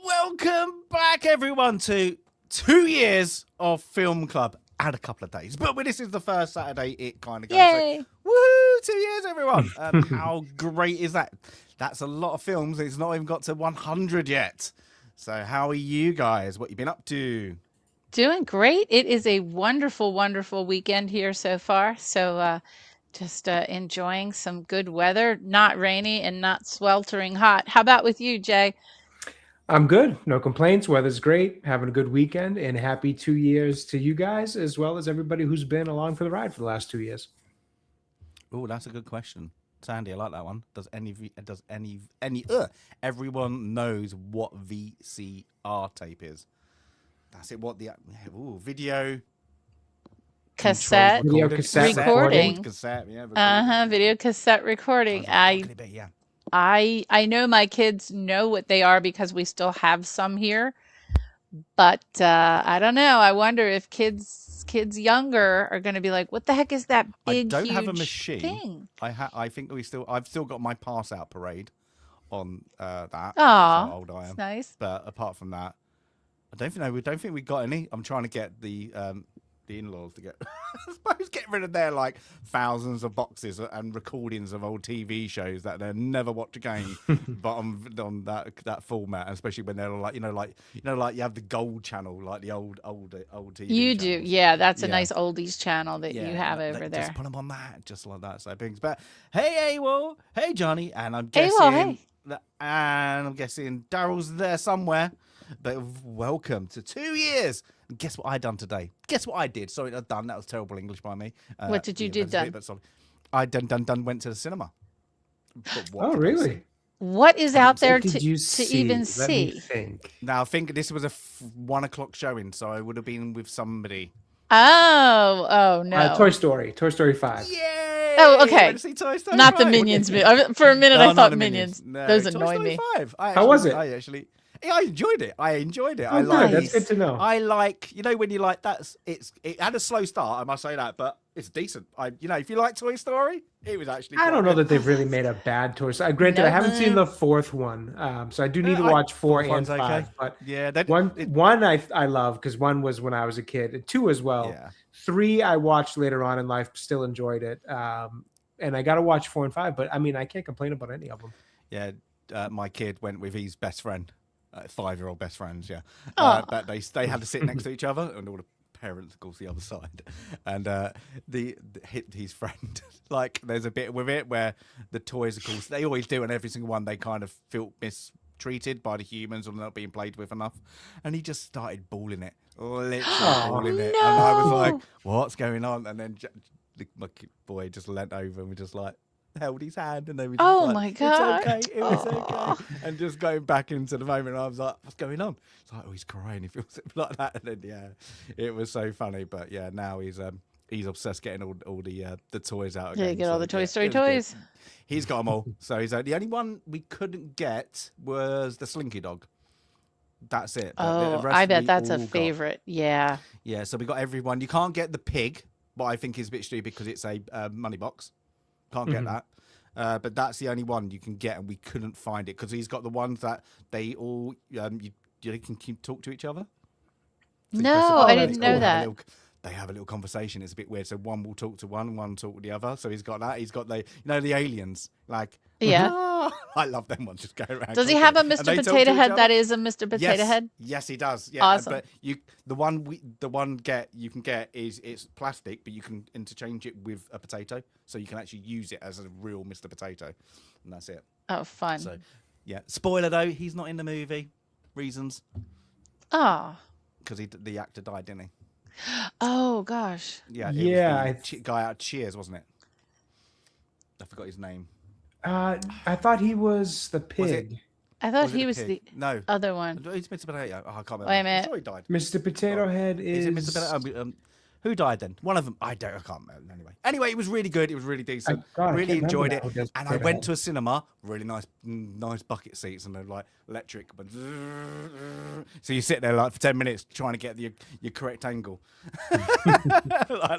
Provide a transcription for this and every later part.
Welcome back, everyone, to 2 years of Film Club and a couple of days. But when this is the first Saturday, it kind of goes. Yay! So, woohoo! 2 years, everyone. How great is that? That's a lot of films. It's not even got to 100 yet. So how are you guys? What you been up to? Doing great. It is a wonderful, wonderful weekend here so far. So just enjoying some good weather, not rainy and not sweltering hot. How about with you, Jay? I'm good. No complaints. Weather's great. Having a good weekend, and happy 2 years to you guys, as well as everybody who's been along for the ride for the last 2 years. Oh, that's a good question. Sandy, I like that one. Everyone knows what VCR tape is. That's it. What the video Cassette Video cassette recording. Cassette, yeah. Video cassette recording. I know my kids know what they are because we still have some here, but I don't know. I wonder if kids younger are going to be like, "What the heck is that big, I don't huge have a machine. thing?" I think I've still got my pass out parade on that. Aw, How old I am. that's nice. But apart from that, we don't think we got any. I'm trying to get the in-laws to get, I suppose, get rid of their like thousands of boxes and recordings of old TV shows that they'll never watch again, but on that format, especially when they're like, like you have the gold channel, like the old TV. You do, channels. yeah. That's a Yeah. nice oldies channel that you have over there. Just put them on that, just like that. So things. But hey, AWOL, hey Johnny, and I'm AWOL, guessing, hey. and I'm guessing Daryl's there somewhere. But welcome to 2 years. And guess what I done today? Guess what I did? Sorry, I've done. That was terrible English by me. What did you do, done? But sorry. I went to the cinema. Oh, really? What is out there What did to you even Let me see? think. Now, I think this was a 1 o'clock showing, so I would have been with somebody. Oh no. Toy Story 5. Yay! Oh, okay. Went to see Toy Story Not the 5. Minions movie. For a minute, No, I not thought the Minions. No, Those Toy annoy Story me. 5. How was it? I enjoyed it. I enjoyed it. Oh, good. That's good to know. I like, when you like it had a slow start, I must say that, but it's decent. If you like Toy Story, it was actually. I don't know that they've really made a bad Toy Story. Granted, I haven't seen the fourth one, so I do need to watch 4 and 5. Okay. But yeah, one I love because 1 was when I was a kid, and 2 as well. Yeah. 3 I watched later on in life, still enjoyed it, and I got to watch 4 and 5. But I mean, I can't complain about any of them. Yeah, my kid went with his best friend, 5-year-old best friends. Yeah, but they had to sit next to each other, and all the parents, of course, the other side, and his friend. Like, there's a bit with it where the toys, of course, they always do, and every single one they kind of feel mistreated by the humans or not being played with enough, and he just started bawling it, literally bawling it, and I was like, "What's going on?" And then my boy just leant over and we just like held his hand, and then we just my God. it's okay, it was okay, and just going back into the moment, I was like, "What's going on?" It's like, "Oh, he's crying." He feels like that, and then it was so funny. But yeah, now he's obsessed getting all the toys out again. Yeah, get all the Toy Story it was good. toys. He's got them all. So he's the only one we couldn't get was the Slinky Dog. That's it. But the rest I bet we that's a all got. favorite. Yeah. Yeah, so we got everyone. You can't get the pig, but I think is a bit stupid because it's a money box. Can't get that. But that's the only one you can get, and we couldn't find it because he's got the ones that they all they can talk to each other. So No, I didn't know that. they have a little conversation. It's a bit weird. So one will talk to one will talk to the other. So he's got that. He's got the the aliens. Like, Yeah. I love them ones just go around. Does he have a talking. And Mr. they talk to Potato each Head other. that is a Mr. Potato Head? Yes, he does. Yeah, Awesome. But you can get is it's plastic, but you can interchange it with a potato, so you can actually use it as a real Mr. Potato, and that's it. Oh, fun. So, yeah. Spoiler though, he's not in the movie. Reasons. Oh. Because the actor died, didn't he? Oh gosh. Yeah. It Yeah, was the guy out of Cheers, wasn't it? I forgot his name. I thought he was the pig. I thought Was it he the was pig? the other one. He's Mr. Potato. Oh, I can't remember. Wait a I'm minute. sure he died. Mr. Potato Head Is is. it Mr. Potato? Who died then? One of them. I can't remember. Anyway, it was really good. It was really decent. I Really can't enjoyed remember it. now who does And I Potato went Head. to a cinema. Really nice bucket seats, and they're like electric. But so you sit there like for 10 minutes trying to get your correct angle. Like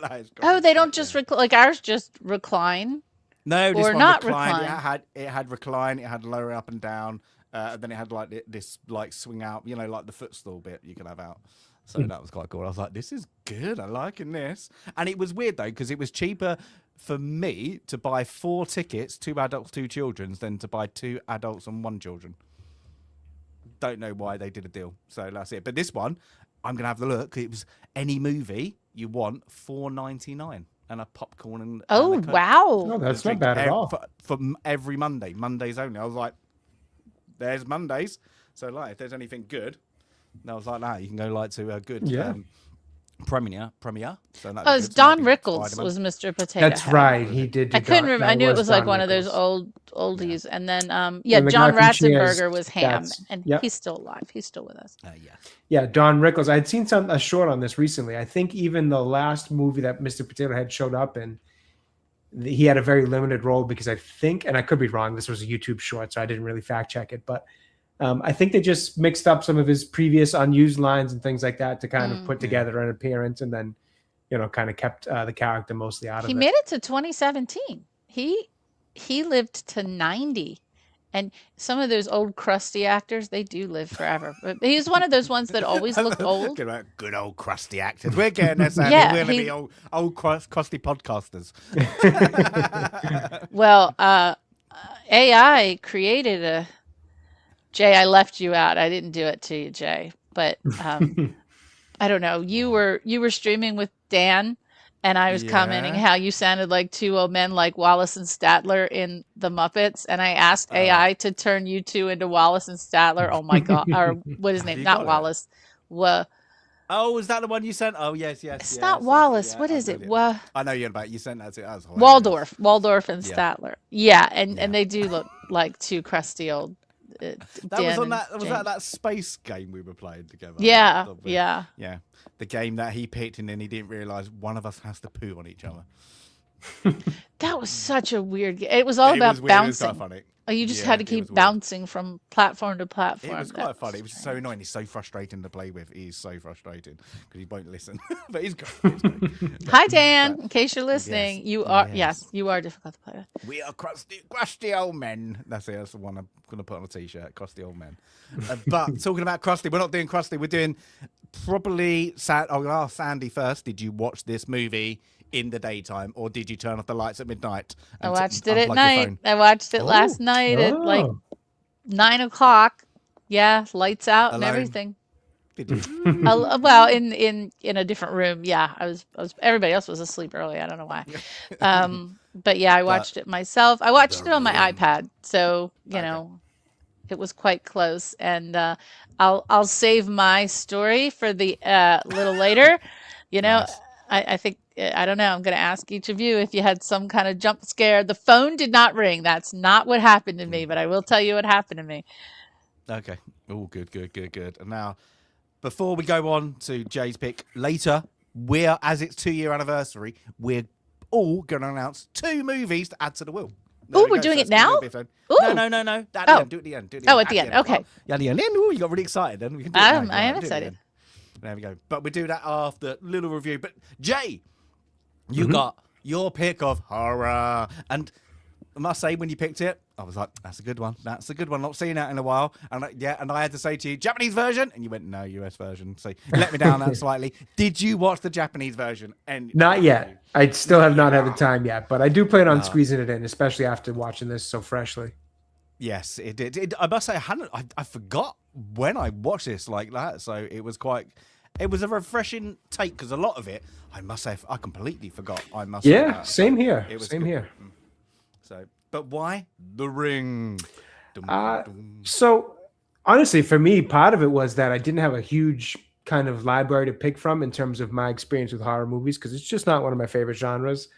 that is great. Oh, they don't just like ours just recline. No, this or one not reclined. recline. It had recline. It had lower up and down. Then it had like this like swing out. Like the footstool bit you can have out. So that was quite cool. I was like, this is good. I'm liking this. And it was weird though because it was cheaper for me to buy 4 tickets, 2 adults, 2 children, than to buy 2 adults and 1 children. Don't know why they did a deal. So that's it. But this one, I'm gonna have the look. It was any movie you want, $4.99. And a popcorn and Oh, and a Coke. wow. No, that's not bad at all. For every Mondays only. I was like, there's Mondays. So like, if there's anything good, and I was like, you can go like to a good premiere. So Oh, it's Don Rickles was Mr. Potato That's Head. right. He did. I couldn't remember. I knew it was like Don one of those Rickles. oldies. And then, And the John guy from Cheers, Ratzenberger was Ham, that's- and yep. he's still alive. He's still with us. Yeah, Don Rickles. I'd seen a short on this recently. I think even the last movie that Mr. Potato Head showed up in, he had a very limited role because I think, and I could be wrong, this was a YouTube short, so I didn't really fact check it, but I think they just mixed up some of his previous unused lines and things like that to kind of put together an appearance, and then, kind of kept the character mostly out of it. He made it to 2017. He lived to 90. And some of those old crusty actors, they do live forever. But he's one of those ones that always looked old. Good old crusty actors. We're getting there, Sandy. Yeah, We're going to be old crusty podcasters. Well, AI created a... Jay, I left you out. I didn't do it to you, Jay. But I don't know. You were streaming with Dan, and I was commenting how you sounded like 2 old men like Wallace and Statler in The Muppets. And I asked AI to turn you 2 into Wallace and Statler. Oh my God. Or what is his name? Not Wallace. Oh, is that the one you sent? Oh, yes. It's not Wallace. What is it? I know you're about. You sent that to us. Waldorf and Statler. Yeah, and they do look like 2 crusty old. That was on that. Was that space game we were playing together? Yeah. The game that he picked, and then he didn't realize one of us has to poo on each other. That was such a weird game. It was all about bouncing. It was quite funny. Oh, you just had to keep bouncing from platform to platform. It was quite funny. It was so annoying. He's so frustrating to play with. He's so frustrating because he won't listen. But he's great. Hi, Dan. In case you're listening, you are difficult to play with. We are crusty old men. That's it. That's the one I'm going to put on a t-shirt. Crusty old men. But talking about crusty, we're not doing crusty. We're doing properly. I'm going to ask Sandy first. Did you watch this movie in the daytime, or did you turn off the lights at midnight? I watched it at night. I watched it last night at like 9 o'clock. Yeah, lights out and everything. Did you? Well, in a different room. Yeah, I was. Everybody else was asleep early. I don't know why. But yeah, I watched it myself. I watched it on my iPad, so it was quite close. And I'll save my story for the little later. Nice. I think. I don't know. I'm going to ask each of you if you had some kind of jump scare. The phone did not ring. That's not what happened to me, but I will tell you what happened to me. Okay. Oh, good. And now, before we go on to Jay's pick later, as it's 2-year anniversary, we're all going to announce 2 movies to add to the wheel. Oh, we're doing it now? No. At the end. Do it at the end. At the end. Okay. Yeah, at the end. Ooh, you got really excited then. We can do it I am excited. There we go. But we do that after little review. But Jay, you got your pick of horror, and I must say, when you picked it, I was like, that's a good one. That's a good one. Not seen that in a while. And I had to say to you, Japanese version? And you went, no, US version. So you let me down that slightly. Did you watch the Japanese version? And not yet. I still have not had the time yet, but I do plan on squeezing it in, especially after watching this so freshly. Yes, it did. I must say, I forgot when I watched this like that. So it was a refreshing take, because a lot of it, I must say, I completely forgot. Yeah, same here. Same here. So, but why The Ring? So honestly, for me, part of it was that I didn't have a huge kind of library to pick from in terms of my experience with horror movies, because it's just not one of my favorite genres.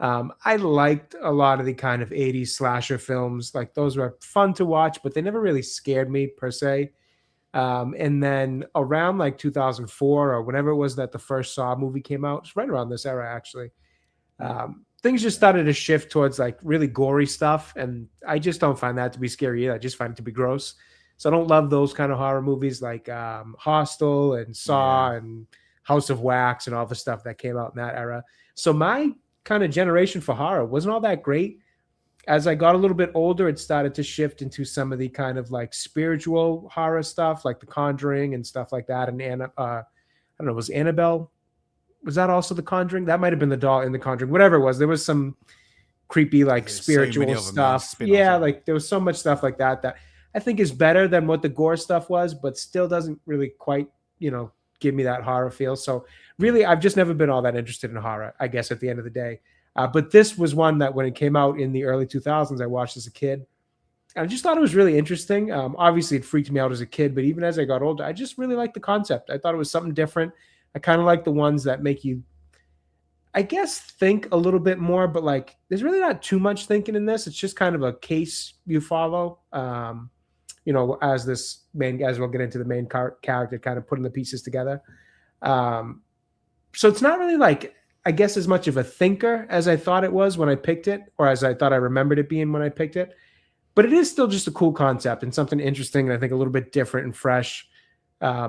I liked a lot of the kind of 80s slasher films. Like, those were fun to watch, but they never really scared me per se. And then around like 2004 or whenever it was that the first Saw movie came out, it's right around this era actually. Things just started to shift towards like really gory stuff, and I just don't find that to be scary either. I just find it to be gross. So I don't love those kind of horror movies like Hostel and Saw and House of Wax and all the stuff that came out in that era. So my kind of generation for horror wasn't all that great. As I got a little bit older, it started to shift into some of the kind of like spiritual horror stuff, like The Conjuring and stuff like that. And I don't know, was Annabelle? Was that also The Conjuring? That might have been the doll in The Conjuring. Whatever it was, there was some creepy like spiritual stuff. Yeah, like there was so much stuff like that that I think is better than what the gore stuff was, but still doesn't really quite, give me that horror feel. So really, I've just never been all that interested in horror, I guess, at the end of the day. But this was one that when it came out in the early 2000s, I watched as a kid. And I just thought it was really interesting. Obviously, it freaked me out as a kid, but even as I got older, I just really liked the concept. I thought it was something different. I kind of like the ones that make you, I guess, think a little bit more, but like there's really not too much thinking in this. It's just kind of a case you follow, as we'll get into the main character kind of putting the pieces together. So it's not really like, I guess, as much of a thinker as I thought it was when I picked it, or as I thought I remembered it being when I picked it. But it is still just a cool concept and something interesting, and I think a little bit different and fresh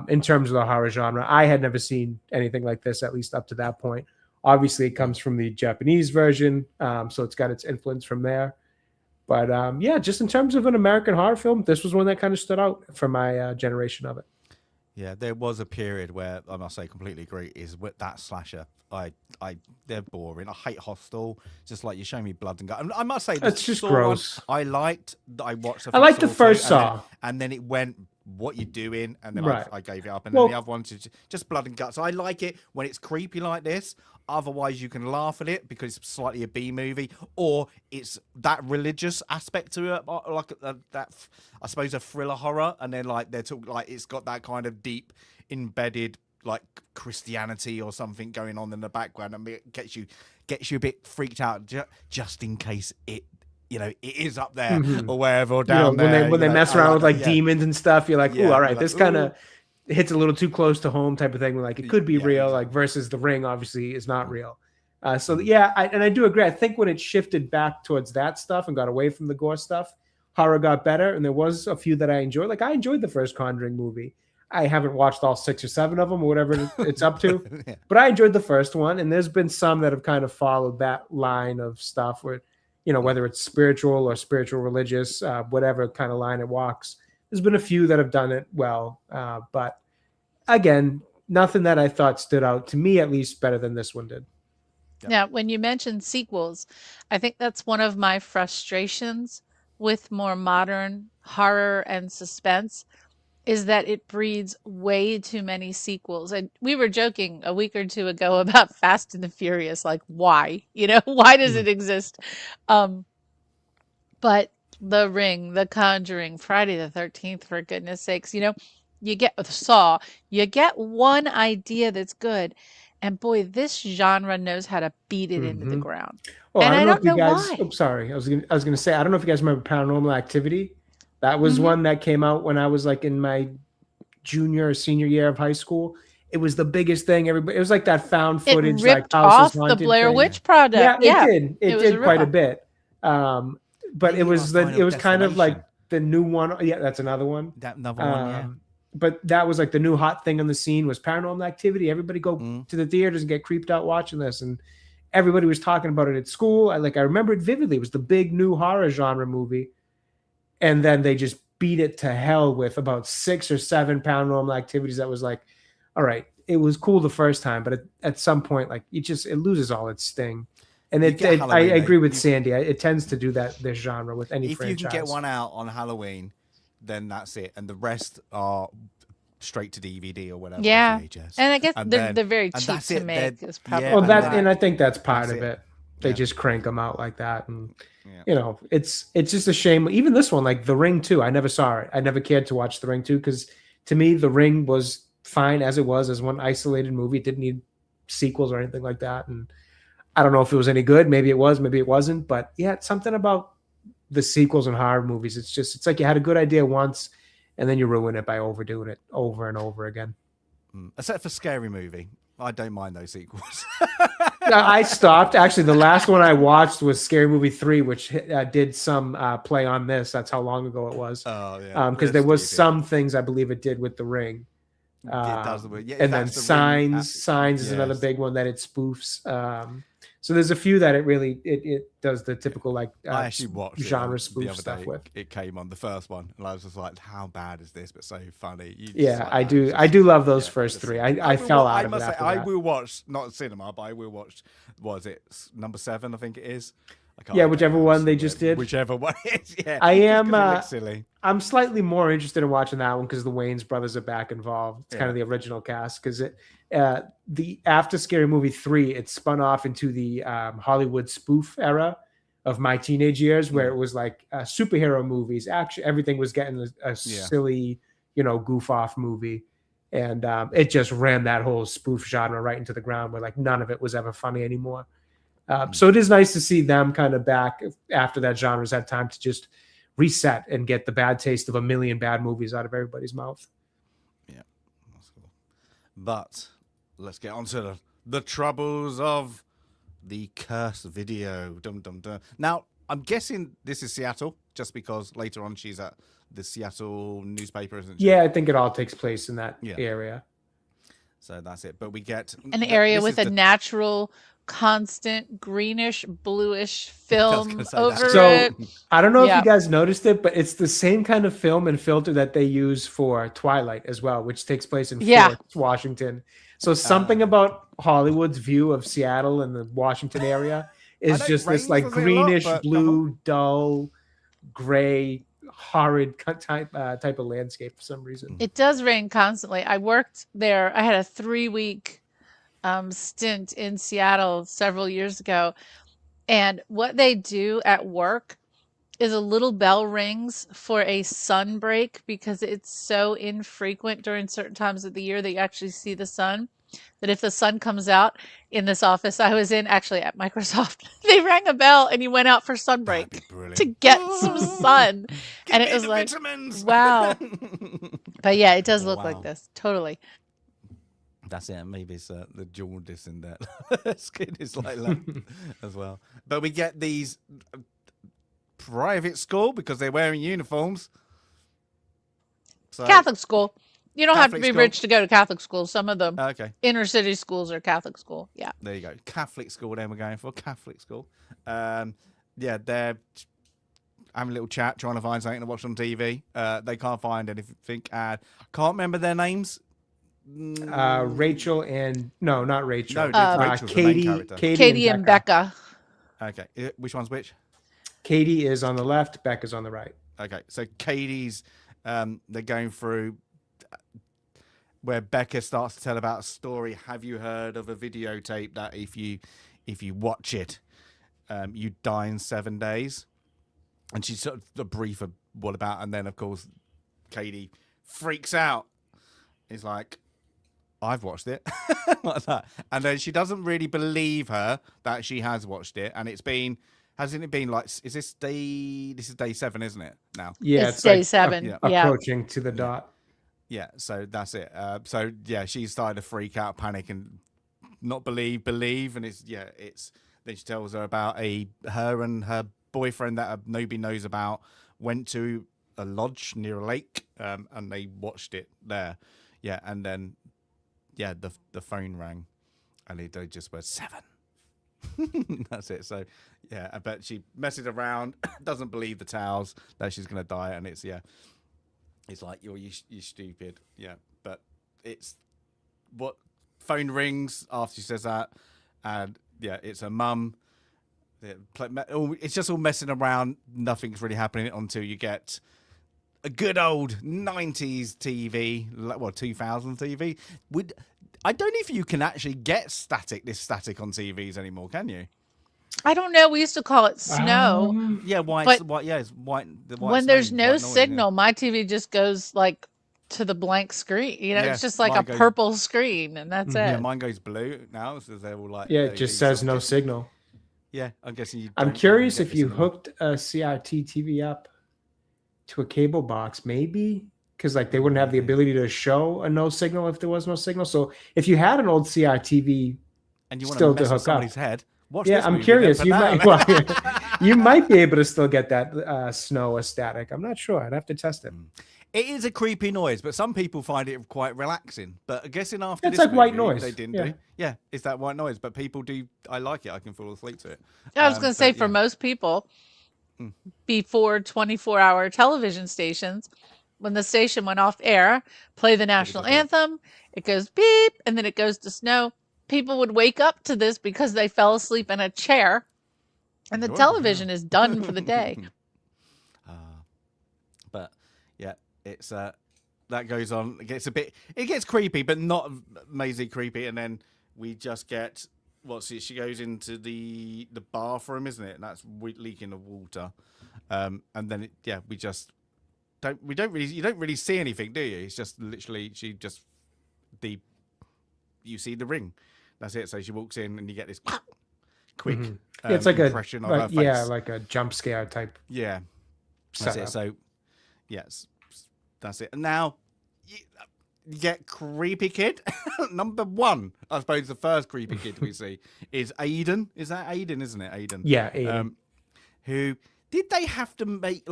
in terms of the horror genre. I had never seen anything like this, at least up to that point. Obviously, it comes from the Japanese version, so it's got its influence from there. But just in terms of an American horror film, this was one that kind of stood out for my generation of it. Yeah, there was a period where I must say, completely agree, is with that slasher. They're boring. I hate Hostel. Just like you show me blood and gut. I must say, it's just gross. I liked. I watched. I liked the first Saw, and then it went, "What you doing?" And then right. I gave it up. And then the other one's just blood and guts. I like it when it's creepy like this. Otherwise, you can laugh at it because it's slightly a B movie, or it's that religious aspect to it, like that. I suppose a thriller horror, and then like they're talking like it's got that kind of deep embedded like Christianity or something going on in the background, and it gets you a bit freaked out just in case it is up there or wherever or down there. When they mess around with like demons and stuff, you're like, all right, this kind of hits a little too close to home type of thing. Like it could be real, exactly. Like versus The Ring obviously is not real. I do agree. I think when it shifted back towards that stuff and got away from the gore stuff, horror got better, and there was a few that I enjoyed. Like I enjoyed the first Conjuring movie. I haven't watched all 6 or 7 of them or whatever it's up to, but I enjoyed the first one. And there's been some that have kind of followed that line of stuff where, whether it's spiritual or spiritual religious, whatever kind of line it walks. There's been a few that have done it well. But again, nothing that I thought stood out to me, at least better than this one did. Now, when you mentioned sequels, I think that's one of my frustrations with more modern horror and suspense, is that it breeds way too many sequels. And we were joking a week or two ago about Fast and the Furious, like why? Why does it exist? But The Ring, The Conjuring, Friday the 13th, for goodness sakes, you get Saw, you get one idea that's good. And boy, this genre knows how to beat it into the ground. Oh, and I don't know why. Oh, sorry. I was gonna say, I don't know if you guys remember Paranormal Activity. That was one that came out when I was like in my junior or senior year of high school. It was the biggest thing. It was like that found footage, it ripped like off the Blair Witch Project. Yeah, it did. It did quite a bit. But it was kind of like the new one. Yeah, that's another one. That another one. Yeah. But that was like the new hot thing on the scene was Paranormal Activity. Everybody go to the theaters and get creeped out watching this, and everybody was talking about it at school. I remember it vividly. It was the big new horror genre movie. And then they just beat it to hell with about 6 or 7 Paranormal Activities. That was like, all right, it was cool the first time, but at some point, like it loses all its sting. And I agree with Sandy. It tends to do that, this genre, with any franchise. If you can get one out on Halloween, then that's it. And the rest are straight to DVD or whatever. Yeah. VHS. And I guess they're very cheap to make. And I think that's part of it. They just crank them out like that. And, it's just a shame. Even this one, like The Ring 2, I never saw it. I never cared to watch The Ring 2 because to me, The Ring was fine as it was, as one isolated movie. It didn't need sequels or anything like that. And I don't know if it was any good. Maybe it was, maybe it wasn't. But yeah, it's something about the sequels in horror movies. It's like you had a good idea once and then you ruin it by overdoing it over and over again. Except for Scary Movie. I don't mind those sequels. I stopped. Actually, the last one I watched was Scary Movie 3, which did some play on this. That's how long ago it was. Oh, yeah. Because there was some things I believe it did with The Ring. It does. Yeah, and then Signs. Signs is another big one that it spoofs. So there's a few that it does the typical I actually watched genre spoof stuff with. It came on the first one, and I was just like, "How bad is this?" But so funny. I do. I do love those first three. I fell out of it. I will watch, not cinema, but I will watch. Was it number 7? I think it is. Whichever one they just did. Whichever one it is. Yeah. I am. Silly. I'm slightly more interested in watching that one because the Wayans brothers are back involved. It's kind of the original cast because after Scary Movie 3, it spun off into the Hollywood spoof era of my teenage years, where it was like superhero movies. Actually, everything was getting a silly, goof off movie, and it just ran that whole spoof genre right into the ground, where like none of it was ever funny anymore. So it is nice to see them kind of back after that genre's had time to just reset and get the bad taste of a million bad movies out of everybody's mouth. Yeah, that's cool. But let's get on to the troubles of the curse video. Dum, dum, dum. Now, I'm guessing this is Seattle, just because later on she's at the Seattle newspaper, isn't she? Yeah, I think it all takes place in that area. So that's it. But we get an area with a natural, constant greenish, bluish film over it. I don't know if you guys noticed it, but it's the same kind of film and filter that they use for Twilight as well, which takes place in Fort Washington. So something about Hollywood's view of Seattle and the Washington area is just this like greenish, blue, dull, gray, horrid type of landscape for some reason. It does rain constantly. I worked there. I had a 3-week stint in Seattle several years ago, and what they do at work is a little bell rings for a sun break, because it's so infrequent during certain times of the year that you actually see the sun, that if the sun comes out in this office I was in, actually at Microsoft, they rang a bell and you went out for sun break to get some sun. And it was like, vitamins. Wow. But yeah, it does look like this. Totally. That's it. Maybe it's the jaundice in that skin is like that as well. But we get these private school because they're wearing uniforms. So, Catholic school. You don't have to be rich to go to Catholic school. Some of them inner city schools are Catholic school. Yeah. There you go. Catholic school. Then we're going for Catholic school. They're having a little chat, trying to find something to watch on TV. They can't find anything. Can't remember their names. Rachel and not Rachel. No, Katie and Becca. Okay, which one's which? Katie is on the left, Becca's on the right. Okay, so Katie's they're going through where Becca starts to tell about a story. Have you heard of a videotape that if you watch it, you die in 7 days? And she's sort of a brief of what about, and then of course Katie freaks out. It's like, I've watched it. Like that. And then she doesn't really believe her that she has watched it. And hasn't it been like, this is day 7, isn't it now? Yeah, it's day 7. Approaching to the dot. Yeah, so that's it. So she started to freak out, panic, and not believe. And it's then she tells her about her and her boyfriend that nobody knows about went to a lodge near a lake, and they watched it there. Yeah, and then the phone rang, and they just were 7. That's it. So, yeah, I bet she messes around, doesn't believe the towels that she's going to die. And it's like, you're stupid. Yeah. But it's what phone rings after she says that. And yeah, it's her mum. It's just all messing around. Nothing's really happening until you get a good old 90s TV, well, 2000 TV. I don't know if you can actually get this static on TVs anymore, can you? I don't know. We used to call it snow. Yeah, but it's white. When there's no signal, my TV just goes like to the blank screen. It's just like a purple screen, and that's it. Yeah, mine goes blue now, so they're all like. Yeah, it just says no signal. Yeah, I'm guessing you. I'm curious if you hooked a CRT TV up to a cable box, maybe, because like they wouldn't have the ability to show a no signal if there was no signal. So if you had an old CRTV and you want still to mess to with hook somebody's up, head, I'm curious. You might be able to still get that snow aesthetic. I'm not sure. I'd have to test it. It is a creepy noise, but some people find it quite relaxing. But I'm guessing after it's this like white movie, noise. they didn't do. Yeah, it's that white noise. But people do. I like it. I can fall asleep to it. I was going to say, for most people, before 24-hour television stations, when the station went off air, play the national anthem, it goes beep, and then it goes to snow. People would wake up to this because they fell asleep in a chair, and the television is done for the day. But yeah, it's that goes on. It gets creepy, but not amazingly creepy. And then we just get she goes into the bathroom, isn't it? And that's leaking of water. And then we just you don't really see anything, do you? It's just literally you see the ring. That's it. So she walks in, and you get this quick it's like impression of her face. Yeah, like a jump scare type. Yeah, that's it. So yes, that's it. And now you get creepy kid. Number one, I suppose the first creepy kid we see is Aiden. Is that Aiden? Isn't it Aiden? Yeah, Aiden. Who did they have to make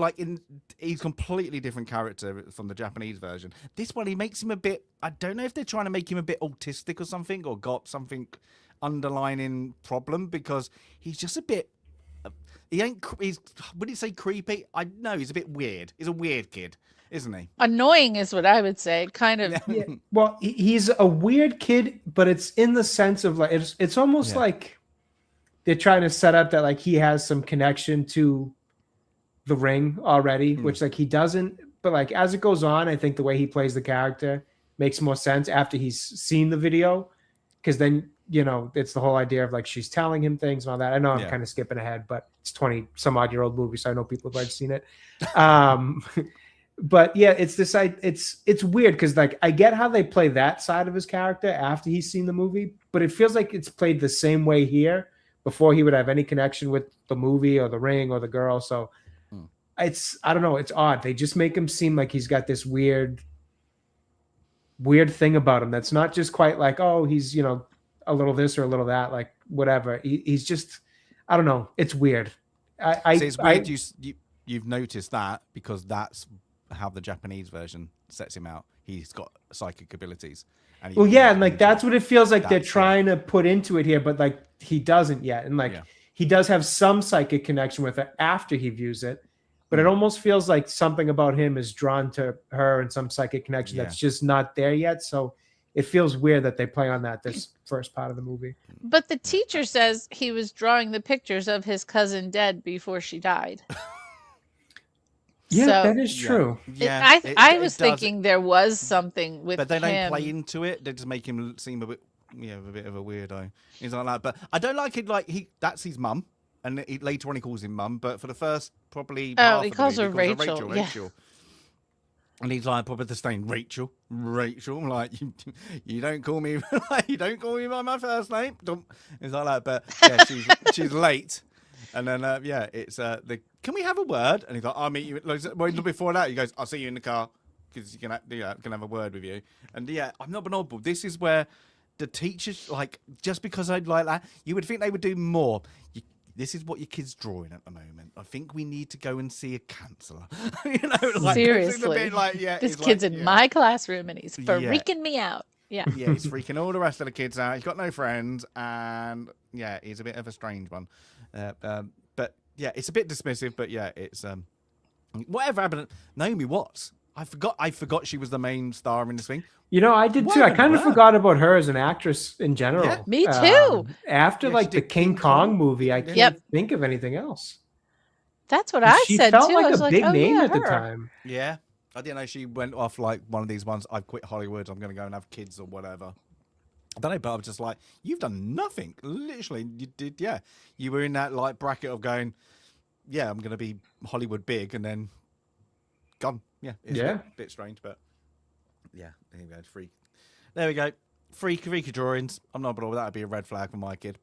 he's completely different character from the Japanese version. This one, he makes him a bit, I don't know if they're trying to make him a bit autistic or something, or got something underlining problem, because he's just a bit, would you say creepy? I know, he's a bit weird. He's a weird kid, isn't he? Annoying is what I would say, kind of. Yeah. Well, he's a weird kid, but it's in the sense of like, it's almost like they're trying to set up that like he has some connection to the ring already, which like he doesn't, but like as it goes on, I think the way he plays the character makes more sense after he's seen the video, because then it's the whole idea of like she's telling him things and all that. I know I'm kind of skipping ahead, but it's 20 some odd year old movie, so I know people have already seen it. But yeah, it's this it's weird because like I get how they play that side of his character after he's seen the movie, but it feels like it's played the same way here before he would have any connection with the movie or the ring or the girl. So I don't know. It's odd. They just make him seem like he's got this weird thing about him. That's not just quite like, oh, he's, a little this or a little that, like whatever. He's just, I don't know. It's weird. So it's weird you've noticed that, because that's how the Japanese version sets him out. He's got psychic abilities. And and like that's what it feels like they're trying to put into it here, but like he doesn't yet. And like he does have some psychic connection with her after he views it. But it almost feels like something about him is drawn to her and some psychic connection that's just not there yet. So it feels weird that they play on this first part of the movie. But the teacher says he was drawing the pictures of his cousin dead before she died. Yeah, so, that is true. Yeah, I was thinking there was something with him. But they don't play into it. They just make him seem a bit of a weirdo. He's like that. But I don't like it. Like that's his mum. And later on he calls him mum, but for the first probably he calls her Rachel. Rachel. And he's like probably just saying Rachel. I'm like, you don't call me by my first name. It's like that, but yeah, she's late. And then it's can we have a word? And he's like, I'll meet you. Before that, he goes, I'll see you in the car because you can have a word with you. And I'm not oddball. This is where the teachers, like, just because I'd like that, you would think they would do more. This is what your kid's drawing at the moment. I think we need to go and see a counsellor. Seriously. This kid's in my classroom and he's freaking me out. Yeah. Yeah, he's freaking all the rest of the kids out. He's got no friends, and yeah, he's a bit of a strange one. But yeah, it's a bit dismissive. But yeah, it's whatever happened. Naomi Watts. I forgot she was the main star in this thing. You know, I did too. I kind of forgot about her as an actress in general. Yeah. Me too. After like the King Kong movie, I can't think of anything else. That's what I said too. She felt like I was a big name yeah, at the time. Yeah. I didn't know she went off like one of these ones. I've quit Hollywood. I'm going to go and have kids or whatever. I don't know, but I was just like, you've done nothing. Literally, you did. Yeah. You were in that like bracket of going, yeah, I'm going to be Hollywood big and then gone. Yeah. It's a bit strange, but yeah. There you go. Freak. There we go. Freaky drawings. I'm not bothered. That would be a red flag for my kid.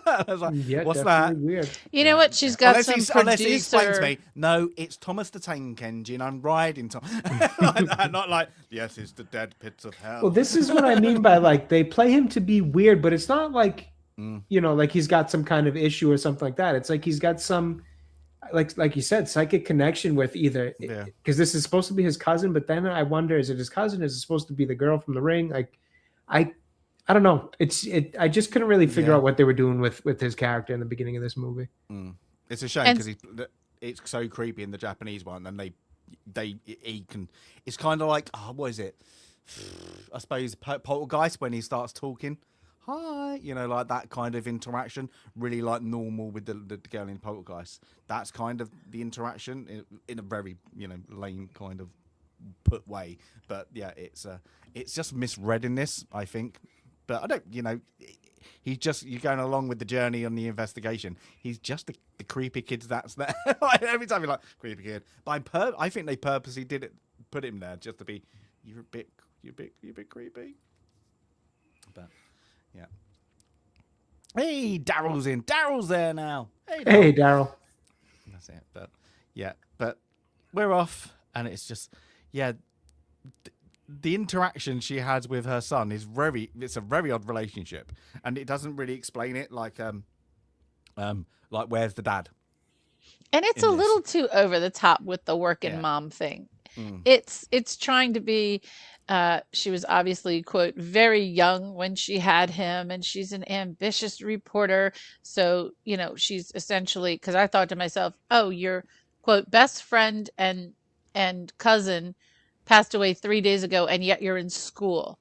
I was like, what's that? Weird. You know what? She's got Unless he explains to me, no, it's Thomas the Tank Engine. I'm riding Tom. Like that, not like, yes, it's the dead pits of hell. Well, this is what I mean by like they play him to be weird, but it's not like you know, like he's got some kind of issue or something like that. It's like he's got some like you said, psychic connection with either because this is supposed to be his cousin, but then I wonder, is it his cousin? Is it supposed to be the girl from The Ring? Like I don't know. I just couldn't really figure out what they were doing with his character in the beginning of this movie. It's a shame because it's so creepy in the Japanese one, and he can. It's kind of like what is it? I suppose Poltergeist when he starts talking. Hi, you know, like that kind of interaction, really like normal with the girl in Poltergeist. That's kind of the interaction in a very lame kind of put way. But yeah, it's just misread in this, I think. But I don't, he's just, you're going along with the journey on the investigation. He's just the creepy kid that's there. Like, every time you're like, creepy kid. But I think they purposely put him there just to be, you're a bit creepy. But yeah. Hey, Daryl's in. Daryl's there now. Hey, Daryl. That's it. But yeah, but we're off, and it's just, yeah. The interaction she has with her son is it's a very odd relationship, and it doesn't really explain it. Like where's the dad? And it's a little too over the top with the working mom thing. It's trying to be. She was obviously, quote, very young when she had him, and she's an ambitious reporter. So she's essentially, because I thought to myself, oh, your quote best friend and cousin passed away 3 days ago, and yet you're in school.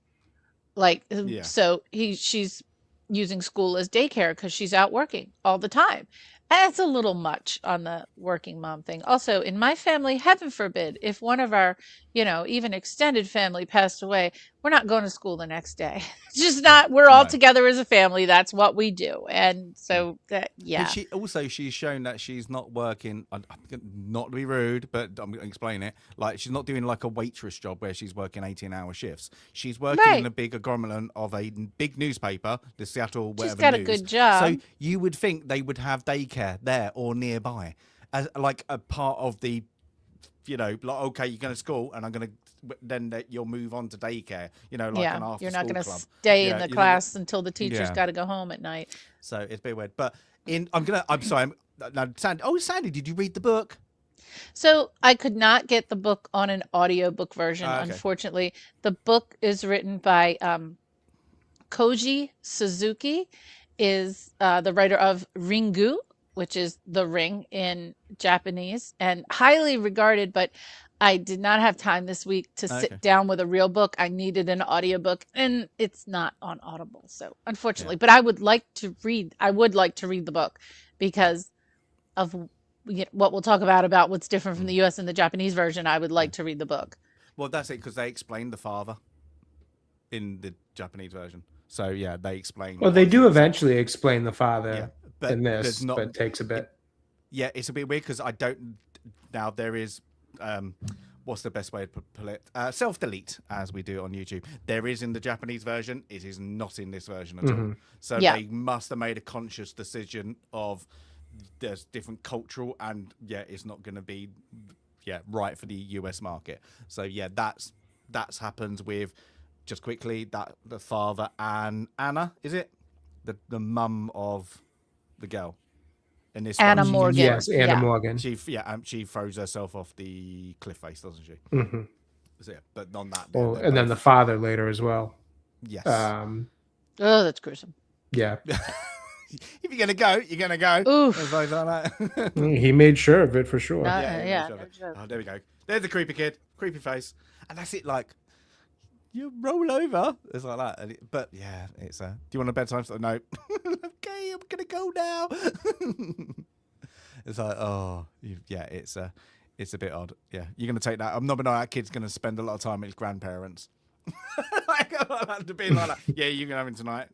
So she's using school as daycare because she's out working all the time. And it's a little much on the working mom thing. Also, in my family, heaven forbid, if one of our, even extended family passed away, we're not going to school the next day. It's just not, we're all together as a family. That's what we do. And so, yeah. But she's shown that she's not working, not to be rude, but I'm going to explain it. Like, she's not doing like a waitress job where she's working 18-hour shifts. She's working in a big agglomerates of a big newspaper, the Seattle whatever. She's got a good job. So you would think they would have daycare there or nearby as like a part of the like, okay, you're going to school and I'm going to then you'll move on to daycare, an after you're not going to club. stay in the class until the teacher's got to go home at night. So it's a bit weird, but I'm sorry, Sandy, did you read the book? So I could not get the book on an audiobook version, unfortunately. The book is written by Koji Suzuki, is the writer of Ringu, which is The Ring in Japanese, and highly regarded, but I did not have time this week to sit down with a real book. I needed an audiobook, and it's not on Audible, so unfortunately. But I would like to read the book because of what we'll talk about what's different from the US and the Japanese version. I would like to read the book. Well, that's it, because they explained the father in the Japanese version. So yeah, they explain. Well, they do eventually explain the father in this, but it takes a bit. It's a bit weird because I don't. Now there is, what's the best way to put it? Self-delete, as we do on YouTube. There is in the Japanese version. It is not in this version at all. So they must have made a conscious decision of there's different cultural, and it's not going to be right for the US market. So that's happened with. Just quickly, that the father and Anna, is it the mum of the girl in this? Anna Morgan. Yes, Anna Morgan. She throws herself off the cliff face, doesn't she? Mm-hmm. So, but on that. And then the father later as well. Yes. Oh, that's gruesome. Yeah. If you're gonna go, you're gonna go. Oof. Like that. He made sure of it for sure. Yeah, sure. no joke. Oh, there we go. There's the creepy kid, creepy face, and that's it. Like, you roll over. It's like that. But yeah, it's do you want a bedtime story? No. Okay, I'm gonna go now. It's like, it's a bit odd. Yeah, you're gonna take that. I'm not gonna know that kid's gonna spend a lot of time with his grandparents. To be like that. Yeah, you can have him tonight.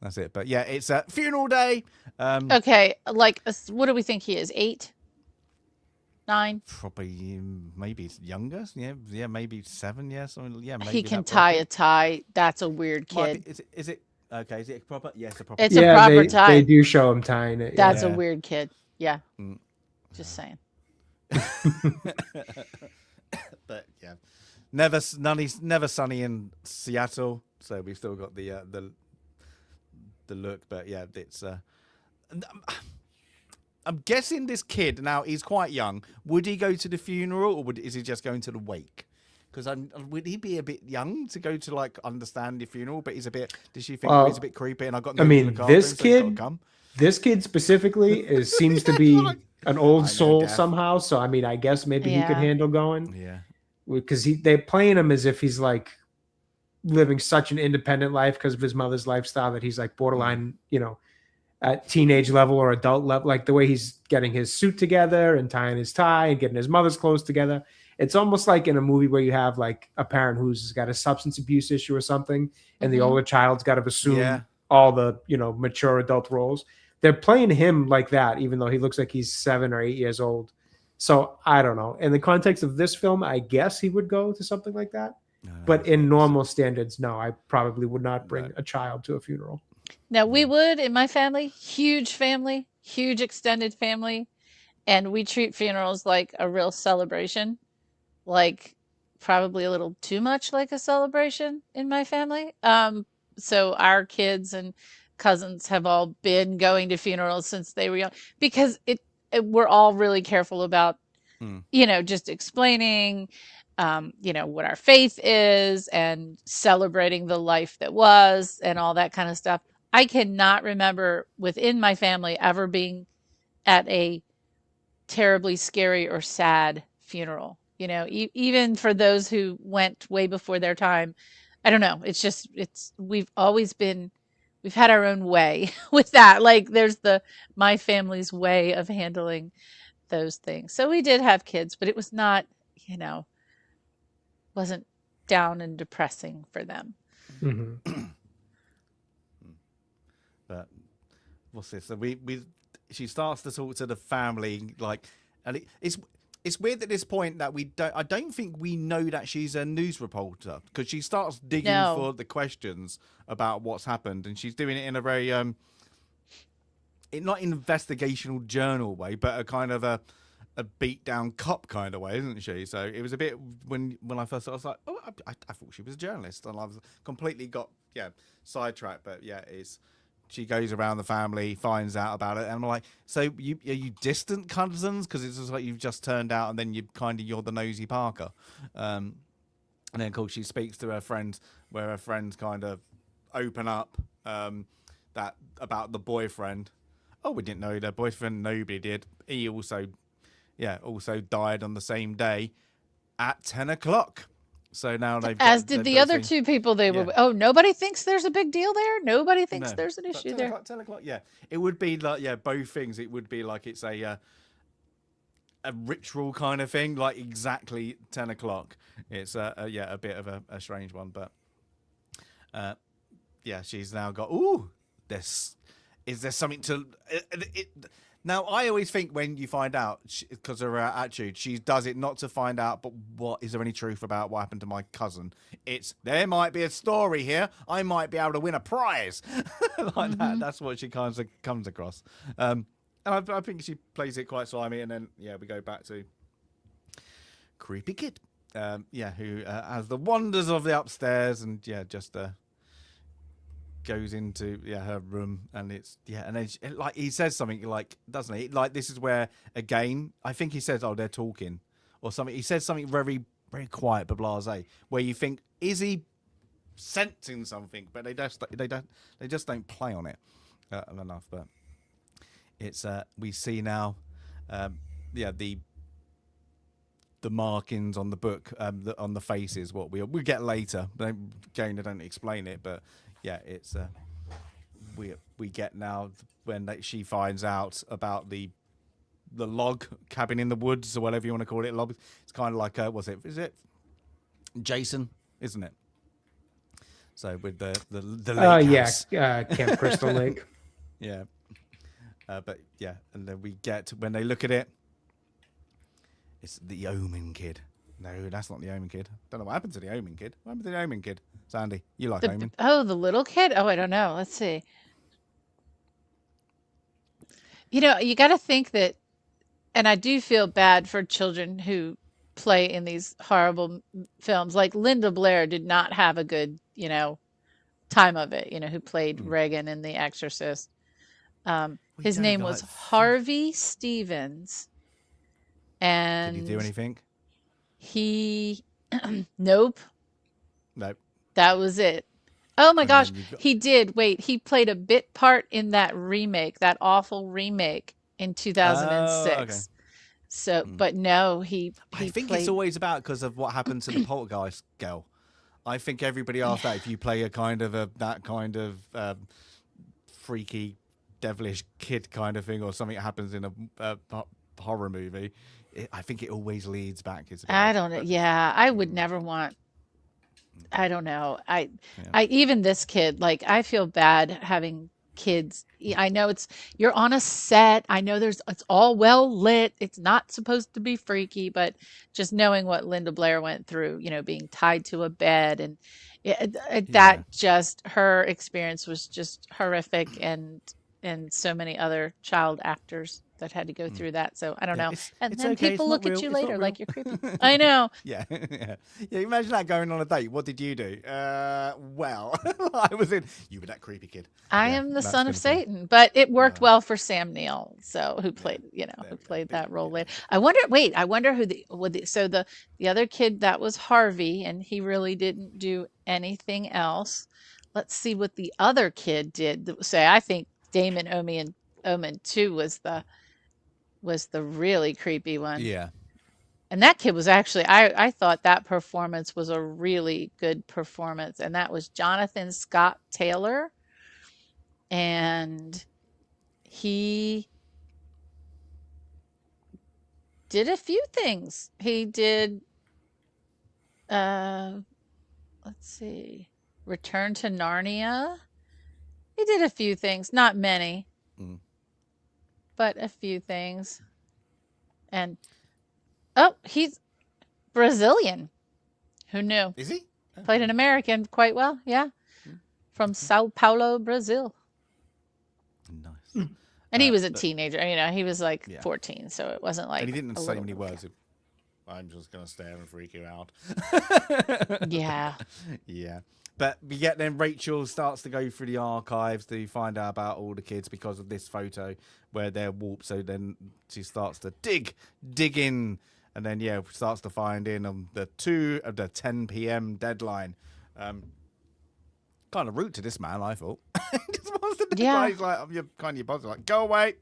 That's it. But yeah, it's a funeral day. Okay, like, what do we think he is? 8, 9? Probably maybe younger. Yeah, maybe 7. Yeah, something. Yeah, maybe He can tie a tie. That's a weird kid. Is it okay? Is it a proper? Yes, a proper. It's a proper tie. They do show him tying it. That's a weird kid. Yeah. Just saying. But yeah, never sunny in Seattle. So we've still got the look. But yeah, it's. I'm guessing this kid now. He's quite young. Would he go to the funeral, or is he just going to the wake? Because would he be a bit young to go to like understand the funeral? But he's a bit. Does she think he's a bit creepy? And I got. No this kid specifically seems to be an old soul somehow. So I mean, I guess maybe he could handle going. Yeah. Because they're playing him as if he's like living such an independent life because of his mother's lifestyle that he's like borderline, at teenage level or adult level, like the way he's getting his suit together and tying his tie and getting his mother's clothes together. It's almost like in a movie where you have like a parent who's got a substance abuse issue or something, and the older child's got to assume all the, mature adult roles. They're playing him like that, even though he looks like he's 7 or 8 years old. So I don't know. In the context of this film, I guess he would go to something like that. But in normal standards, no, I probably would not bring a child to a funeral. Now, we would in my family, huge extended family. And we treat funerals like a real celebration, like probably a little too much like a celebration in my family. So our kids and cousins have all been going to funerals since they were young because we're all really careful about, just explaining, what our faith is and celebrating the life that was and all that kind of stuff. I cannot remember within my family ever being at a terribly scary or sad funeral. Even for those who went way before their time. I don't know. We've had our own way with that. Like there's my family's way of handling those things. So we did have kids, but it was not, wasn't down and depressing for them. Mm-hmm. But what's this? So she starts to talk to the family, like, and it's weird at this point that I don't think we know that she's a news reporter because she starts digging for the questions about what's happened, and she's doing it in a very not investigational journal way, but a kind of a beat down cop kind of way, isn't she? So it was a bit when I first saw it, I was like, oh, I thought she was a journalist, and I was completely got sidetracked. But she goes around the family, finds out about it, and I'm like, so are you distant cousins? Because it's just like you've just turned out, and then you're the nosy Parker. And then, of course, she speaks to her friends, where her friends kind of open up that about the boyfriend. Oh, we didn't know their boyfriend. Nobody did. He also died on the same day at 10 o'clock. So now as did the other two people they were. Oh, nobody thinks there's a big deal there. Nobody thinks there's an issue there. 10 o'clock. Yeah, it would be like both things. It would be like it's a ritual kind of thing, like exactly 10 o'clock. It's a bit of a strange one, but she's now got is there something to it. Now, I always think when you find out, because of her attitude, she does it not to find out, but is there any truth about what happened to my cousin? There might be a story here. I might be able to win a prize. That. That's what she kind of comes across. And I think she plays it quite slimy. And then, we go back to creepy kid, who has the wonders of the upstairs and, just... goes into her room and and then he says something like, doesn't he, like this is where again I think he says they're talking or something. He says something very very quiet but blasé, where you think, is he sensing something, but they just don't play on it enough. But it's we see now, the markings on the book, on the faces. What we get later. They don't explain it, but yeah, it's we get now when she finds out about the log cabin in the woods, or whatever you want to call it. Log. It's kind of like is it Jason, isn't it? So with the lake house. Camp Crystal Lake. Yeah. But yeah, and then we get when they look at it, it's the Omen kid. No, that's not the Omen kid. Don't know what happened to the Omen kid. What happened to the Omen kid? Sandy, you like Omen? Oh, the little kid? Oh, I don't know. Let's see. You know, you got to think that, and I do feel bad for children who play in these horrible films. Like Linda Blair did not have a good, time of it, who played Regan in The Exorcist. His name was Harvey Stevens. And did he do anything? He, nope. Nope. That was it. Oh my gosh, he did. Wait, he played a bit part in that remake, that awful remake in 2006. Oh, okay. So, but no, I think it's always about because of what happened to the poltergeist girl. I think everybody asks that if you play a kind of that kind of freaky, devilish kid kind of thing, or something that happens in a horror movie. I think it always leads back. I don't know. Yeah, I would never want. I don't know. I even this kid, like, I feel bad having kids. I know you're on a set. I know it's all well lit. It's not supposed to be freaky, but just knowing what Linda Blair went through, being tied to a bed, and just her experience was just horrific, and so many other child actors that had to go through that. So I don't know. And then okay. people look at you later like you're creepy. I know. Yeah. Imagine that going on a date. What did you do? Well, I was in. You were that creepy kid. I am the son of Satan, but it worked well for Sam Neill. So who played, who played that role later. I wonder who the other kid, that was Harvey, and he really didn't do anything else. Let's see what the other kid did. Say, I think Damon Omen 2 was the really creepy one. Yeah. And that kid was actually, I thought that performance was a really good performance. And that was Jonathan Scott Taylor. And he did a few things. He did, let's see, Return to Narnia. He did a few things, not many, but a few things. And, he's Brazilian. Who knew? Is he? Played an American quite well, yeah. From Sao Paulo, Brazil. Nice. And he was a teenager, he was like 14, so it wasn't like. And he didn't say many words. I'm just going to stare and freak you out. Yeah. Yeah. But we get then Rachel starts to go through the archives to find out about all the kids because of this photo where they're warped. So then she starts to dig in, and then starts to find in on the 10 p.m. deadline. Kind of rude to this man, I thought. Just wants to he's like, you're kind of your boss, like, go away.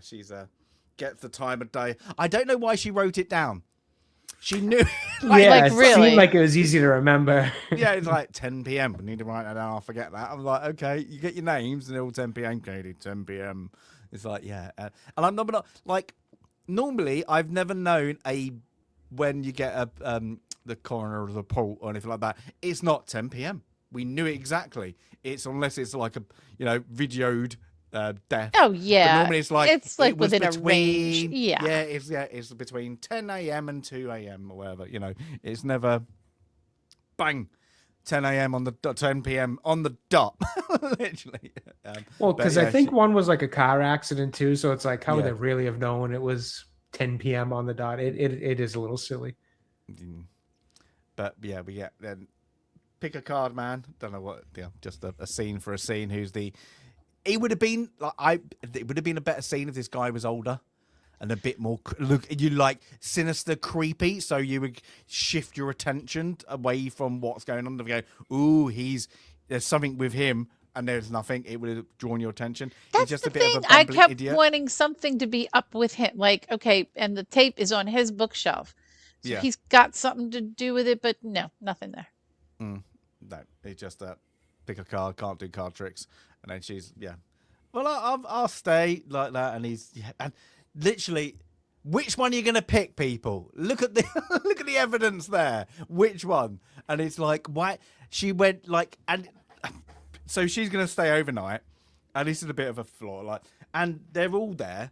She's gets the time of day. I don't know why she wrote it down. She knew. It seemed like it was easy to remember. It's like 10 p.m. We need to write that down. I'll forget that. I'm like, okay, you get your names and they're all 10 p.m. Katie, 10 p.m. It's like, and I'm not like, normally I've never known when you get the coroner's report or anything like that, it's not 10 p.m. We knew it exactly. It's unless it's like a, videoed death. Oh yeah. But normally it's like within a range. Yeah. It's between 10 a.m. and 2 a.m. or whatever. It's never bang 10 a.m. on the dot, 10 p.m. on the dot. Literally. Because I think one was like a car accident too. So it's like, how would they really have known it was 10 p.m. on the dot? It is a little silly. But we get then pick a card, man. Don't know what. Just a scene for a scene. It would have been a better scene if this guy was older. and a bit more look. You like sinister, creepy, so you would shift your attention away from what's going on. To go, ooh, there's something with him, and there's nothing. It would have drawn your attention. That's It's just the a bit thing. of a I bumbling kept idiot. wanting something to be up with him. Like, okay, and the tape is on his bookshelf. So Yeah. he's got something to do with it, but no, nothing there. No, it's just pick a card, can't do card tricks, and then she's well, I'll stay like that, and and literally, which one are you gonna pick, people? Look at the look at the evidence there. Which one? And it's like, why she went like, and so she's gonna stay overnight, and this is a bit of a flaw, like, and they're all there,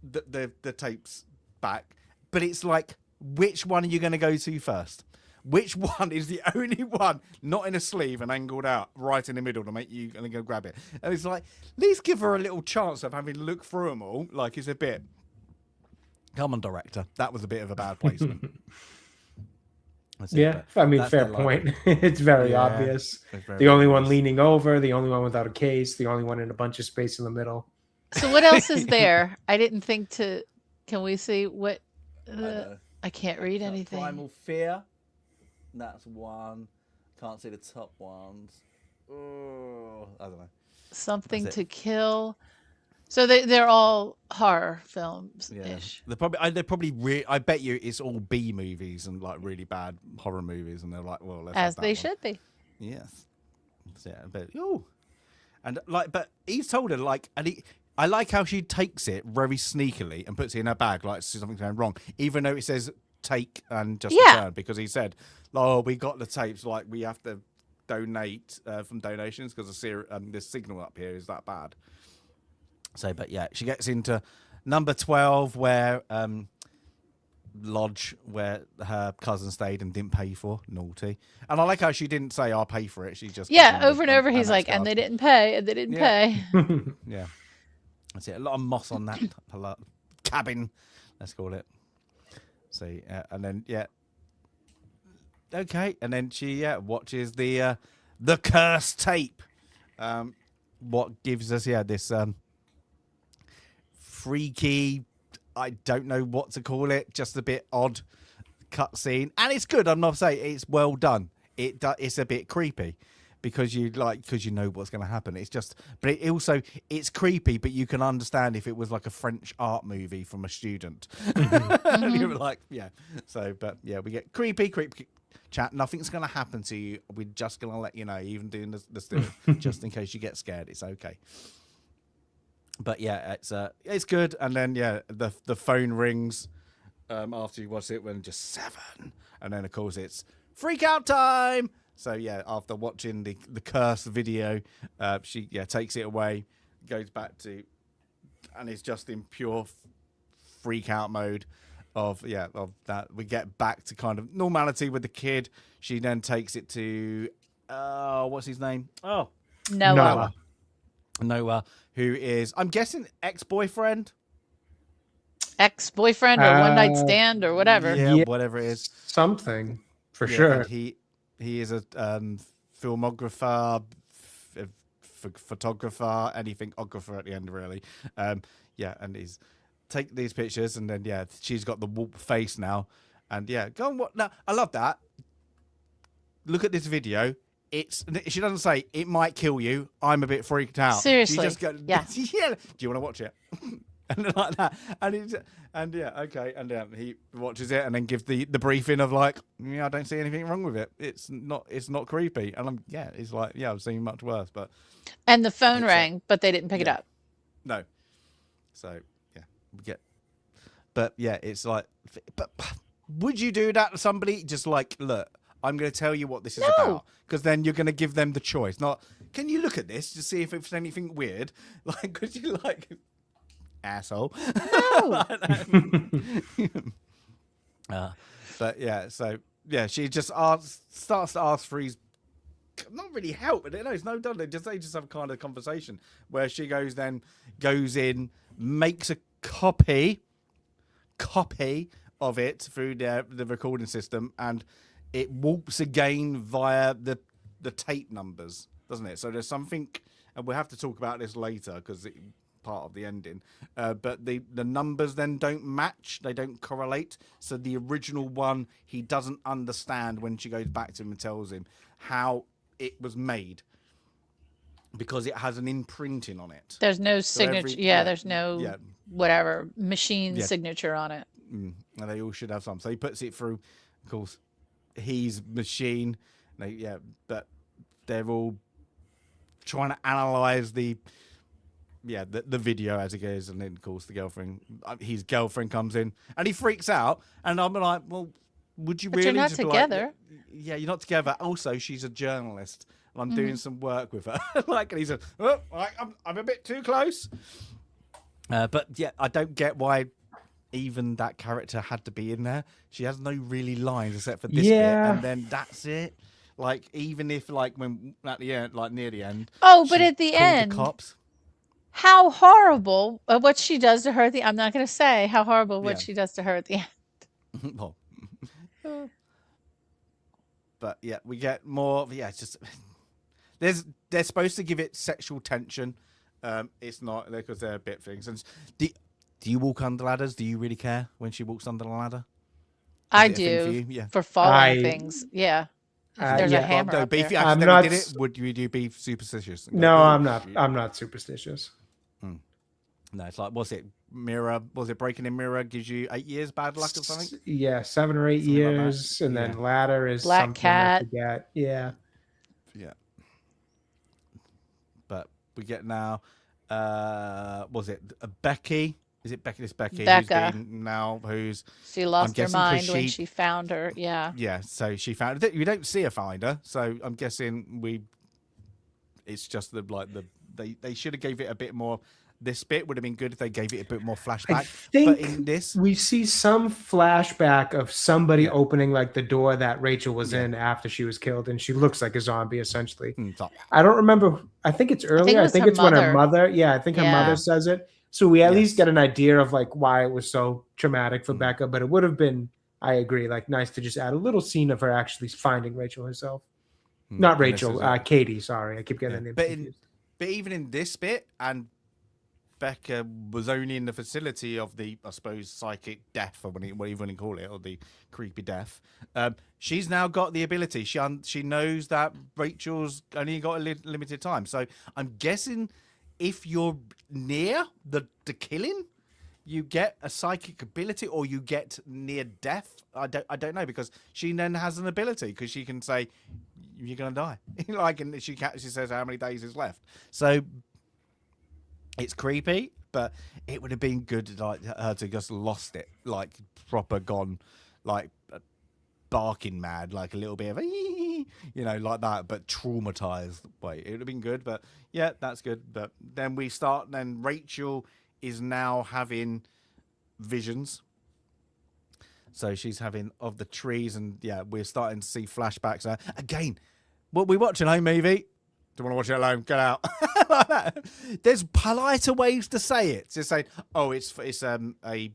the tapes back, but it's like, which one are you gonna go to first? Which one is the only one not in a sleeve and angled out right in the middle to make you gonna go grab it? And it's like, at least give her a little chance of having to look through them all. Like, it's a bit. Come on, director. That was a bit of a bad placement. Yeah, I mean, fair point. It's very obvious. It's very the only one obvious. leaning over, the only one without a case, the only one in a bunch of space in the middle. So what else is there? I didn't think to. Can we see what? I can't read anything. Primal Fear. That's one. Can't see the top ones. Oh, I don't know. Something That's to Kill. So they're all horror films ish. They're probably. I bet you it's all B movies and like really bad horror movies, and they're like, well, let's As have that they one. should be. Yes. Yeah, but and like, but he's told her like, and I like how she takes it very sneakily and puts it in her bag like something's going wrong, even though it says take and just return, because he said, "Oh, we got the tapes. Like, we have to donate from donations because the signal up here is that bad." So, but yeah, she gets into number 12, where lodge where her cousin stayed and didn't pay for. Naughty. And I like how she didn't say, "I'll pay for it." She just over and over. He's like, "And they didn't pay, and they didn't pay." Yeah, that's it. A lot of moss on that cabin, let's call it. So, and then okay, and then she watches the cursed tape. What gives us this freaky, I don't know what to call it, just a bit odd cutscene, and it's good. I'm not saying it's well done. It's a bit creepy because you know what's going to happen. It's just, but it's creepy, but you can understand if it was like a French art movie from a student. And you were like, So, but we get creepy chat. Nothing's going to happen to you. We're just going to let you know, even doing the still, just in case you get scared. It's okay. But it's good. And then the phone rings after you watch it when just 7, and then of course it's freak out time. So after watching the curse video, she takes it away, goes back to, and it's just in pure freak out mode of that. We get back to kind of normality with the kid. She then takes it to what's his name? Oh, Noah. Noah, who is, I'm guessing, ex-boyfriend, Ex-boyfriend or one night stand or whatever. Yeah, whatever it is. Something for sure. He is a filmographer, photographer, anything ographer at the end, really. And he's take these pictures, and then she's got the whoop face now, and go on. What now? I love that. Look at this video. She doesn't say it might kill you. I'm a bit freaked out. Seriously, she just goes, Do you want to watch it? And like that, and okay, and he watches it and then gives the briefing of like, I don't see anything wrong with it. It's not creepy, and he's like, I've seen much worse, but. And the phone rang, but they didn't pick it up. No, so but it's like, but would you do that to somebody? Just like, look, I'm going to tell you what this is about, because then you're going to give them the choice. Not, can you look at this to see if it's anything weird? Like, could you like, asshole? No. But so she just starts to ask for his, not really help, but it's no done. They just have kind of conversation where she goes in, makes a copy of it through the recording system, and it whoops again via the tape numbers, doesn't it? So there's something, and we'll have to talk about this later because part of the ending. But the numbers then don't match; they don't correlate. So the original one, he doesn't understand when she goes back to him and tells him how it was made, because it has an imprinting on it. There's no signature. There's no whatever machine signature on it. And they all should have some. So he puts it through. Of course, he's machine. But they're all trying to analyze the video as it goes, and then of course his girlfriend comes in and he freaks out, and I'm like, well, would you but really? You're not together. You're not together. Also, she's a journalist, and I'm doing some work with her. And he said, oh, I'm a bit too close. But I don't get why even that character had to be in there. She has no really lines except for this bit, and then that's it. Even if when at the end, near the end. Oh, but at the end, the cops. How horrible what she does to her at the. I'm not going to say how horrible what she does to her at the end. Well, but we get more. It's just they're supposed to give it sexual tension. It's not, because they're a bit things. And do you walk under ladders? Do you really care when she walks under the ladder? I do. For falling things. Yeah. There's a hammer. But if you accidentally did it, would you be superstitious? No, I'm not. I'm not superstitious. No, it's was it Mirror? Was it Breaking in Mirror gives you 8 years bad luck or something? Yeah, 7 or 8 years, and then ladder is Black something Cat. Yeah. But we get now. Was it Becky? Is it Becky? This Becky Becca. Who's she lost her mind when she found her. Yeah. Yeah. So she found. We don't see her find her. So I'm guessing it's just they should have gave it a bit more. This bit would have been good if they gave it a bit more flashback. I think but in this, we see some flashback of somebody opening the door that Rachel was in after she was killed, and she looks like a zombie essentially. I don't remember. I think it's earlier. I think it's when her mother. Yeah, I think her mother says it. So we at least get an idea of why it was so traumatic for Becca. But it would have been, I agree, nice to just add a little scene of her actually finding Rachel herself. Not Rachel, Katie. Sorry, I keep getting the name confused. But even in this bit, and Becca was only in the facility of the, I suppose, psychic death, or what you want to call it, or the creepy death. She's now got the ability. She knows that Rachel's only got a limited time. So I'm guessing if you're near the killing, you get a psychic ability, or you get near death. I don't know, because she then has an ability, because she can say you're gonna die. And she says how many days is left. So it's creepy, but it would have been good her to just lost it, proper gone, barking mad, a little bit of like that, but traumatized way. It would have been good, but that's good. But then Rachel is now having visions. So she's having of the trees, and we're starting to see flashbacks. Again, what we watching home movie. Do you want to watch it alone? Get out. Like that. There's politer ways to say it. Just say, oh, it's a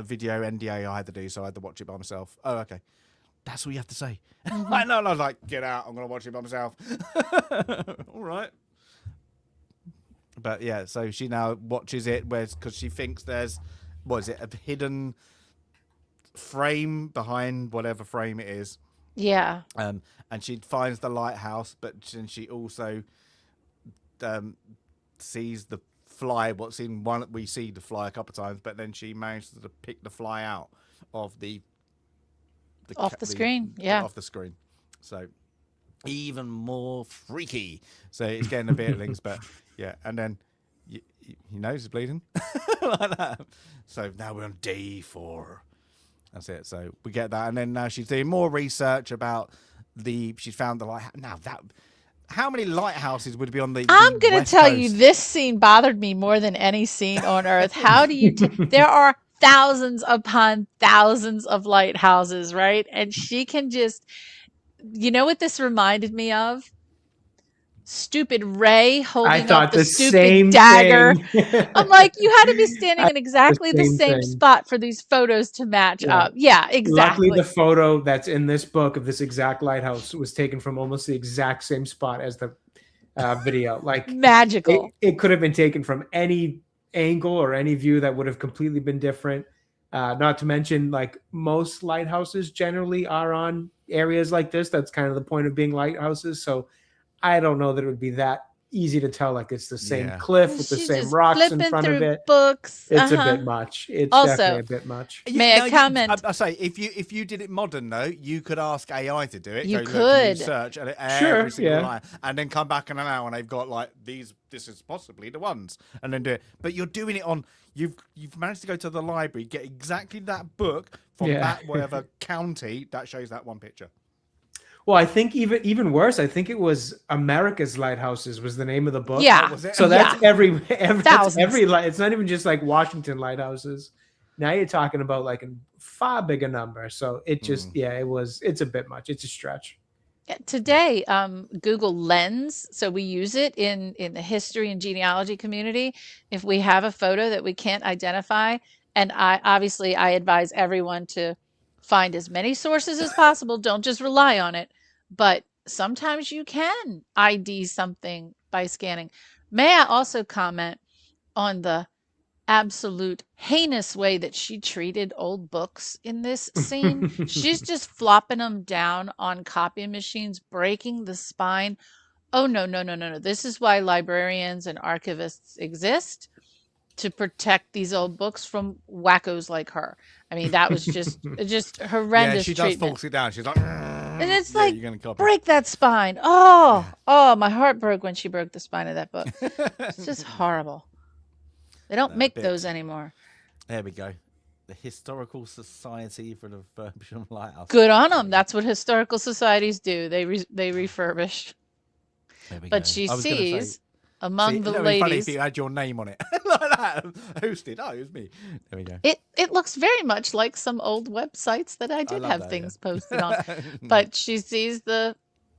video NDA I had to do, so I had to watch it by myself. Oh, okay. That's all you have to say. I know. I was get out. I'm going to watch it by myself. All right. But so she now watches it because she thinks there's, a hidden frame behind whatever frame it is. Yeah. And she finds the lighthouse, but she also sees the fly. What's in one? We see the fly a couple of times, but then she manages to pick the fly out of the screen. Yeah, off the screen. So even more freaky. So it's getting a bit of things, but and then he knows he's bleeding like that. So now we're on day 4. That's it. So we get that, and then now she's doing more research about she's found the lighthouse. Now how many lighthouses would be on the? I'm going to tell coast? you, this scene bothered me more than any scene on Earth. How do you? There are thousands upon thousands of lighthouses, right? And she can just, you know what this reminded me of? Stupid Ray holding up the stupid dagger. I'm like, you had to be standing in exactly the same spot for these photos to match up. Yeah, exactly. Luckily, the photo that's in this book of this exact lighthouse was taken from almost the exact same spot as video. Like Magical. it could have been taken from any angle or any view that would have completely been different. Not to mention, like most lighthouses generally are on areas like this. That's kind of the point of being lighthouses. So I don't know that it would be that easy to tell. Like it's the same cliff with the She's same just rocks in flipping front of through it. books. It's a bit much. It's Also, definitely a bit much. May I comment? I say if you did it modern though, you could ask AI to do it. You Go, could. Look, can you search and Sure, every single yeah. line, and then come back in an hour and they've got like these. This is possibly the ones, and then do it. But you're doing it on. You've managed to go to the library, get exactly that book from that whatever county that shows that one picture. Well, I think even worse. I think it was America's Lighthouses was the name of the book. Yeah. Oh, was it? So that's every Thousands. It's not even just like Washington lighthouses. Now you're talking about like a far bigger number. So it just it's a bit much. It's a stretch. Today, Google Lens, so we use it in the history and genealogy community. If we have a photo that we can't identify, and I advise everyone to find as many sources as possible. Don't just rely on it. But sometimes you can ID something by scanning. May I also comment on the absolute heinous way that she treated old books in this scene? She's just flopping them down on copy machines, breaking the spine. Oh, no. This is why librarians and archivists exist, to protect these old books from wackos like her. I mean, that was just horrendous. Yeah, she does treatment. force it down. She's like, and it's yeah, like, you're gonna copy. Break that spine. Oh, my heart broke when she broke the spine of that book. It's just horrible. They don't make those anymore. There we go. The Historical Society for the Refurbishment Lighthouse. Good on them. That's what historical societies do. They refurbish. There we But go. she I was gonna sees say, among the it'd be funny ladies. if you had your name on it like that. Hosted. Oh, it was me. There we go. It looks very much like some old websites that I did have things posted on. But she sees the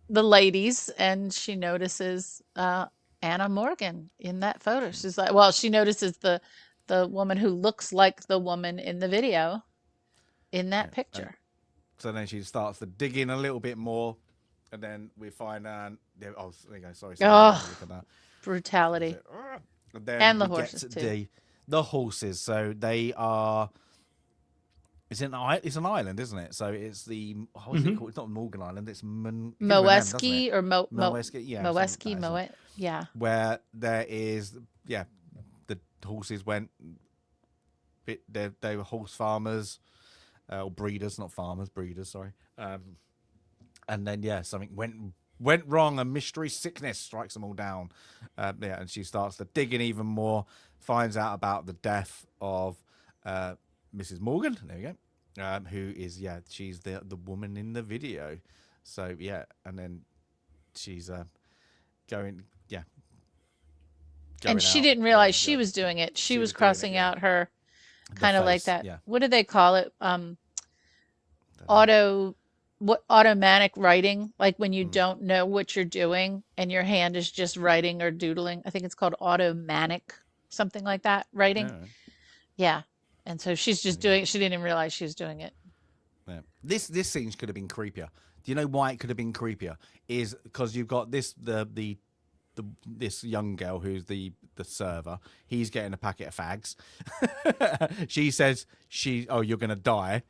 ladies and she notices Anna Morgan in that photo. She's like, well, she notices the woman who looks like the woman in the video in that picture. So then she starts to dig in a little bit more, and then we find there you go. Sorry. Brutality. And the horses too. The horses. So they are. It's an island, isn't it? So it's the what's it called? It's not Morgan Island. It's Moeski or Moeski. Yeah. Moeski. Yeah. Where there is the horses went. They were horse farmers, or breeders, not farmers, breeders. Sorry. And then something went wrong. A mystery sickness strikes them all down. And she starts to dig in even more. Finds out about the death of Mrs. Morgan. There you go. Who is she's the woman in the video. So and then she's going and she didn't realize she was doing it. She was crossing out her kind of like that. Yeah. What do they call it? Automatic writing, like when you don't know what you're doing and your hand is just writing or doodling. I think it's called automatic, something like that, writing. Yeah. And so she's just doing it. She didn't even realize she was doing it. Yeah. This scene could have been creepier. Do you know why it could have been creepier? Is because you've got this this young girl who's the server. He's getting a packet of fags. She says you're gonna die.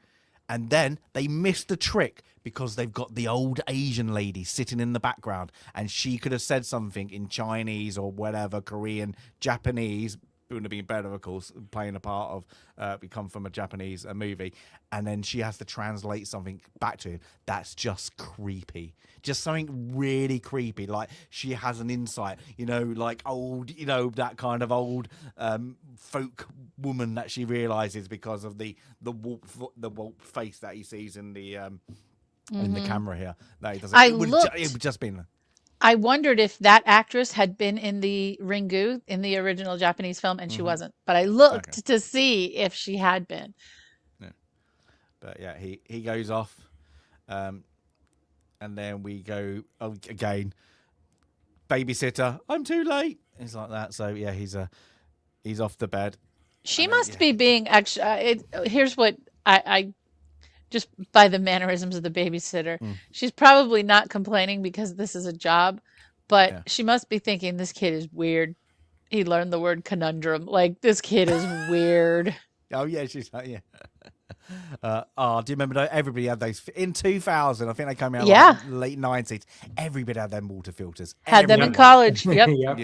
And then they missed the trick because they've got the old Asian lady sitting in the background, and she could have said something in Chinese or whatever, Korean, Japanese. Wouldn't have been better, of course, playing a part of we come from a Japanese movie, and then she has to translate something back to him. That's just creepy. Just something really creepy. Like she has an insight, like old, that kind of old folk woman that she realizes because of the warped face that he sees in the in the camera here. That he doesn't. It would just been. I wondered if that actress had been in the Ringu in the original Japanese film, and she wasn't. But I looked to see if she had been. Yeah. But he goes off, and then we go again. Babysitter, I'm too late. It's like that. So he's off to bed. She must be being actually. Here's what I just by the mannerisms of the babysitter. She's probably not complaining because this is a job, But she must be thinking this kid is weird. He learned the word conundrum. Like, this kid is weird. Oh yeah, she's like, yeah. Do you remember everybody had those in 2000? I think they came out like late 90s. Everybody had them water filters. Had them in college. Yep.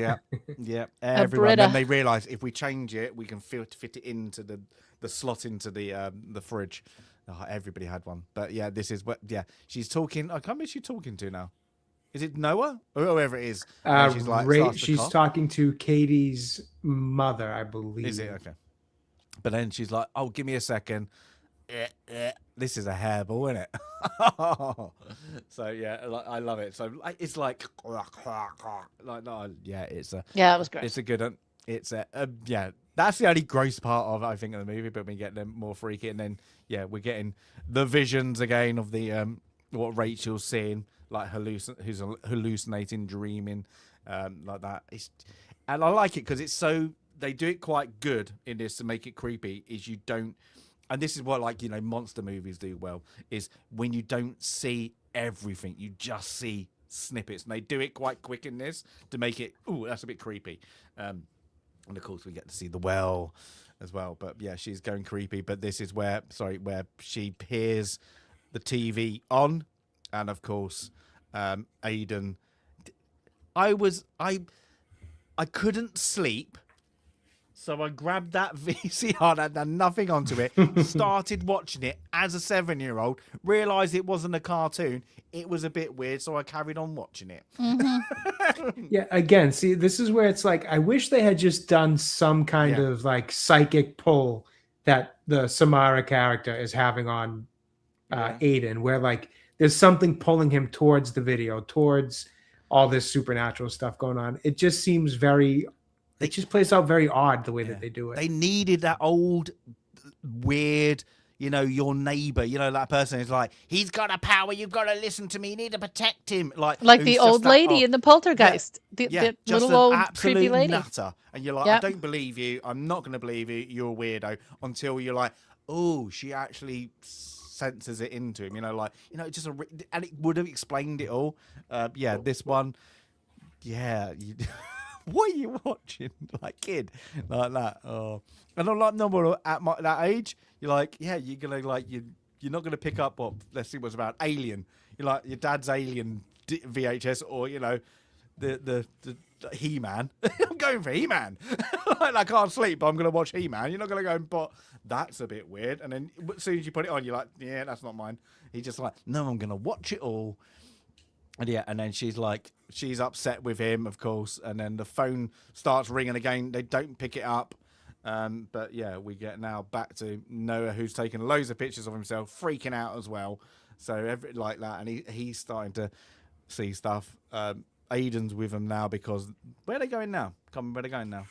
Yeah. Everyone. Then they realised if we change it, we can fit it into the slot into the fridge. Oh, everybody had one. But yeah, this is what. Yeah, she's talking. I can't remember who she's talking to now. Is it Noah or whoever it is? She's like, she's talking to Katie's mother, I believe. Is it okay? But then she's like, "Oh, give me a second. This is a hairball, isn't it?" So yeah, I love it. So it's like no, yeah, it's a it was great. It's a good one. It's a yeah. That's the only gross part of I think of the movie, but we get them more freaky, and then we're getting the visions again of the what Rachel's seeing, like who's hallucinating, dreaming, like that. And I like it because it's so. They do it quite good in this to make it creepy. Is you don't, and this is what monster movies do well. Is when you don't see everything, you just see snippets, and they do it quite quick in this to make it. Ooh, that's a bit creepy. And of course, we get to see the well as well. But yeah, she's going creepy. But this is where she hears the TV on, and of course, Aiden. I couldn't sleep. So I grabbed that VCR that had nothing onto it, started watching it as a 7-year-old, realised it wasn't a cartoon. It was a bit weird, so I carried on watching it. Mm-hmm. Yeah, again, see, this is where it's like, I wish they had just done some kind of like psychic pull that the Samara character is having on Aiden, where like there's something pulling him towards the video, towards all this supernatural stuff going on. It just seems it just plays out very odd the way that they do it. They needed that old, weird, your neighbor, that person is like, he's got a power, you've got to listen to me, you need to protect him. Like the old lady in the Poltergeist. The little old creepy lady. Nutter. And you're like, I don't believe you, I'm not going to believe you, you're a weirdo, until you're like, oh, she actually senses it into him, just and it would have explained it all. This one, what are you watching, like kid, like that? Oh, and I'm like, no, at that age, you're like, you're gonna you're not gonna pick up what. Let's see what's about Alien. You're like your dad's Alien VHS, or the He-Man. I'm going for He-Man. I can't sleep, but I'm gonna watch He-Man. You're not gonna go, but that's a bit weird. And then as soon as you put it on, you're like, yeah, that's not mine. He's just like, no, I'm gonna watch it all. And and then she's upset with him, of course, and then the phone starts ringing again. They don't pick it up. But we get now back to Noah, who's taking loads of pictures of himself, freaking out as well. So like that, and he's starting to see stuff. Aiden's with him now because where are they going now? Where are they going now?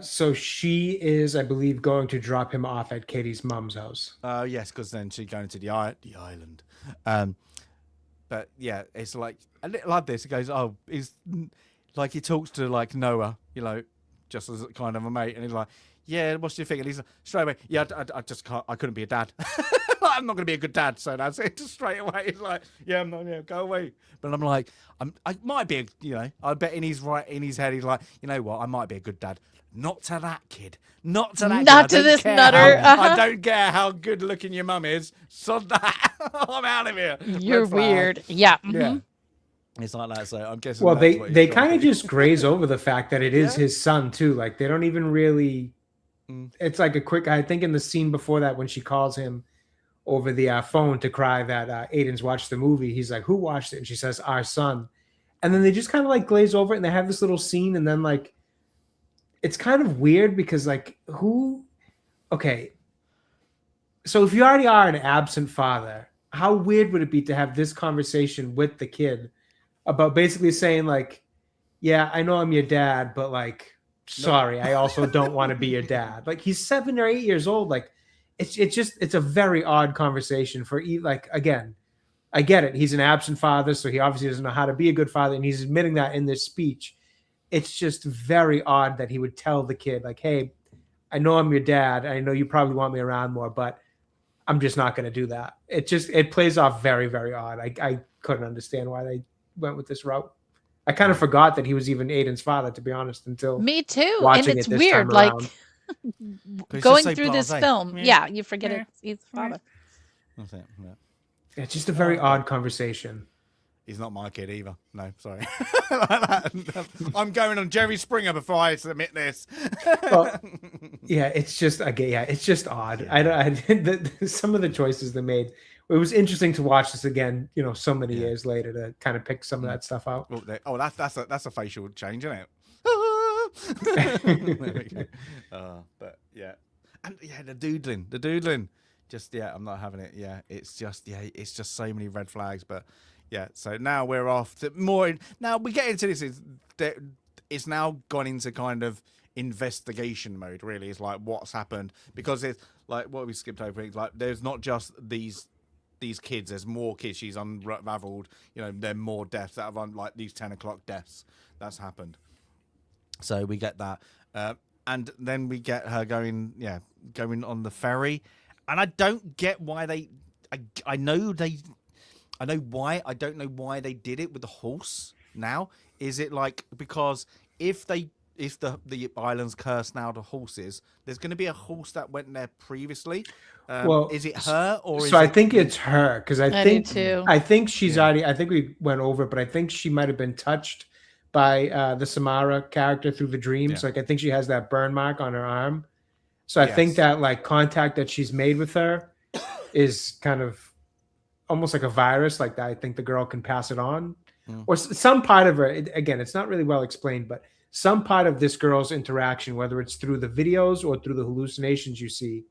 So she is, I believe, going to drop him off at Katie's mum's house. Yes, because then she's going to the island. But it's like a little like this. It goes, oh, he's like he talks to like Noah, just as kind of a mate, and he's like, yeah, what's your thing? And he's like, straight away, yeah, I just can't. I couldn't be a dad. I'm not going to be a good dad, so that's it. Just straight away, he's like, yeah, I'm not. Yeah, go away. But I'm like, I might be, I bet in his head, he's like, you know what, I might be a good dad. Not to that kid. Not to that. Not to this nutter. I don't care how good looking your mum is. Sod that. I'm out of here. You're weird. Yeah. Mm-hmm. Yeah. It's like that. So I'm guessing. Well, they kind of just graze over the fact that it is his son too. Like they don't even really. It's like a quick. I think in the scene before that, when she calls him over the phone to cry that Aiden's watched the movie, he's like, "Who watched it?" And she says, "Our son." And then they just kind of like glaze over it, and they have this little scene, and then like. It's kind of weird because like okay. So if you already are an absent father, how weird would it be to have this conversation with the kid about basically saying like, yeah, I know I'm your dad, but like, sorry, I also don't want to be your dad. Like he's 7 or 8 years old. Like it's a very odd conversation for like, again, I get it. He's an absent father. So he obviously doesn't know how to be a good father. And he's admitting that in this speech. It's just very odd that he would tell the kid, like, hey, I know I'm your dad. I know you probably want me around more, but I'm just not going to do that. It plays off very, very odd. I couldn't understand why they went with this route. I kind of forgot that he was even Aiden's father, to be honest, until Me too. watching And it's it this weird, time like around. going through this film. Yeah, you forget it's father. That's it. Yeah. It's just a very odd conversation. He's not my kid either. No, sorry. I'm going on Jerry Springer before I submit this. Well, yeah, it's just it's just odd. Some of the choices they made. It was interesting to watch this again. So many years later to kind of pick some of that stuff out. That's a facial change, isn't it? There we go. But yeah, and the doodling. Just I'm not having it. Yeah, it's just so many red flags. But yeah, so now we're off to more. Now we get into this. It's now gone into kind of investigation mode. Really, it's like what's happened, because it's like what we skipped over. It's like there's not just these kids. There's more kids. She's unraveled. There are more deaths that have like these 10 o'clock deaths that's happened. So we get that, and then we get her going on the ferry. And I don't get why I know why. I don't know why they did it with the horse now. Is it like because if the island's cursed now to horses, there's going to be a horse that went there previously? Is it her or is I think it's her, because I think she's already. I think we went over it, but I think she might have been touched by the Samara character through the dreams. Like I think she has that burn mark on her arm. So I think that like contact that she's made with her is kind of almost like a virus, like that. I think the girl can pass it on, or some part of her. Again, it's not really well explained, but some part of this girl's interaction, whether it's through the videos or through the hallucinations you see,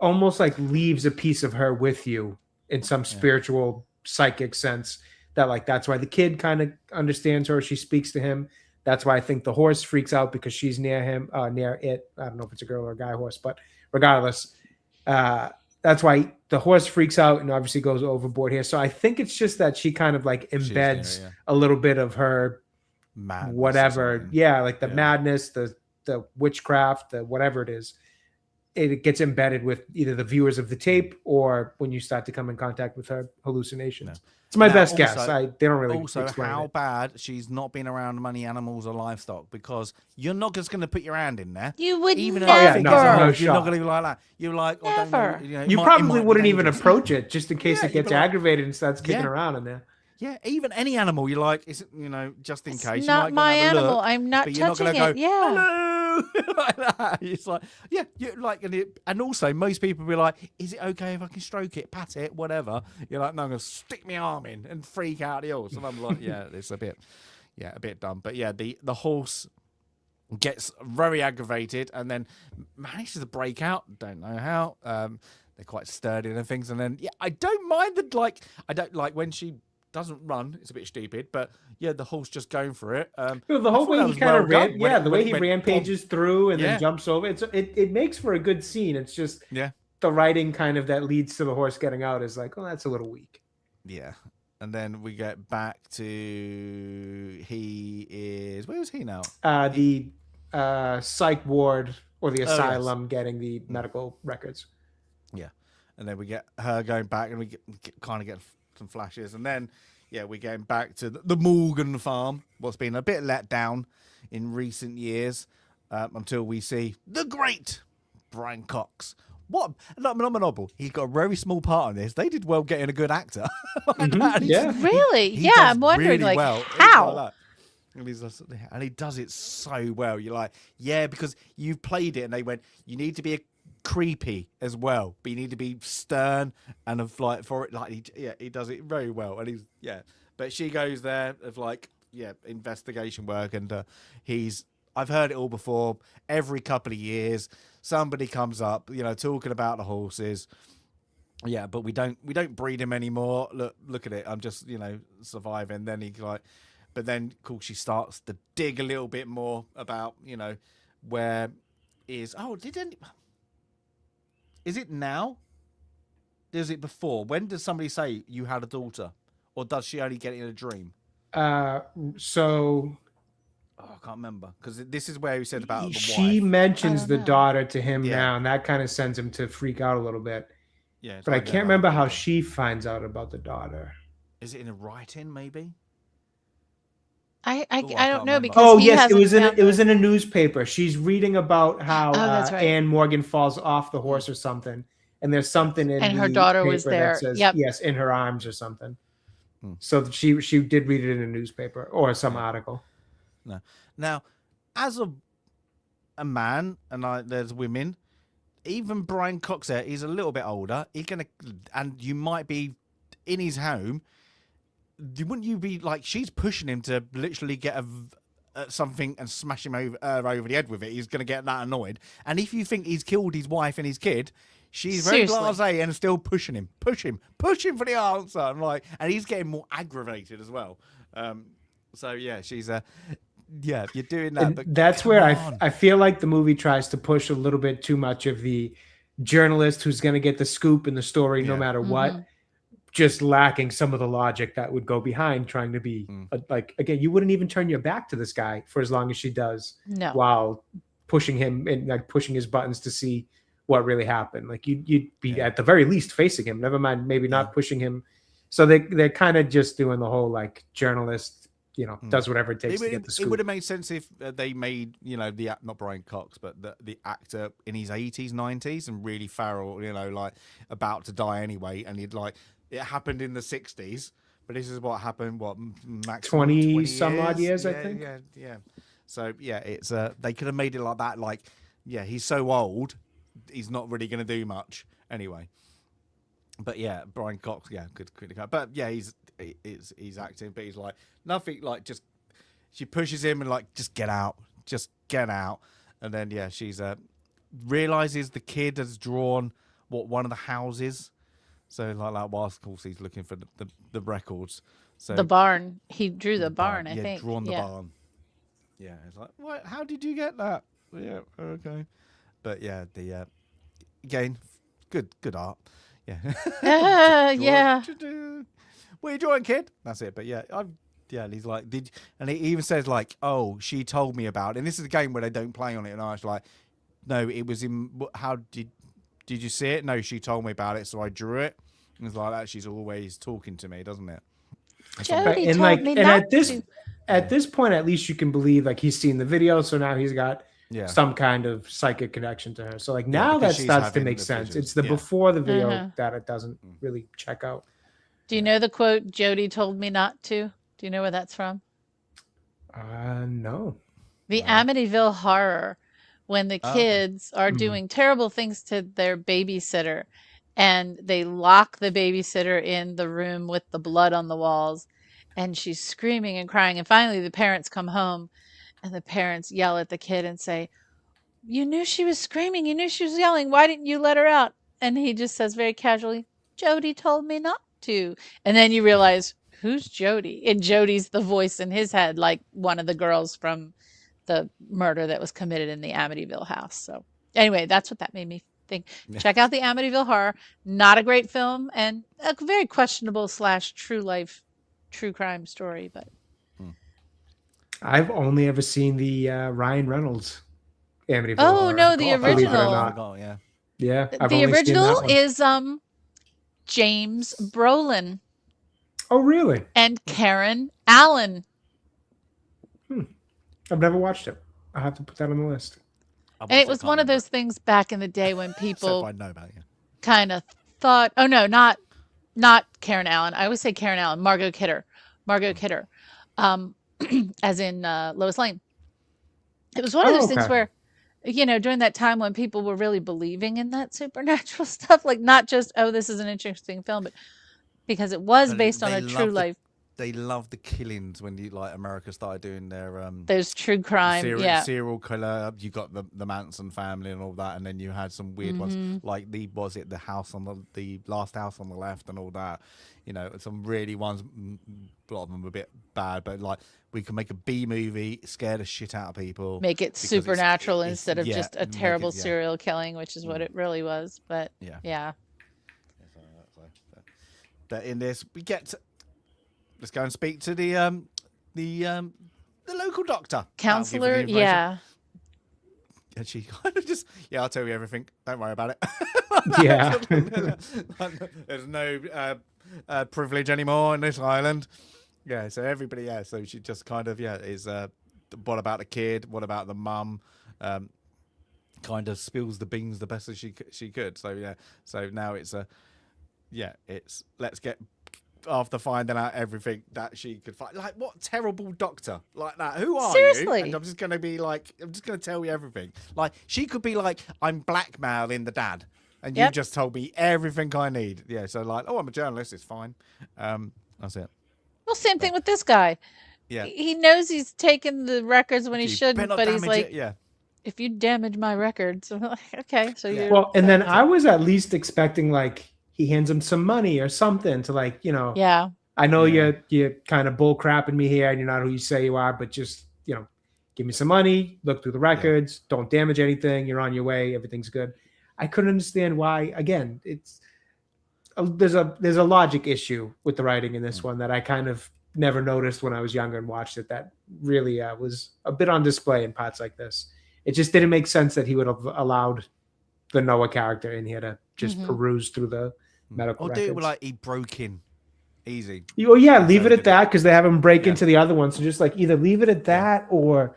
almost like leaves a piece of her with you in some spiritual, psychic sense. That like that's why the kid kind of understands her. She speaks to him. That's why I think the horse freaks out, because she's near him, near it. I don't know if it's a girl or a guy horse, but regardless, that's why the horse freaks out and obviously goes overboard here. So I think it's just that she kind of like embeds a little bit of her madness, whatever. Yeah, like the madness, the witchcraft, the whatever it is. It gets embedded with either the viewers of the tape or when you start to come in contact with her hallucinations. No. It's my best guess. They don't really explain how bad she's not been around many animals or livestock, because you're not just going to put your hand in there. You would even never. You're not going to be like that. You're like, never. You probably wouldn't even approach it just in case it gets aggravated and starts kicking around in there. Yeah, even any animal, you're like, is just in case. It's not my animal. I'm not touching it. Yeah. Hello. Like that. It's like, you're like, and also most people be like, is it okay if I can stroke it, pat it, whatever? You're like, no, I'm gonna stick my arm in and freak out the horse. And I'm like, it's a bit dumb. But yeah, the horse gets very aggravated and then manages to break out. Don't know how. They're quite sturdy and things. And then I don't mind I don't like when she doesn't run. It's a bit stupid, but the horse just going for it. The whole way he kind of the way he rampages through and then jumps over. It makes for a good scene. It's just the writing kind of that leads to the horse getting out is like, oh, that's a little weak. Yeah, and then we get back to where is he now? The psych ward or the asylum getting the medical records. Yeah, and then we get her going back, and we kind of get some flashes, and then we're getting back to the Morgan farm, what's been a bit let down in recent years, until we see the great Brian Cox. What not novel. He's got a very small part in this. They did well getting a good actor. Really? I'm wondering really how. And he does it so well. You're like, because you've played it, and they went, you need to be creepy as well, but you need to be stern and of like for it. Like he does it very well, and he's But she goes there of investigation work, and I've heard it all before. Every couple of years, somebody comes up, talking about the horses. Yeah, but we don't breed him anymore. Look at it. I'm just surviving. Then but then she starts to dig a little bit more about where is is it now? Is it before? When does somebody say you had a daughter, or does she only get it in a dream? I can't remember, because this is where he said about the wife. She mentions the daughter to him now, and that kind of sends him to freak out a little bit. Yeah, but I can't remember how she finds out about the daughter. Is it in a writing, maybe? I Ooh, I I don't can't know remember. because Oh he yes, hasn't it found was the- in a newspaper. She's reading about how Oh, that's right. Anne Morgan falls off the horse or something, and there's something in And her the daughter was paper that there. says Yep. yes, in her arms or something. Hmm. So she did read it in a newspaper or some Yeah. article. No. Now, as a man, and there's women, even Brian Cox there, he's a little bit older. And you might be in his home. Wouldn't you be like, she's pushing him to literally get something and smash him over the head with it? He's going to get that annoyed. And if you think he's killed his wife and his kid, she's very blasé and still pushing him. Push him for the answer. I'm like, and he's getting more aggravated as well. So yeah, she's yeah, you're doing that. And But that's where on. I feel like the movie tries to push a little bit too much of the journalist who's going to get the scoop in the story no matter what, just lacking some of the logic that would go behind trying to be like, again, you wouldn't even turn your back to this guy for as long as she does while pushing him and like pushing his buttons to see what really happened. Like you'd be at the very least facing him, never mind maybe not pushing him. So they're kind of just doing the whole like journalist, does whatever it takes to get the scoop. It would have made sense if they made, not Brian Cox, but the actor in his 80s, 90s and really feral, like about to die anyway. And he'd like, it happened in the 60s, but this is what happened, maximum 20 some odd years, I think. Yeah. So, yeah, it's they could have made it like that. Like, yeah, he's so old, he's not really going to do much anyway. But yeah, Brian Cox, good. But yeah, he's acting, but he's like nothing. Like just she pushes him and like just get out, and then yeah, she's realizes the kid has drawn one of the houses. So like whilst of course he's looking for the records. So the barn. He drew the barn, I think. Drawn the barn. Yeah, it's like what? How did you get that? Yeah, okay. But yeah, the again, good art. Yeah. Yeah. What are you drawing, kid? That's it. But yeah, and he's like, and he even says like, oh, she told me about it. And this is a game where they don't play on it. And I was like, no, it was in, how did you see it? No, she told me about it. So I drew it. And it's like that. She's always talking to me, doesn't it? Jody and told like, me and not at this point, at least you can believe like he's seen the video. So now he's got some kind of psychic connection to her. So like now that starts to make sense. Visions. It's the before the video that it doesn't really check out. Do you know the quote, Jody told me not to? Do you know where that's from? No. The Amityville Horror, when the kids are doing terrible things to their babysitter and they lock the babysitter in the room with the blood on the walls and she's screaming and crying. And finally the parents come home and the parents yell at the kid and say, you knew she was screaming. You knew she was yelling. Why didn't you let her out? And he just says very casually, Jody told me not to. And then you realize, who's Jody? And Jody's the voice in his head, like one of the girls from the murder that was committed in the Amityville house. So anyway, that's what that made me think. Check out the Amityville Horror. Not a great film and a very questionable / true crime story, but I've only ever seen the Ryan Reynolds Amityville. Oh no, the original. Yeah, the original is James Brolin. Oh really? And Karen Allen. I've never watched it. I'll have to put that on the list. And it was one of those things back in the day when people I know about it, kind of thought, oh no, not Karen Allen. I always say Karen Allen, Margot Kidder. As in Lois Lane. It was one of those things where, during that time when people were really believing in that supernatural stuff, like not just, oh, this is an interesting film, but because it was based on a true life. They love the killings when America started doing their there's true crime, serial killer. You got the Manson family and all that, and then you had some weird ones like the house on the last house on the left and all that. Some really ones. A lot of them were a bit bad, but we can make a B movie, scare the shit out of people, make it supernatural instead of just a terrible serial killing, which is what it really was. But yeah. But in this, we get to, let's go and speak to the local doctor, counselor. Yeah. And she kind of just, I'll tell you everything. Don't worry about it. Yeah. There's no privilege anymore on this island. Yeah, so everybody, so she just kind of, is, what about the kid? What about the mum? Kind of spills the beans the best as she could. So, so now it's let's get, after finding out everything that she could find. Like, what terrible doctor like that? Who are Seriously. you? And I'm just going to tell you everything. Like, she could be like, I'm blackmailing the dad. And you just told me everything I need. Yeah, so like, I'm a journalist. It's fine. That's it. Well, same thing with this guy. Yeah. He knows he's taken the records when he shouldn't, but he's like, if you damage my records, I'm like, okay. So you're well, and then I was at least expecting like he hands him some money or something to like, Yeah. I know you're kind of bull crapping me here and you're not who you say you are, but just, give me some money, look through the records, don't damage anything, you're on your way, everything's good. I couldn't understand why. Again, there's a logic issue with the writing in this one that I kind of never noticed when I was younger and watched it. That really was a bit on display in parts like this. It just didn't make sense that he would have allowed the Noah character in here to just peruse through the medical records. Or do it like he broke in. Easy. Oh yeah, leave it at that because they have him break into the other one. So just like either leave it at that or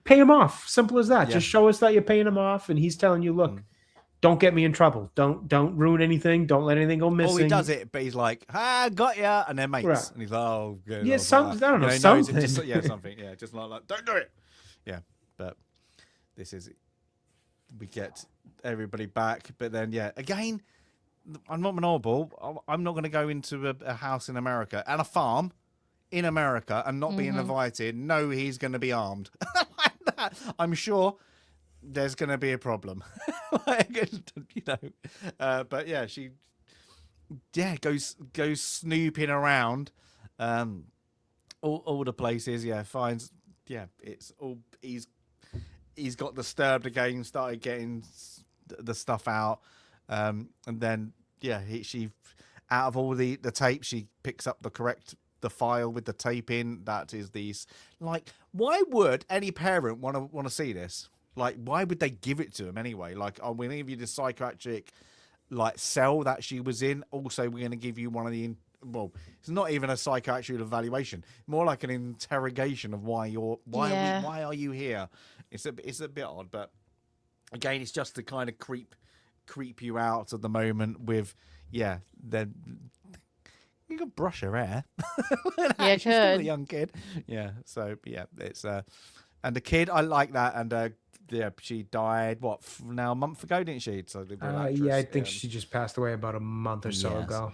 pay him off. Simple as that. Just show us that you're paying him off and he's telling you, look, don't get me in trouble. Don't ruin anything. Don't let anything go missing. Oh, he does it, but he's like, got ya, and they're mates. Right. And he's like, oh, good. Yeah, something. I don't know, something. Something. Yeah, just like, don't do it. Yeah, but this is, we get everybody back, but then, again, I'm not Manobel. I'm not going to go into a house in America and a farm in America and not being invited. No, he's going to be armed. Like that. I'm sure there's going to be a problem. But yeah, she goes snooping around all the places. Finds it's all he's got disturbed again, started getting the stuff out, and then she out of all the tape she picks up the file with the tape in. That is these, like, why would any parent want to see this? Like, why would they give it to him anyway? Like, we're going to give you the psychiatric, like, cell that she was in. Also, we're going to give you one of the, it's not even a psychiatric evaluation. More like an interrogation of why are you here? It's a bit odd, but again, it's just to kind of creep you out at the moment with, then you can brush her hair. She's still a young kid. Yeah, so, it's, and the kid, I like that, and, she died, now a month ago, didn't she? So I think she just passed away about a month or so ago.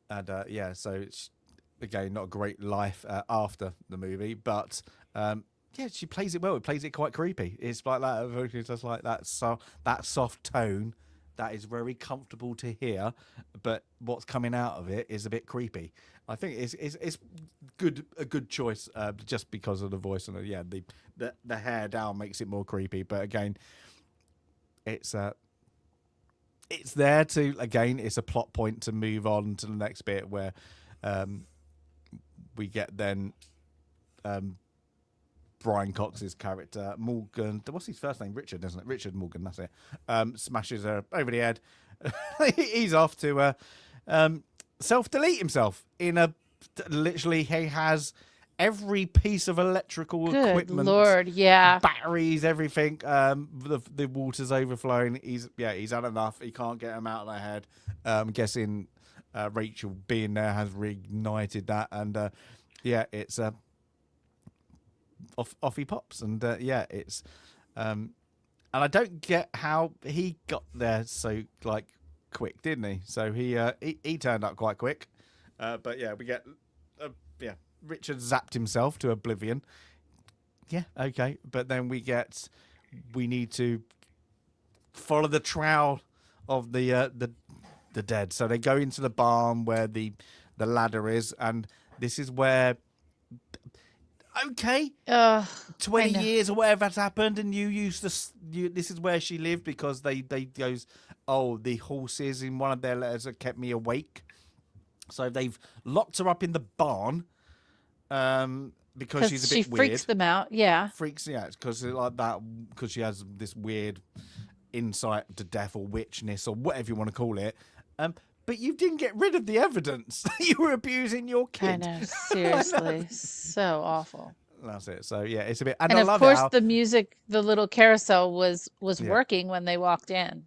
And so it's, again, not a great life after the movie, but she plays it well. It plays it quite creepy. It's like that. It's just like that. So that soft tone that is very comfortable to hear, but what's coming out of it is a bit creepy. I think it's a good choice just because of the voice and the hair down makes it more creepy. But again, it's there to, again, it's a plot point to move on to the next bit where we get then Brian Cox's character, Morgan, what's his first name? Richard, isn't it? Richard Morgan, that's it. Smashes her over the head. He's off to self-delete himself literally he has every piece of electrical equipment. Lord, yeah. Batteries, everything. The water's overflowing. He's had enough. He can't get him out of their head. I'm guessing Rachel being there has reignited that, and it's off he pops, and it's and I don't get how he got there so quick, didn't he? So he turned up quite quick, but we get Richard zapped himself to oblivion. Yeah, okay, but then we need to follow the trail of the dead. So they go into the barn where the ladder is, and this is where. Okay, 20 years or whatever has happened, and this is where she lived because they goes, the horses in one of their letters that kept me awake. So they've locked her up in the barn because she's a bit weird. She freaks them out, yeah. Because like that, because she has this weird insight to death or witchness or whatever you want to call it. but you didn't get rid of the evidence. You were abusing your kid. I know, seriously, so awful. That's it. So yeah, it's a bit. And I of love course, it how, the music, the little carousel was Yeah. working when they walked in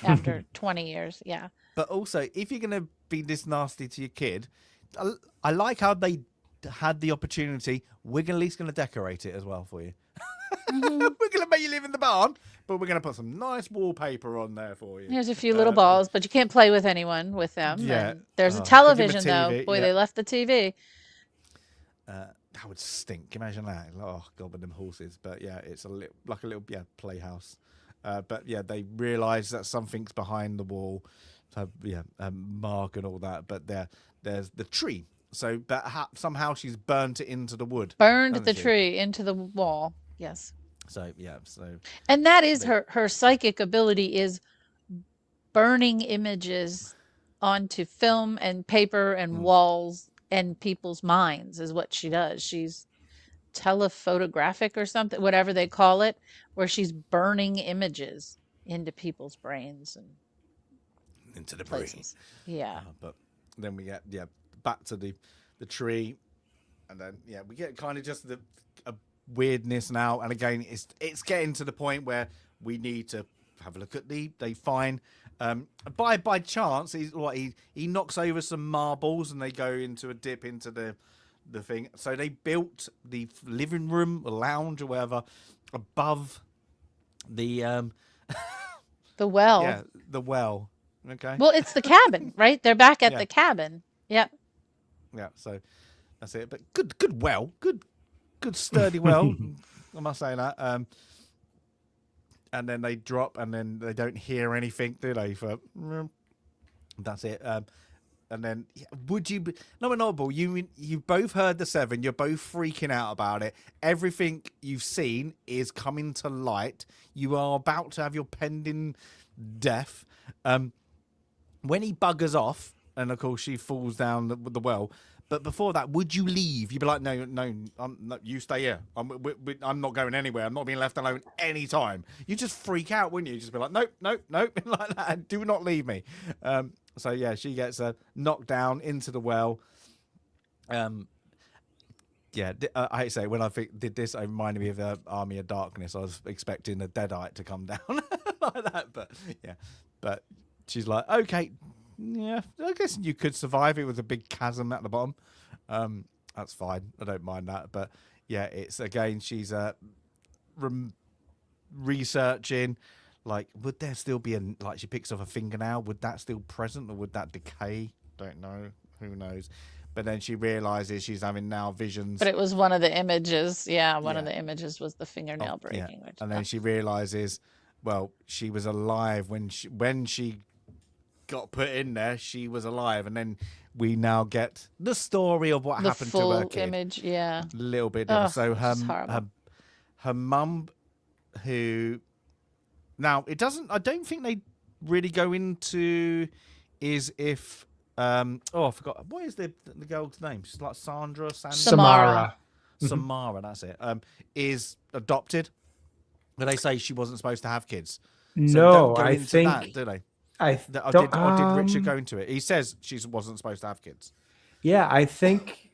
after 20 years. Yeah. But also, if you're gonna be this nasty to your kid, I like how they had the opportunity. We're at least gonna decorate it as well for you. We're gonna make you live in the barn, but we're gonna put some nice wallpaper on there for you. Here's a few little balls, but you can't play with anyone with them. Yeah. And there's a Give 'em a television, though. TV, Boy, yeah. they left the TV. That would stink. Imagine that. Oh god, with them horses. But yeah, it's a little playhouse. But yeah, they realise that something's behind the wall. So yeah, Mark and all that. But there's the tree. So, but somehow she's burnt it into the wood. Burned hasn't the she? tree into the wall. Yes. So yeah, so And that is her psychic ability, is burning images onto film and paper and walls and people's minds is what she does. She's telephotographic or something, whatever they call it, where she's burning images into people's brains and into the brain. places. Yeah. But then we get back to the tree, and then we get kind of just a weirdness now. And again, it's getting to the point where we need to have a look at they find by chance he knocks over some marbles and they go into a dip into the thing. So they built the living room, or lounge, or whatever, above the The well. Yeah, the well. Okay. Well, it's the cabin, right? They're back at the cabin. Yep. Yeah. So that's it. But good well, good sturdy well. I must say that. And then they drop, and then they don't hear anything, do they? That's it. And then, would you be... No, you've both heard the 7. You're both freaking out about it. Everything you've seen is coming to light. You are about to have your pending death. When he buggers off, and of course she falls down the well, but before that, would you leave? You'd be like, no, you stay here. I'm not going anywhere. I'm not being left alone any time. You just freak out, wouldn't you? Just be like, nope, like that. Do not leave me. So yeah, she gets knocked down into the well. I hate to say, when I did this, it reminded me of Army of Darkness. I was expecting a Deadite to come down like that, but she's like, okay, yeah, I guess you could survive. It was a big chasm at the bottom. That's fine. I don't mind that. But yeah, it's again, she's researching. Like, would there still be she picks off a fingernail? Would that still present, or would that decay? Don't know. Who knows? But then she realizes she's having now visions. But it was one of the images. Yeah, one of the images was the fingernail breaking. Yeah. And then she realizes, well, she was alive when she got put in there. She was alive, and then we now get the story of what happened to her kid. The full image, yeah. A little bit. So her mum, who now it doesn't. I don't think they really go into is if. I forgot. What is the girl's name? She's like Sandra. Samara. Samara, that's it. Is adopted, but they say she wasn't supposed to have kids. So no, I think. That, do they? Did Richard go into it? He says she wasn't supposed to have kids. Yeah, I think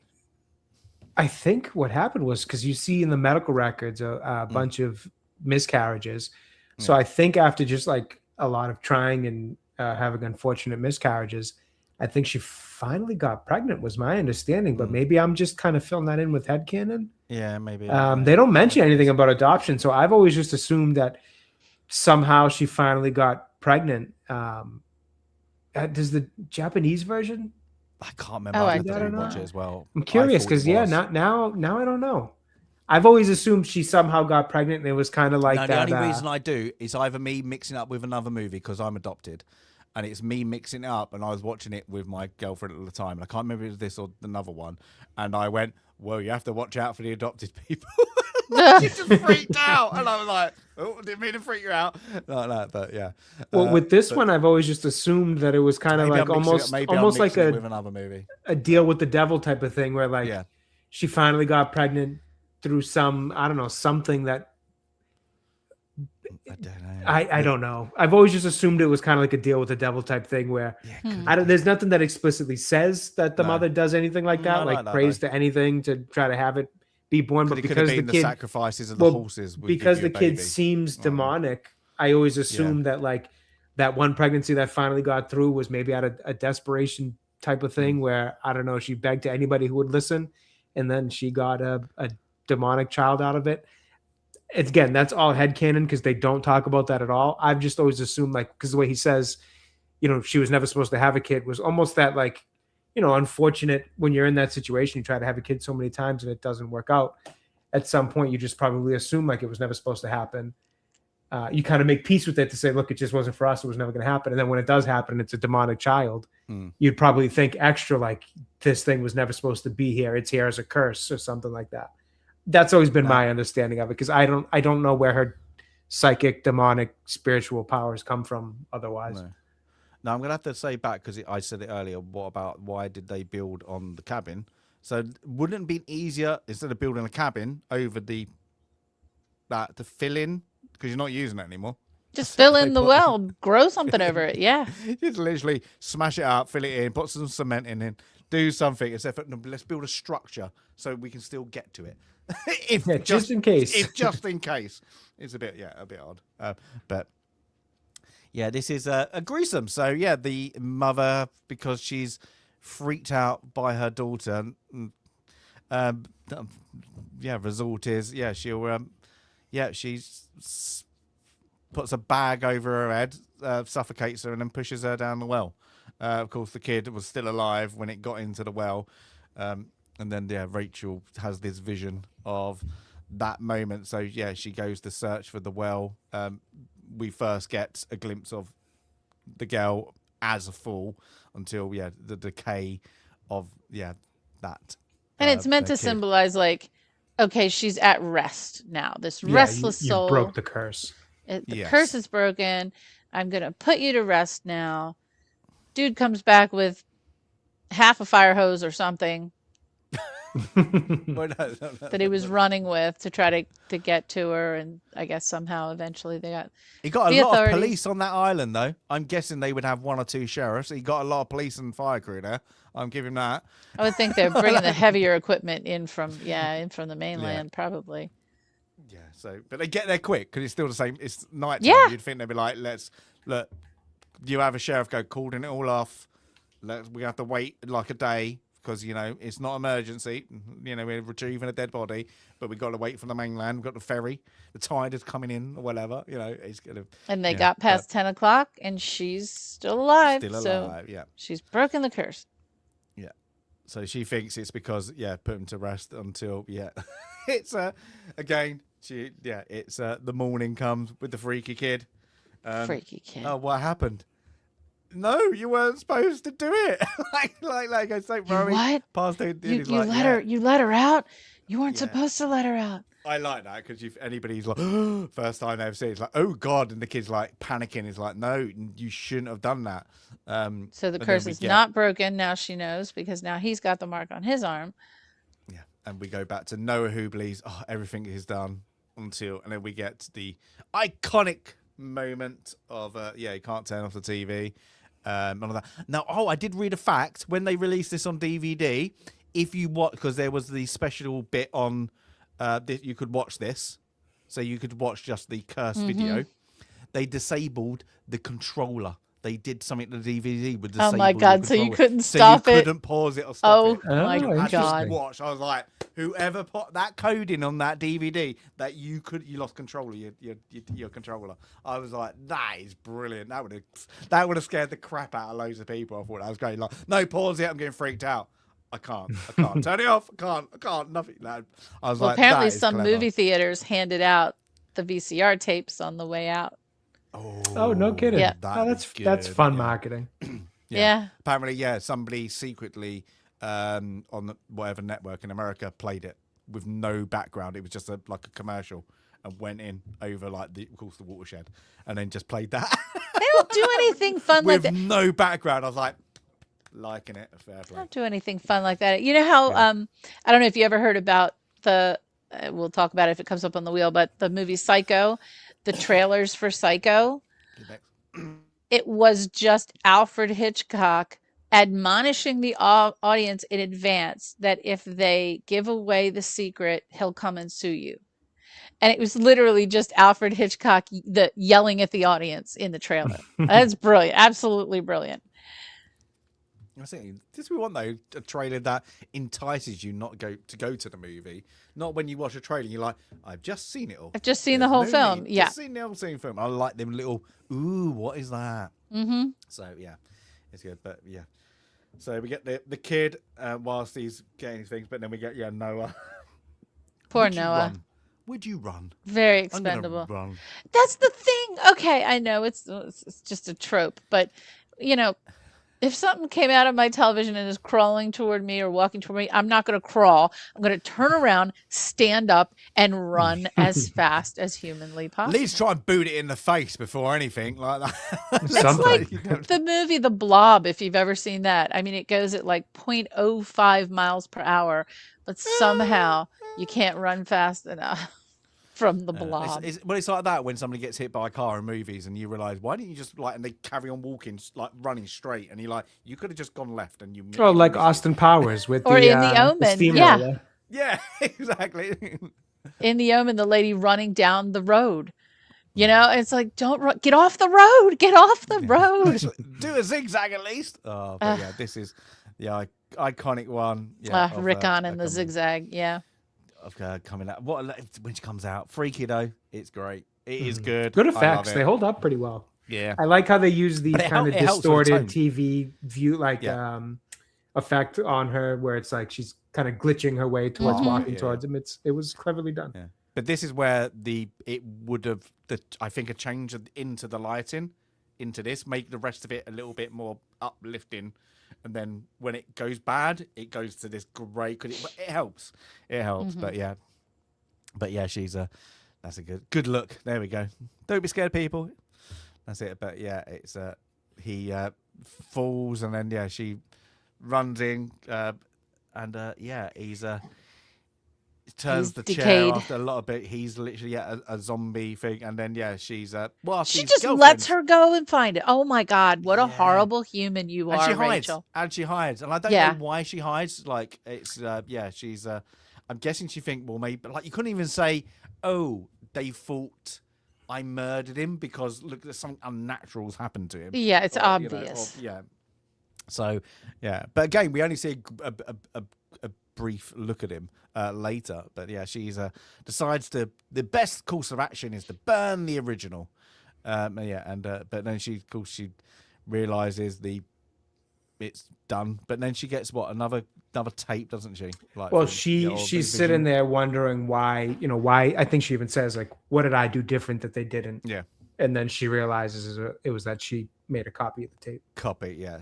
what happened was, because you see in the medical records a bunch of miscarriages. So I think after just like a lot of trying and having unfortunate miscarriages, I think she finally got pregnant, was my understanding. But maybe I'm just kind of filling that in with headcanon. Yeah, maybe. They don't mention anything about adoption. So I've always just assumed that somehow she finally got pregnant. Does the Japanese version? I can't remember. Oh, I don't have to know. watch it as well. I'm curious because now I don't know. I've always assumed she somehow got pregnant, and it was kind of like no, that. The only reason I do is either me mixing up with another movie because I'm adopted, and it's me mixing it up, and I was watching it with my girlfriend at the time, and I can't remember if it was this or another one, and I went, well, you have to watch out for the adopted people. She just freaked out, and I was like, oh, I didn't mean to freak you out like that, but yeah. Well, with this one, I've always just assumed that it was kind of like almost like with another movie, a deal with the devil type of thing, where like she finally got pregnant through some, I don't know, something that I don't know. I don't know. I've always just assumed it was kind of like a deal with the devil type thing where there's nothing that explicitly says that the mother does anything like that, like prays to anything to try to have it be born. But because the kid, sacrifices of the horses, because the kid seems demonic, I always assumed that like that one pregnancy that finally got through was maybe out of a desperation type of thing where, I don't know, she begged to anybody who would listen, and then she got a demonic child out of it. Again, that's all headcanon because they don't talk about that at all. I've just always assumed, like, because the way he says, she was never supposed to have a kid was almost that, like, unfortunate when you're in that situation, you try to have a kid so many times and it doesn't work out. At some point, you just probably assume like it was never supposed to happen. You kind of make peace with it to say, look, it just wasn't for us. It was never going to happen. And then when it does happen, it's a demonic child. You'd probably think extra like this thing was never supposed to be here. It's here as a curse or something like that. That's always been my understanding of it because I don't know where her psychic, demonic, spiritual powers come from otherwise. Now I'm gonna have to say back because I said it earlier. What about why did they build on the cabin? So wouldn't it be easier instead of building a cabin over to fill in because you're not using it anymore? Just fill in the well, grow something over it. Yeah, just literally smash it up, fill it in, put some cement in, do something. Let's build a structure so we can still get to it. Just in case. Just in case. It's a bit odd. But yeah, this is a gruesome. So yeah, the mother, because she's freaked out by her daughter, result is she'll she's puts a bag over her head, suffocates her, and then pushes her down the well. Of course, the kid was still alive when it got into the well. And then, Rachel has this vision of that moment. So, she goes to search for the well. We first get a glimpse of the girl as a fool until, the decay of, that. And it's meant to symbolize, like, okay, she's at rest now. This restless soul. You broke the curse. The curse is broken. I'm going to put you to rest now. Dude comes back with half a fire hose or something. That he was running with to try to get to her, and I guess somehow eventually he got a lot of police on that island though. I'm guessing they would have one or two sheriffs. He got a lot of police and fire crew there. I'm giving that. I would think they're bringing the heavier equipment in from the mainland probably. Yeah, but they get there quick because it's still the same. It's night time. Yeah. You'd think they'd be like, look, you have a sheriff go calling it all off. We have to wait like a day. Because, it's not emergency. We're retrieving a dead body, but we've got to wait for the mainland. We've got the ferry. The tide is coming in or whatever. It's going to... And they got past 10 o'clock, and she's still alive. Yeah. She's broken the curse. Yeah. So she thinks it's because, put him to rest until, it's, again, it's, the morning comes with the freaky kid. Freaky kid. Oh, what happened? No, you weren't supposed to do it. like I say, what? You let her out. You weren't supposed to let her out. I like that because if anybody's like, first time they ever see it, it's like, oh God, and the kid's like panicking. It's like, no, you shouldn't have done that. So the curse is not broken. Now she knows because now he's got the mark on his arm. Yeah, and we go back to Noah who believes everything is done and then we get the iconic moment of he can't turn off the TV. None of that. Now, I did read a fact when they released this on DVD. If you watch, because there was the special bit on, you could watch this, so you could watch just the curse video. They disabled the controller. They did something to the DVD with disable. Oh my God! So you couldn't stop it. You couldn't pause it or stop it. Oh my God! Watch. I was like, whoever put that code in on that DVD, that you lost control of your controller. I was like, that is brilliant. That would have scared the crap out of loads of people. I thought that was great. Like, no, pause it. I'm getting freaked out. I can't turn it off. I can't. Nothing. I was like, apparently some movie theaters handed out the VCR tapes on the way out. Oh, no kidding. Yeah. That's fun marketing. Yeah. Apparently, somebody secretly on whatever network in America played it with no background. It was just like a commercial and went in over of course the watershed and then just played that. They don't do anything fun like that. With no background. I was like, liking it. Fair play. Don't do anything fun like that. You know how I don't know if you ever heard about we'll talk about it if it comes up on the wheel, but the movie Psycho, the trailers for Psycho, it was just Alfred Hitchcock admonishing the audience in advance that if they give away the secret, he'll come and sue you. And it was literally just Alfred Hitchcock yelling at the audience in the trailer. That's brilliant. Absolutely brilliant. I think this we want though a trailer that entices you not to go to the movie. Not when you watch a trailer, you're like, I've just seen it all. I've just seen the whole film. Yeah, just seen the whole film. I like them little. Ooh, what is that? Mm-hmm. So yeah, it's good. But yeah, so we get the kid whilst he's getting things, but then we get Noah. Poor Noah. Would you run? Very expendable. Run. That's the thing. Okay, I know it's just a trope, but you know, if something came out of my television and is crawling toward me or walking toward me, I'm not going to crawl. I'm going to turn around, stand up, and run as fast as humanly possible. At least try and boot it in the face before anything like that. It's like the movie The Blob, if you've ever seen that. I mean, it goes at like 0.05 miles per hour, but somehow you can't run fast enough from the Blob. It's like that when somebody gets hit by a car in movies and you realise, why didn't you just and they carry on walking, running straight, and you're like, you could have just gone left and you. Oh, like Austin Powers with or in The Omen, yeah, exactly. In The Omen, the lady running down the road. You know, it's like, don't run, get off the road, get off the road. Do a zigzag at least. Oh, but yeah, this is the iconic one. Yeah, Rickon and the zigzag. Yeah. Of coming out. When she comes out, freaky though. It's great. It is good. Good effects. They hold up pretty well. Yeah. I like how they use the kind of distorted TV view, effect on her, where it's like she's kind of glitching her way towards walking towards him. It was cleverly done. Yeah. But this is where it would have I think a change into the lighting into this make the rest of it a little bit more uplifting. And then when it goes bad, it goes to this great. It helps. It helps. Mm-hmm. But yeah, that's a good look. There we go. Don't be scared, people. That's it. But yeah, it's he falls and then she runs in and he's turns the chair after a lot of bit. He's literally a zombie thing, and then she's she just lets her go and find it. Oh my God, what a horrible human you are, Rachel. And she hides, and I don't know why she hides. Like it's she's I'm guessing she think, well, maybe like you couldn't even say, oh, they thought I murdered him because look, there's something unnatural's happened to him. Yeah, it's obvious. So but again, we only see a brief look at him later, but she's decides the best course of action is to burn the original, but then she realizes it's done, but then she gets another tape, doesn't she? She's sitting there wondering why I think she even says like, what did I do different that they didn't? Yeah. And then she realizes it was that she made a copy of the tape.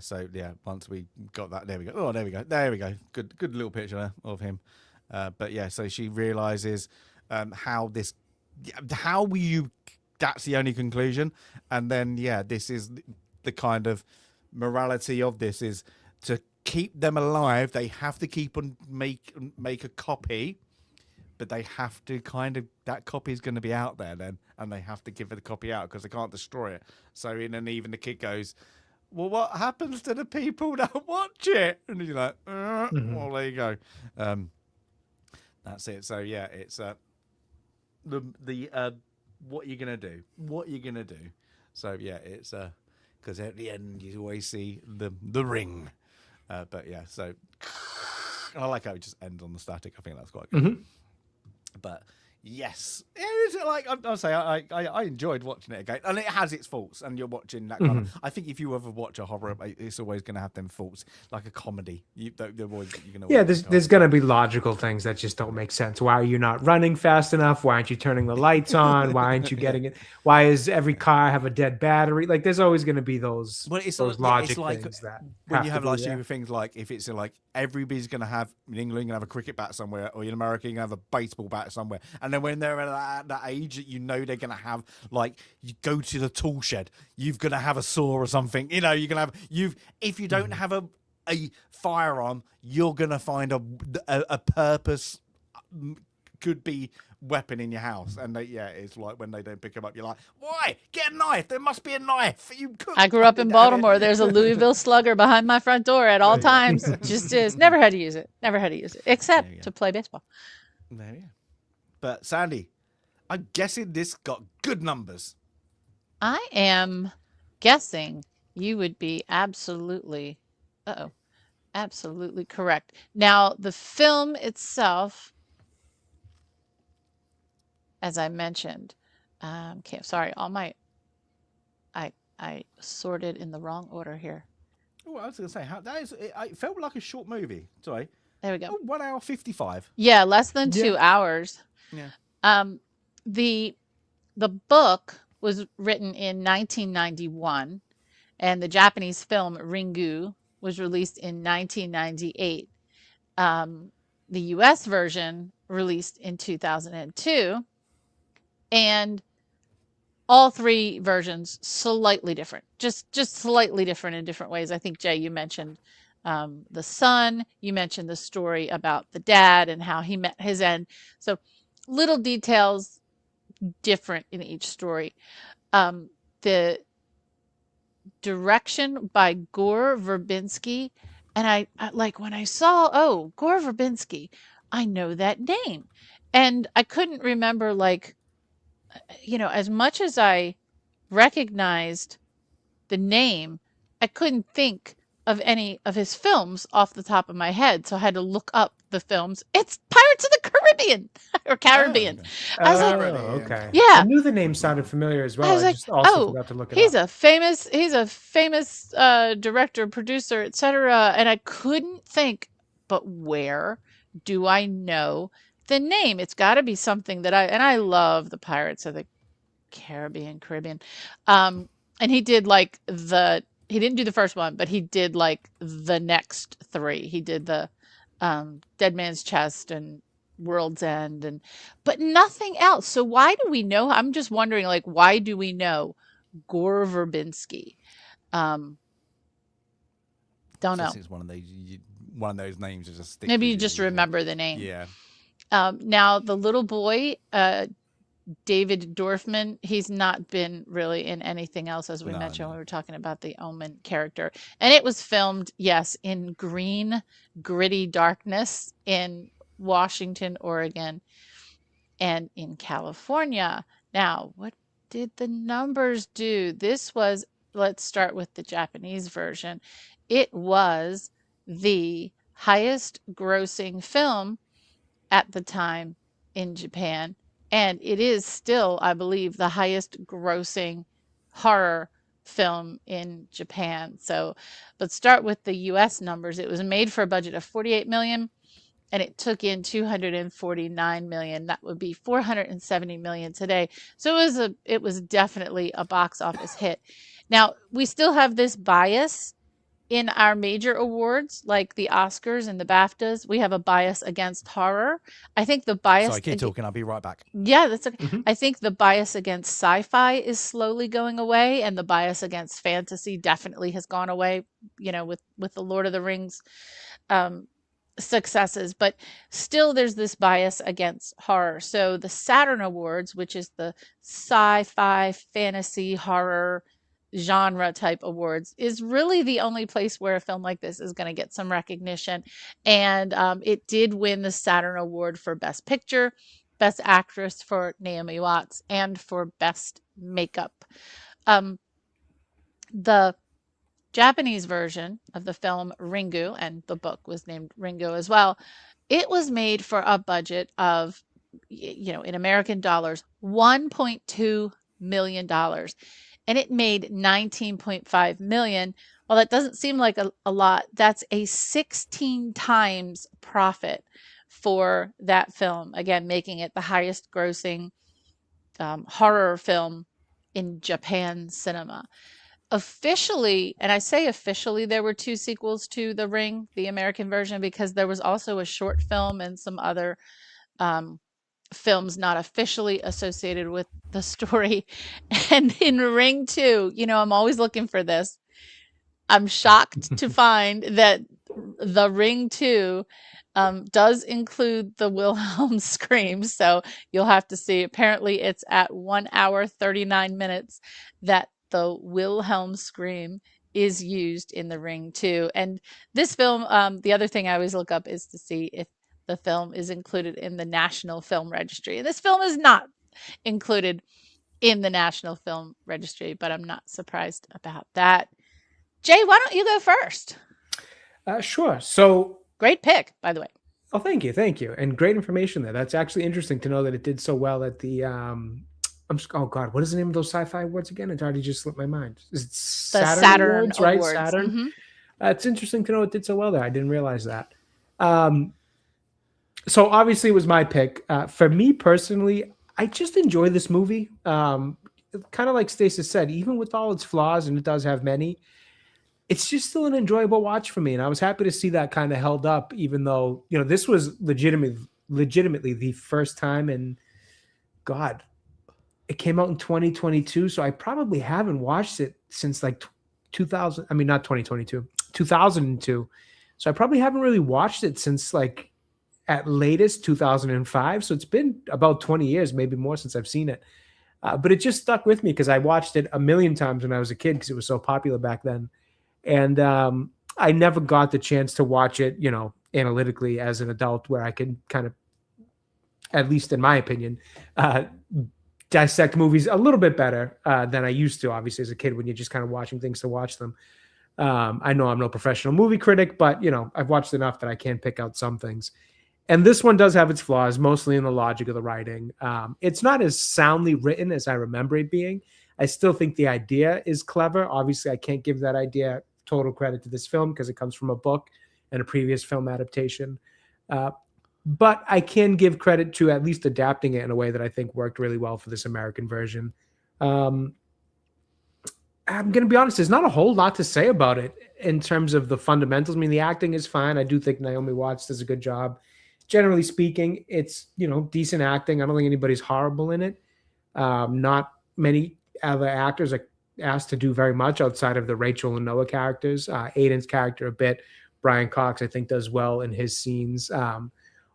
So once we got that, there we go. Good little picture there of him. So she realizes how that's the only conclusion. And then this is the kind of morality of this is to keep them alive. They have to keep on make a copy. But they have to that copy is going to be out there then, and they have to give the copy out because they can't destroy it. So then even the kid goes, well, what happens to the people that watch it? And he's like, well, there you go. That's it. So it's the what you're gonna do. What you're gonna do. So it's because at the end you always see the ring. So I like how it just ends on the static. I think that's quite good. Mm-hmm. But yes, I'll say I enjoyed watching it again, and it has its faults. And you're watching that kind of. I think if you ever watch a horror, it's always going to have them faults, like a comedy. There's going to be logical things that just don't make sense. Why are you not running fast enough? Why aren't you turning the lights on? Why aren't you getting it? Why is every car have a dead battery? Like there's always going to be those logic things that when you have stupid things like if it's like everybody's going to have in England, you're going to have a cricket bat somewhere, or in America, you're going to have a baseball bat somewhere. And then when they're at that age that they're going to have, you go to the tool shed, you're going to have a saw or something. You're going to have, if you don't have a firearm, you're going to find a purpose could be weapon in your house, and it's like when they don't pick them up, you're like, why? Get a knife. There must be a knife. You cook. I grew up in Baltimore. There's a Louisville Slugger behind my front door at all times. It just is. Never had to use it. Except to play baseball. There you go. But Sandy, I'm guessing this got good numbers. I am guessing you would be absolutely correct. Now, the film itself, as I mentioned, okay, sorry, I sorted in the wrong order here. Oh, I was going to say, it felt like a short movie. Sorry. There we go. 1 hour 55. Yeah, less than 2 hours. Yeah. The book was written in 1991, and the Japanese film Ringu was released in 1998. The US version released in 2002, and all three versions slightly different, just slightly different in different ways. I think, Jay, you mentioned the son, you mentioned the story about the dad and how he met his end. So little details different in each story. The direction by Gore Verbinski, and I like when I saw, Gore Verbinski, I know that name, and I couldn't remember, like, as much as I recognized the name, I couldn't think of any of his films off the top of my head, so I had to look up the films. It's Pirates of the Caribbean or Caribbean. Oh, I was like, okay. Yeah. I knew the name sounded familiar as well. I was like, just also forgot to look it he's up. He's a famous director, producer, etc. And I couldn't think, but where do I know the name? It's got to be something that I love the Pirates of the Caribbean. And he did he didn't do the first one, but he did like the next three. He did the Dead Man's Chest and World's End, but nothing else. So why do we know? I'm just wondering, like, why do we know Gore Verbinski? Don't know. It's one of those names that just stick. Maybe you just remember the name. Yeah. Now the little boy, David Dorfman, he's not been really in anything else, as we mentioned when we were talking about the Omen character. And it was filmed, yes, in green, gritty darkness in Washington, Oregon, and in California. Now, what did the numbers do? Let's start with the Japanese version. It was the highest grossing film at the time in Japan. And it is still, I believe, the highest grossing horror film in Japan. So let's start with the US numbers. It was made for a budget of $48 million, and it took in $249 million. That would be $470 million today. So it was definitely a box office hit. Now, we still have this bias in our major awards, like the Oscars and the BAFTAs. We have a bias against horror. I think the bias... Sorry, keep talking. I'll be right back. Yeah, that's okay. Mm-hmm. I think the bias against sci-fi is slowly going away, and the bias against fantasy definitely has gone away, with the Lord of the Rings successes. But still, there's this bias against horror. So the Saturn Awards, which is the sci-fi, fantasy, horror genre type awards, is really the only place where a film like this is going to get some recognition. And it did win the Saturn Award for Best Picture, Best Actress for Naomi Watts, and for Best Makeup. The Japanese version of the film Ringu, and the book was named Ringu as well, it was made for a budget of, in American dollars, $1.2 million. And it made $19.5 million. While that doesn't seem like a lot, that's a 16 times profit for that film. Again, making it the highest grossing horror film in Japan cinema. Officially, and I say officially, there were 2 sequels to The Ring, the American version, because there was also a short film and some other films not officially associated with the story. And in Ring 2, I'm always looking for this. I'm shocked to find that The Ring 2 does include the Wilhelm scream, so you'll have to see. Apparently, it's at 1 hour 39 minutes that the Wilhelm scream is used in The Ring 2. And this film, the other thing I always look up is to see if the film is included in the National Film Registry. And this film is not included in the National Film Registry, but I'm not surprised about that. Jay, why don't you go first? Sure. So great pick, by the way. Oh, thank you, and great information there. That's actually interesting to know that it did so well at the. Oh God, what is the name of those sci-fi awards again? It already just slipped my mind. Is it Saturn Awards, right? Saturn. Mm-hmm. It's interesting to know it did so well there. I didn't realize that. So obviously it was my pick. For me personally, I just enjoy this movie. Kind of like Stacey said, even with all its flaws, and it does have many, it's just still an enjoyable watch for me. And I was happy to see that kind of held up, even though, this was legitimately the first time in, God, it came out in 2022. So I probably haven't watched it since like 2000. I mean, not 2022, 2002. So I probably haven't really watched it since like at latest 2005. So it's been about 20 years, maybe more, since I've seen it. But it just stuck with me because I watched it a million times when I was a kid because it was so popular back then. And I never got the chance to watch it, analytically as an adult, where I could kind of, at least in my opinion, dissect movies a little bit better than I used to, obviously, as a kid, when you're just kind of watching things to watch them. I know I'm no professional movie critic, but, I've watched enough that I can pick out some things. And this one does have its flaws, mostly in the logic of the writing. It's not as soundly written as I remember it being. I still think the idea is clever. Obviously, I can't give that idea total credit to this film because it comes from a book and a previous film adaptation. But I can give credit to at least adapting it in a way that I think worked really well for this American version. I'm going to be honest, there's not a whole lot to say about it in terms of the fundamentals. I mean, the acting is fine. I do think Naomi Watts does a good job. Generally speaking, it's, decent acting. I don't think anybody's horrible in it. Not many other actors are asked to do very much outside of the Rachel and Noah characters. Aiden's character a bit. Brian Cox, I think, does well in his scenes.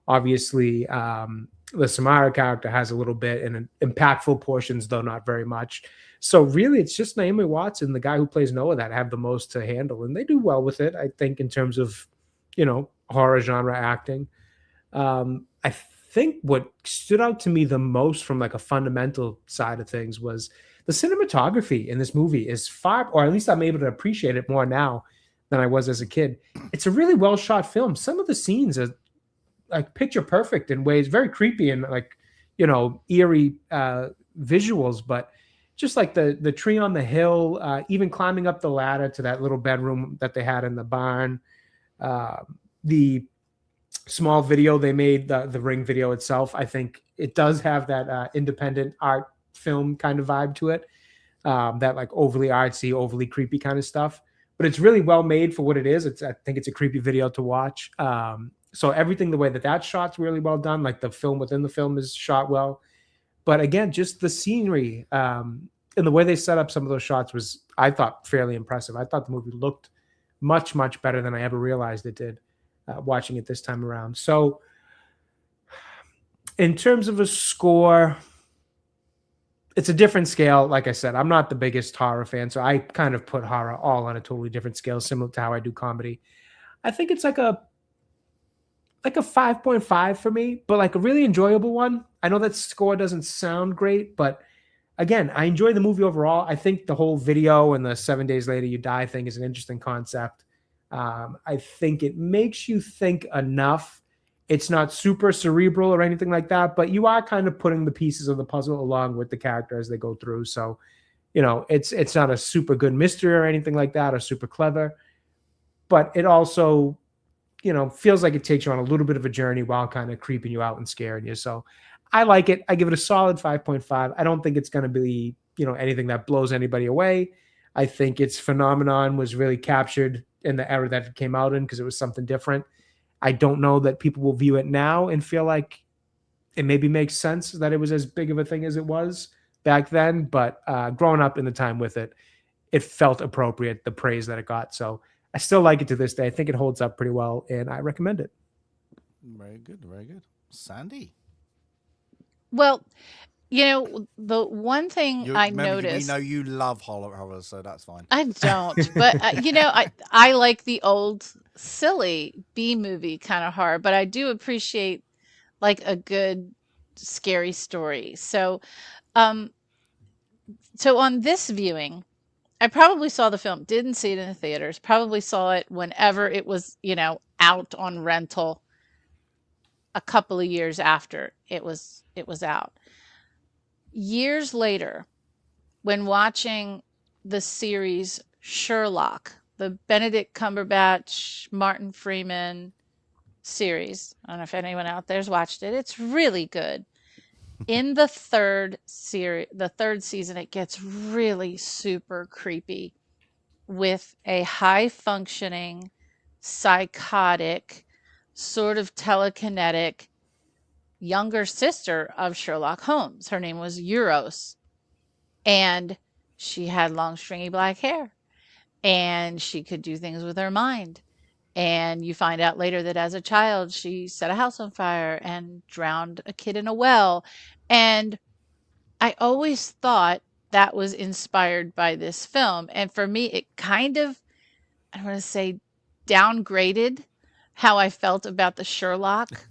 Obviously, the Samara character has a little bit in impactful portions, though not very much. So really, it's just Naomi Watts and the guy who plays Noah that have the most to handle, and they do well with it, I think, in terms of, horror genre acting. I think what stood out to me the most from like a fundamental side of things was the cinematography in this movie is far, or at least I'm able to appreciate it more now than I was as a kid. It's a really well shot film. Some of the scenes are like picture perfect in ways, very creepy and like, eerie visuals, but just like the tree on the hill, even climbing up the ladder to that little bedroom that they had in the barn, the small video they made, the Ring video itself, I think it does have that independent art film kind of vibe to it, that like overly artsy, overly creepy kind of stuff. But it's really well made for what it is. I think it's a creepy video to watch. So everything, the way that shot's really well done, like the film within the film is shot well. But again, just the scenery and the way they set up some of those shots was, I thought, fairly impressive. I thought the movie looked much, much better than I ever realized it did. Watching it this time around. So in terms of a score, it's a different scale. Like I said, I'm not the biggest horror fan, so I kind of put horror all on a totally different scale, similar to how I do comedy. I think it's like a 5.5 for me, but like a really enjoyable one. I know that score doesn't sound great, but again, I enjoy the movie overall. I think the whole video and the 7 days later you die thing is an interesting concept. I think it makes you think enough. It's not super cerebral or anything like that, but you are kind of putting the pieces of the puzzle along with the character as they go through. So, it's not a super good mystery or anything like that, or super clever, but it also, feels like it takes you on a little bit of a journey while kind of creeping you out and scaring you. So I like it. I give it a solid 5.5. I don't think it's going to be, anything that blows anybody away. I think its phenomenon was really captured in the era that it came out in because it was something different. I don't know that people will view it now and feel like it maybe makes sense that it was as big of a thing as it was back then. But growing up in the time with it, it felt appropriate, the praise that it got. So I still like it to this day. I think it holds up pretty well, and I recommend it. Very good, very good. Sandy. Well, the one thing I Remember, we know noticed, you love horror, so that's fine. I don't, but I like the old silly B movie kind of horror, but I do appreciate like a good scary story. Um, so on this viewing, I probably saw the film, didn't see it in the theaters, probably saw it whenever it was, out on rental a couple of years after it was out. Years later, when watching the series Sherlock, the Benedict Cumberbatch, Martin Freeman series. I don't know if anyone out there's watched it. It's really good. In the third season, it gets really super creepy with a high functioning, psychotic, sort of telekinetic younger sister of Sherlock Holmes. Her name was Euros, and she had long, stringy black hair, and she could do things with her mind. And you find out later that as a child, she set a house on fire and drowned a kid in a well. And I always thought that was inspired by this film. And for me, it kind of, I don't want to say downgraded how I felt about the Sherlock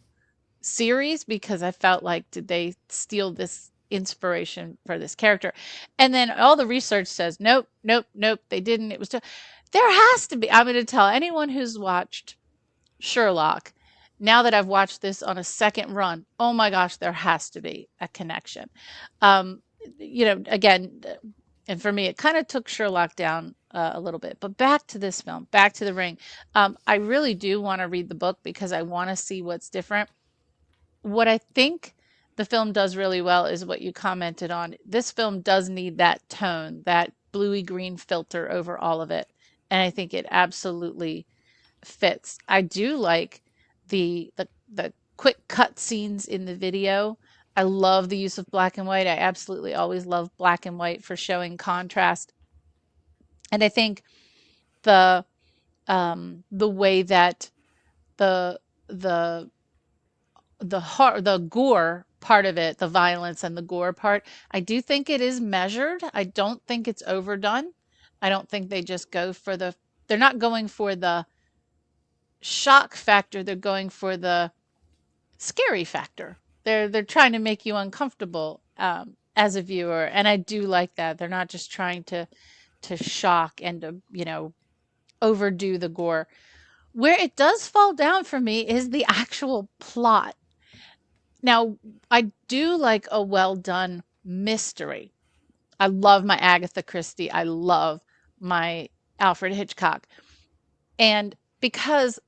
series, because I felt like, did they steal this inspiration for this character? And then all the research says, nope, nope, nope, they didn't. It was just, there has to be. I'm going to tell anyone who's watched Sherlock, now that I've watched this on a second run, oh my gosh, there has to be a connection. Again, and for me, it kind of took Sherlock down a little bit. But back to this film, back to The Ring. I really do want to read the book because I want to see what's different. What I think the film does really well is what you commented on. This film does need that tone, that bluey green filter over all of it. And I think it absolutely fits. I do like the quick cut scenes in the video. I love the use of black and white. I absolutely always love black and white for showing contrast. And I think the way that the the the gore part of it, the violence and the gore part, I do think it is measured. I don't think it's overdone. I don't think they just go for they're not going for the shock factor, they're going for the scary factor. They're trying to make you uncomfortable as a viewer, and I do like that. They're not just trying to shock and to overdo the gore. Where it does fall down for me is the actual plot. Now, I do like a well done mystery. I love my Agatha Christie. I love my Alfred Hitchcock. And because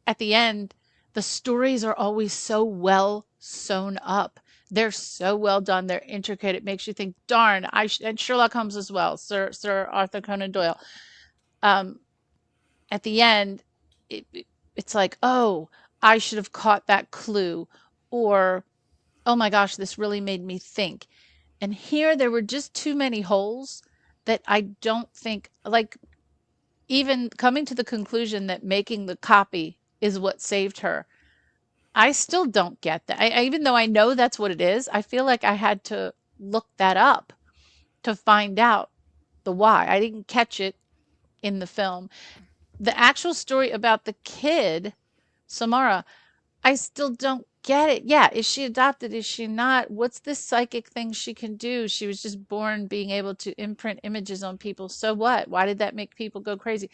at the end, the stories are always so well sewn up. They're so well done. They're intricate. It makes you think, darn, and Sherlock Holmes as well, Sir Arthur Conan Doyle. At the end, it's like, oh, I should have caught that clue, or oh my gosh, this really made me think. And here there were just too many holes that I don't think, like, even coming to the conclusion that making the copy is what saved her. I still don't get that. Even though I know that's what it is, I feel like I had to look that up to find out the why. I didn't catch it in the film. The actual story about the kid, Samara, I still don't get it. Yeah, is she adopted? Is she not? What's this psychic thing she can do? She was just born being able to imprint images on people. So what? Why did that make people go crazy?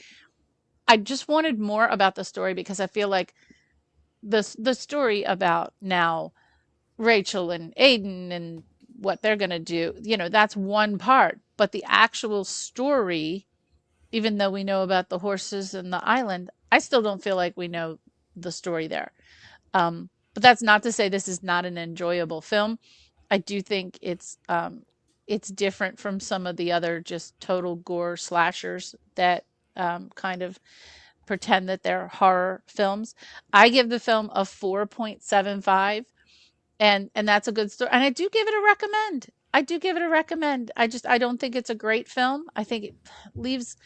I just wanted more about the story, because I feel like the story about now Rachel and Aiden and what they're going to do, that's one part. But the actual story, even though we know about the horses and the island, I still don't feel like we know the story there. But that's not to say this is not an enjoyable film. I do think it's different from some of the other just total gore slashers that kind of pretend that they're horror films. I give the film a 4.75, and that's a good story. And I do give it a recommend. I do give it a recommend. I don't think it's a great film. I think it leaves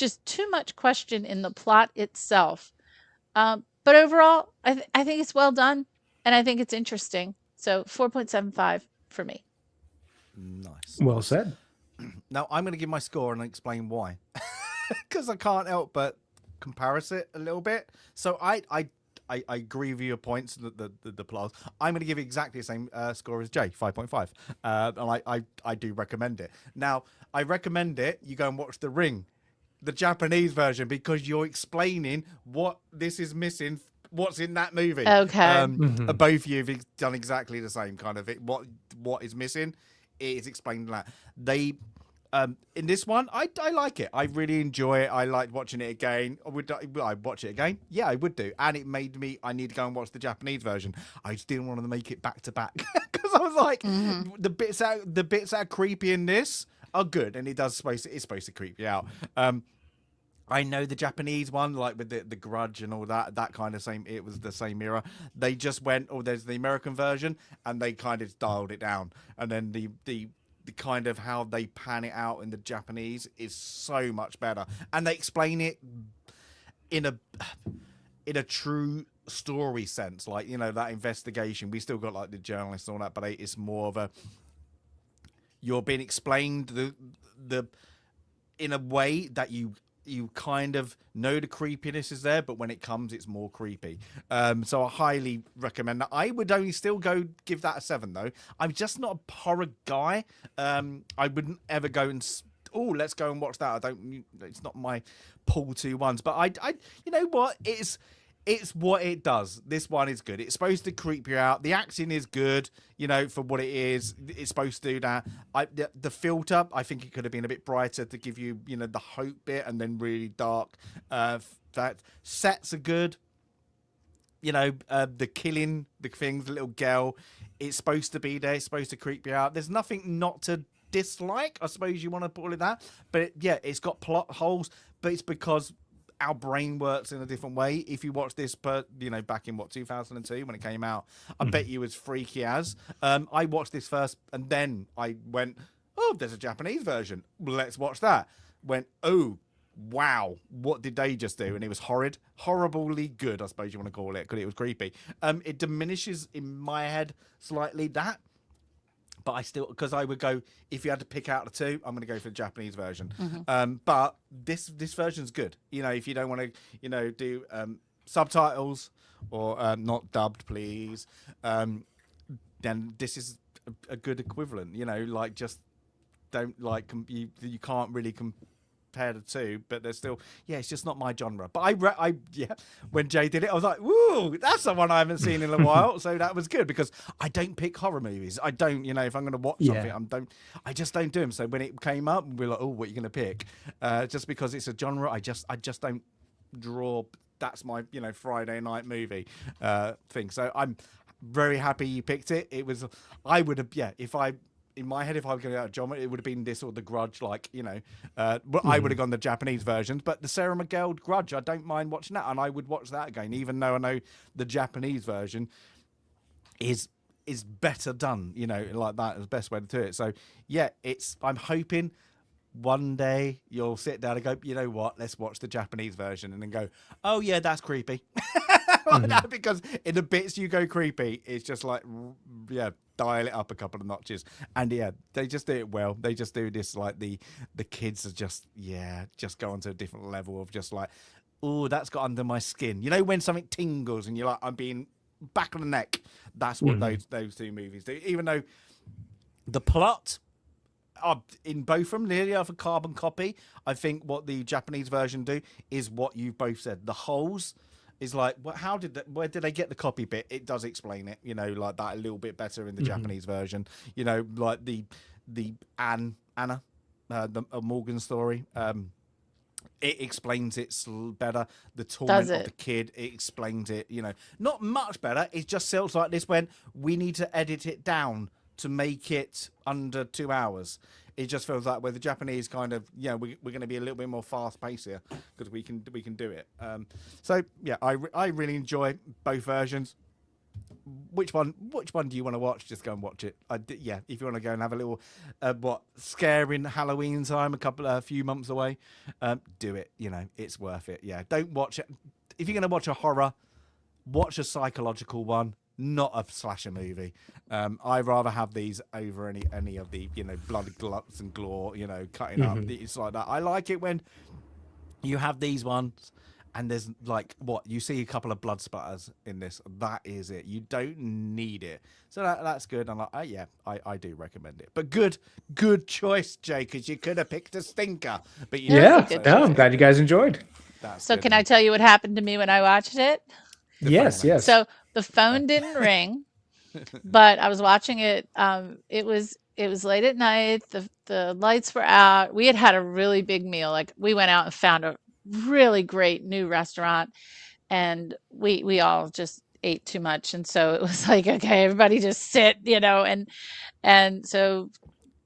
just too much question in the plot itself. But overall, I think it's well done, and I think it's interesting. So 4.75 for me. Nice. Well said. Now I'm going to give my score and explain why, because I can't help but comparison it a little bit. So I agree with your points, the plot. I'm going to give it exactly the same score as Jay, 5.5. And I do recommend it. Now, I recommend it. You go and watch The Ring, the Japanese version, because you're explaining what this is missing, what's in that movie. Okay. Both of you have done exactly the same kind of it. What is missing is explained in that. They in this one, I like it. I really enjoy it. I like watching it again. Would I watch it again? Yeah, I would do. And it made me, I need to go and watch the Japanese version. I just didn't want to make it back to back because I was like, the bits that are creepy in this are good, and it's supposed to creep you out. I know the Japanese one, like with the Grudge and all that kind of same. It was the same era. They just went, oh, there's the American version, and they kind of dialed it down. And then the kind of how they pan it out in the Japanese is so much better, and they explain it in a true story sense, like, you know, that investigation. We still got like the journalists and all that, but it's more of a, you're being explained the in a way that you kind of know the creepiness is there, but when it comes, it's more creepy. So I highly recommend that. I would only still go give that a 7 though. I'm just not a horror guy. I wouldn't ever go and let's go and watch that. It's not my pull to ones, but I you know what, it's what it does. This one is good. It's supposed to creep you out. The acting is good, you know, for what it is. It's supposed to do that. The filter, I think it could have been a bit brighter to give you, you know, the hope bit, and then really dark. That sets are good. You know, the killing, the things, the little girl, it's supposed to be there. It's supposed to creep you out. There's nothing not to dislike, I suppose you want to call it that. But it's got plot holes, but it's because our brain works in a different way. If you watch this, back in 2002 when it came out, I bet you was freaky as. I watched this first, and then I went, oh, there's a Japanese version. Let's watch that. Went, oh, wow, what did they just do? And it was horribly good, I suppose you want to call it, because it was creepy. It diminishes in my head slightly that. But I still, because I would go, if you had to pick out the two, I'm going to go for the Japanese version. But this version's good. You know, if you don't want to, you know, do subtitles or not dubbed, please, then this is a good equivalent. You know, like, just don't like you can't really compare the two, but they're still, it's just not my genre. But when Jay did it, I was like, woo, that's the one I haven't seen in a while. So that was good, because I don't pick horror movies. I don't, you know, if I'm going to watch something, I just don't do them. So when it came up, we were like, oh, what are you going to pick? Just because it's a genre, I just don't draw. That's my, you know, Friday night movie thing. So I'm very happy you picked it. It was, I would have, in my head, if I was going to go out genre, it would have been this or The Grudge, like, you know. I would have gone the Japanese versions, but the Sarah McGill Grudge, I don't mind watching that, and I would watch that again, even though I know the Japanese version is better done, you know, like that is the best way to do it. So, I'm hoping one day you'll sit down and go, you know what, let's watch the Japanese version, and then go, oh, yeah, that's creepy. Because in the bits you go creepy, it's just like, dial it up a couple of notches. And they just do it well. They just do this, like, the kids are just go onto a different level of just like, oh, that's got under my skin. You know, when something tingles and you're like, I'm being back on the neck. That's what those two movies do. Even though the plot in both of them nearly have a carbon copy, I think what the Japanese version do is what you've both said. The holes is like, where did they get the copy bit? It does explain it, you know, like that a little bit better in the Japanese version. You know, like the Anna, the Morgan story. It explains it better. The torment of the kid, it explains it, you know, not much better. It just feels like this when we need to edit it down to make it under 2 hours. It just feels like where the Japanese kind of, we're going to be a little bit more fast paced here because we can do it. I really enjoy both versions. which one do you want to watch? Just go and watch it. Yeah, if you want to go and have a little scaring Halloween time, a few months away, do it. You know, it's worth it. Yeah, don't watch it if you're going to watch a horror. Watch a psychological one, not a slasher movie. I'd rather have these over any of the, you know, blood, guts and gore, you know, cutting up. It's like that. I like it when you have these ones and there's like, what, you see a couple of blood splatters in this. That is it. You don't need it. So that's good. I'm like, I do recommend it. But good choice, Jay, because you could have picked a stinker. But I'm glad you guys enjoyed. So can I tell you what happened to me when I watched it? Yes. So the phone didn't ring, but I was watching it. It was late at night. The lights were out. We had a really big meal. Like we went out and found a really great new restaurant, and we all just ate too much. And so it was like, okay, everybody just sit, you know, and so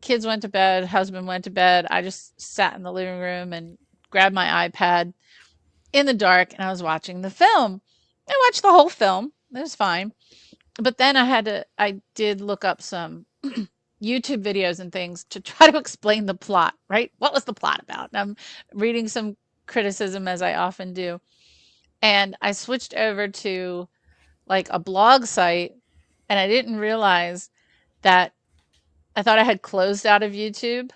kids went to bed, husband went to bed. I just sat in the living room and grabbed my iPad in the dark, and I was watching the film. I watched the whole film. It was fine. But then I did look up some YouTube videos and things to try to explain the plot, right? What was the plot about? And I'm reading some criticism, as I often do. And I switched over to like a blog site, and I didn't realize that I thought I had closed out of YouTube,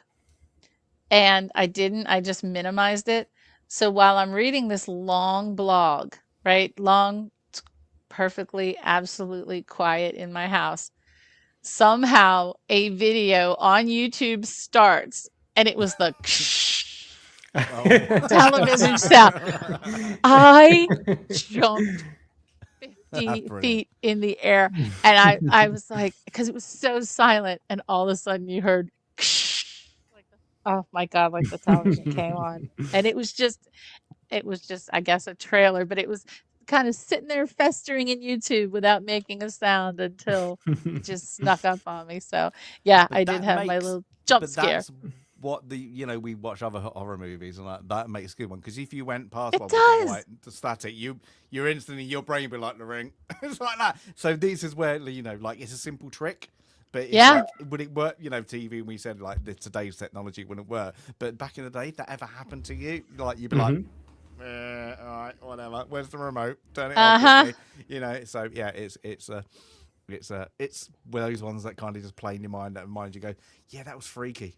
and I didn't. I just minimized it. So while I'm reading this long blog, right? Long, perfectly, absolutely quiet in my house. Somehow a video on YouTube starts, and it was the television sound. I jumped 50 feet in the air, and I was like, because it was so silent, and all of a sudden you heard, oh my God, like the television came on, and it was just, I guess, a trailer, but it was kind of sitting there festering in YouTube without making a sound until it just snuck up on me. So yeah, I did have my little jump scare. That's what we watch other horror movies, and that makes a good one, because if you went past the static, you're instantly, your brain be like The Ring. It's like that. So this is where, like, it's a simple trick. But it's like, would it work? TV, we said like today's technology wouldn't work. But back in the day, if that ever happened to you, like you'd be like, all right, whatever. Where's the remote? Turn it off. So yeah, it's one of those ones that kind of just play in your mind, that reminds you, go, yeah, that was freaky.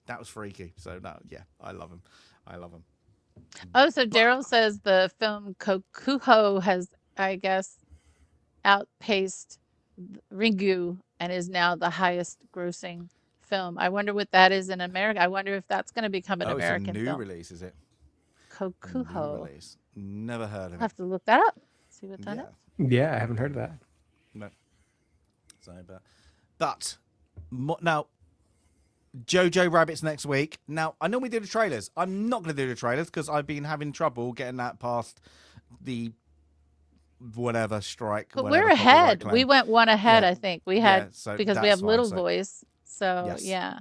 So no, yeah, I love him. Oh, so Daryl says the film Kokuho has, I guess, outpaced Ringu and is now the highest grossing film. I wonder what that is in America. I wonder if that's going to become an American film. It's a new release, is it? Kokuho. Never heard of it. I'll have to look that up. See what's on it. Yeah, I haven't heard of that. No. So, but now, Jojo Rabbit's next week. Now, I know we did the trailers. I'm not going to do the trailers because I've been having trouble getting that past the whatever strike. But we're ahead. We went one ahead, I think. We had, because we have Little Voice. So, yeah.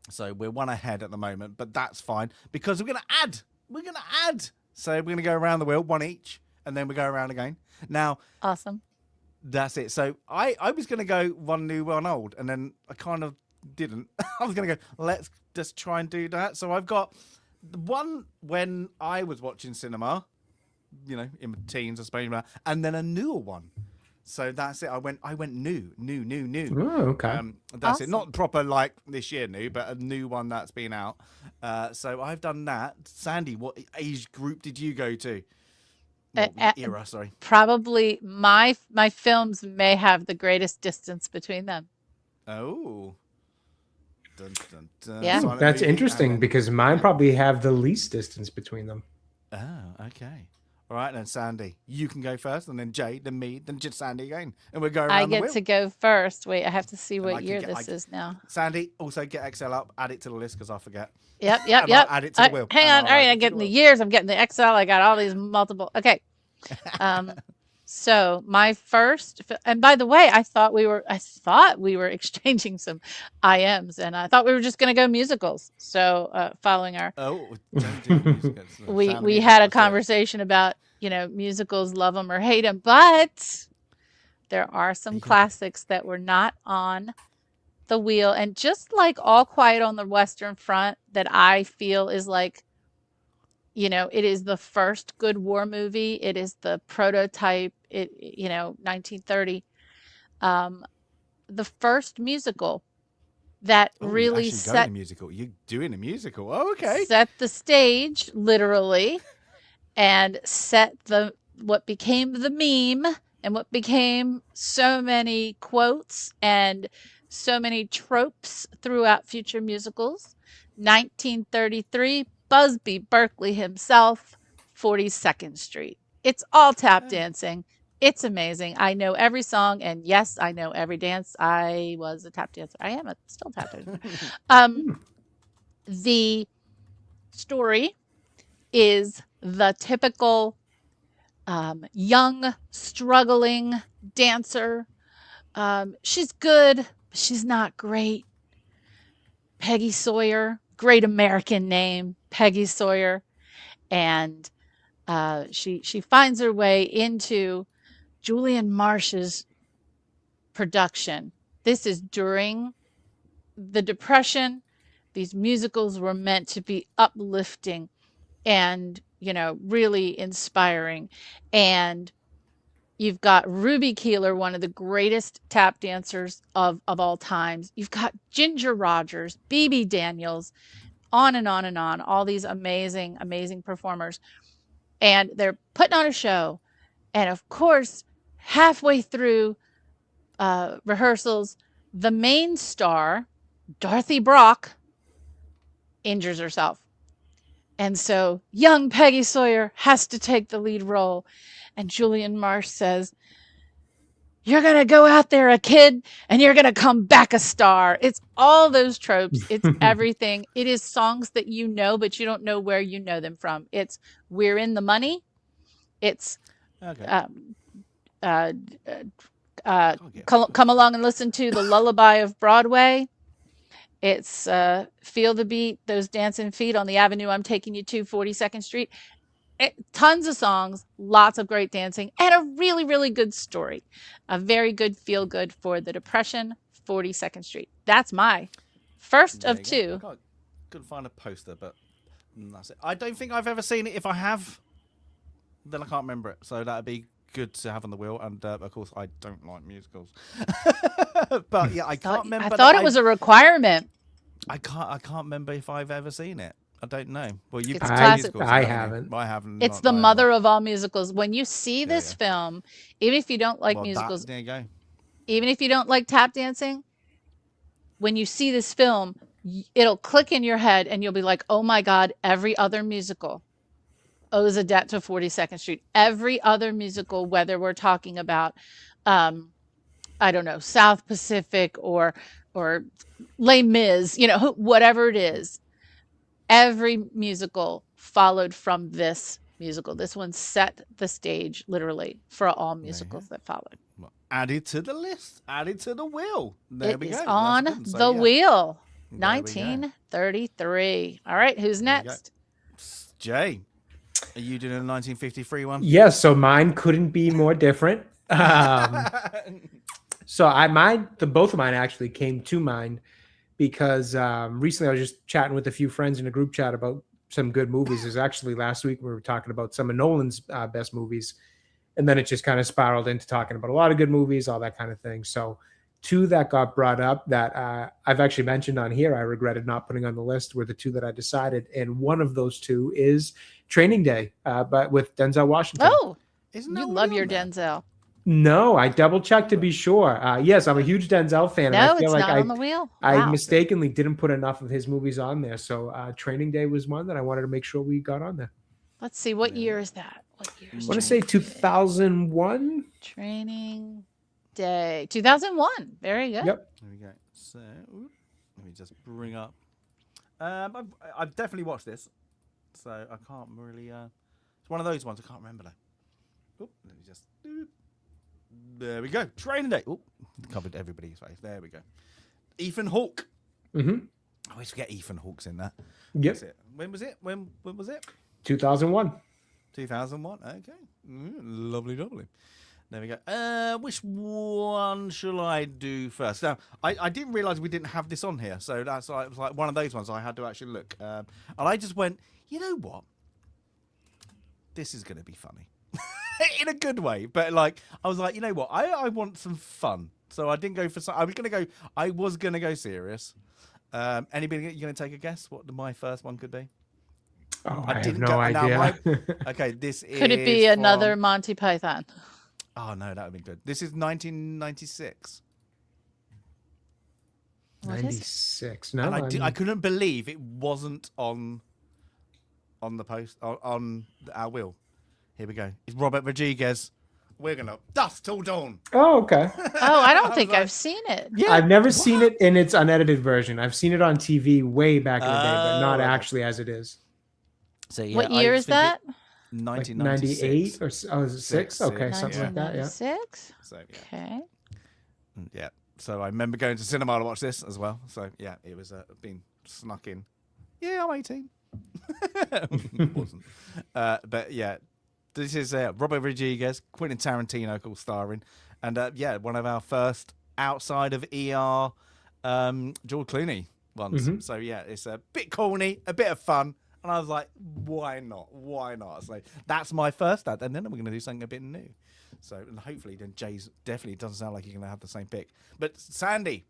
So we're one ahead at the moment, but that's fine because we're going to add. So we're going to go around the wheel, one each, and then we go around again. Now, awesome. That's it. So I was going to go one new, one old, and then I kind of didn't. I was going to go, let's just try and do that. So I've got one when I was watching cinema, in my teens, I suppose, and then a newer one. So that's it. I went new. Oh, okay. That's awesome. it. Not proper like this year new, but a new one that's been out. So I've done that. Sandy, what age group did you go to? Era, sorry. Probably my films may have the greatest distance between them. Oh. Dun, dun, dun. Yeah. That's interesting because mine probably have the least distance between them. Oh, okay. All right, then Sandy, you can go first, and then Jay, then me, then just Sandy again, and we'll go around I the get wheel. to go first. Wait, I have to see what year this is now. Sandy, also get Excel up, add it to the list because I forget. Yep. Add it to the wheel. Hang on. All right, I'm getting the years. I'm getting the Excel. I got all these multiple. Okay. So my first, and by the way, I thought we were exchanging some IMs, and I thought we were just going to go musicals. So following our, we had a conversation about musicals, love them or hate them, but There are some classics that were not on the wheel. And just like All Quiet on the Western Front, that I feel is like, it is the first good war movie. It is the prototype, 1930. The first musical that really You're doing a musical. Oh, okay. set the stage, literally, and set what became the meme and what became so many quotes and so many tropes throughout future musicals. 1933, Busby Berkeley himself, 42nd Street. It's all tap dancing. It's amazing. I know every song, and yes, I know every dance. I was a tap dancer. I am still tap dancer. The story is the typical young, struggling dancer. She's good, but she's not great. Peggy Sawyer, great American name, Peggy Sawyer. And she finds her way into Julian Marsh's production. This is during the Depression. These musicals were meant to be uplifting and, really inspiring. And you've got Ruby Keeler, one of the greatest tap dancers of all times. You've got Ginger Rogers, BB Daniels, on and on and on, all these amazing, amazing performers. And they're putting on a show. And of course, halfway through rehearsals, the main star, Dorothy Brock, injures herself. And so young Peggy Sawyer has to take the lead role. And Julian Marsh says, "You're going to go out there a kid and you're going to come back a star." It's all those tropes. It's everything. It is songs that you know, but you don't know where you know them from. It's "We're in the Money." It's Come Along and Listen to the Lullaby of Broadway. It's Feel the Beat, Those Dancing Feet on the Avenue I'm Taking You to, 42nd Street. Tons of songs, lots of great dancing, and a really, really good story. A very good feel good for the Depression, 42nd Street. That's my first of two. I couldn't find a poster, but that's it. I don't think I've ever seen it. If I have, then I can't remember it. So that'd be good to have on the wheel. And of course, I don't like musicals. But yeah, I can't remember. I thought it was a requirement. I can't remember if I've ever seen it. I don't know. Well, you've I haven't. I haven't. It's the mother of all musicals. When you see this film, even if you don't like musicals, there you go. Even if you don't like tap dancing, when you see this film, it'll click in your head and you'll be like, "Oh my God, every other musical owes a debt to 42nd Street." Every other musical, whether we're talking about, I don't know, South Pacific or Les Mis, whatever it is, every musical followed from this musical. This one set the stage, literally, for all musicals that followed. Well, added to the list, added to the wheel. There we go. It is on the wheel. 1933. All right, who's next? Jay, are you doing a 1953 one? Yes, so mine couldn't be more different. So both of mine actually came to mind because recently I was just chatting with a few friends in a group chat about some good movies. There's actually last week we were talking about some of Nolan's best movies, and then it just kind of spiraled into talking about a lot of good movies, all that kind of thing. So two that got brought up that I've actually mentioned on here, I regretted not putting on the list, were the two that I decided, and one of those two is Training Day, but with Denzel Washington. Oh, you love your Denzel. No, I double checked to be sure. Yes, I'm a huge Denzel fan. No, and I feel it's like not on the wheel. Wow. I mistakenly didn't put enough of his movies on there. So Training Day was one that I wanted to make sure we got on there. Let's see. What year is that? I want to say 2001. Training Day. 2001. Very good. Yep. There we go. So let me just bring up. I've definitely watched this. So I can't really... it's one of those ones I can't remember though. Let me just... There we go. Training Day. Oh, covered everybody's face. There we go. Ethan Hawke. Mm-hmm. I always forget Ethan Hawke's in that. Yep. When was it? When was it? 2001. 2001. Okay. Lovely. There we go. Which one shall I do first? Now, I didn't realise we didn't have this on here, so it was like one of those ones I had to actually look. And I just went, you know what? This is going to be funny. In a good way. But like, I was like, you know what? I want some fun. So I didn't go for I was going to go serious. Anybody, you going to take a guess what my first one could be? Oh, I have no idea. Okay, this is. Could it be another Monty Python? Oh no, that would be good. This is 1996. 96. No, and I couldn't believe it wasn't on the post on our wheel. Here we go. It's Robert Rodriguez. We're gonna dust till dawn. Oh, okay. Oh, I don't think I've seen it. Yeah, I've never seen it in its unedited version. I've seen it on TV way back in the day, but not actually as it is. So yeah, what year is that? 1998 or is it 6? Okay, something like that. Yeah. 1996. So yeah. Okay. Yeah. So I remember going to cinema to watch this as well. So yeah, it was being snuck in. Yeah, I'm 18. Wasn't. But yeah, this is Robert Rodriguez, Quentin Tarantino co-starring, and yeah, one of our first outside of ER George Clooney ones. Mm-hmm. So yeah, it's a bit corny, a bit of fun. And I was like, why not? Why not? So that's my first ad. And then we're going to do something a bit new. So, and hopefully then Jay's definitely doesn't sound like you're going to have the same pick. But Sandy,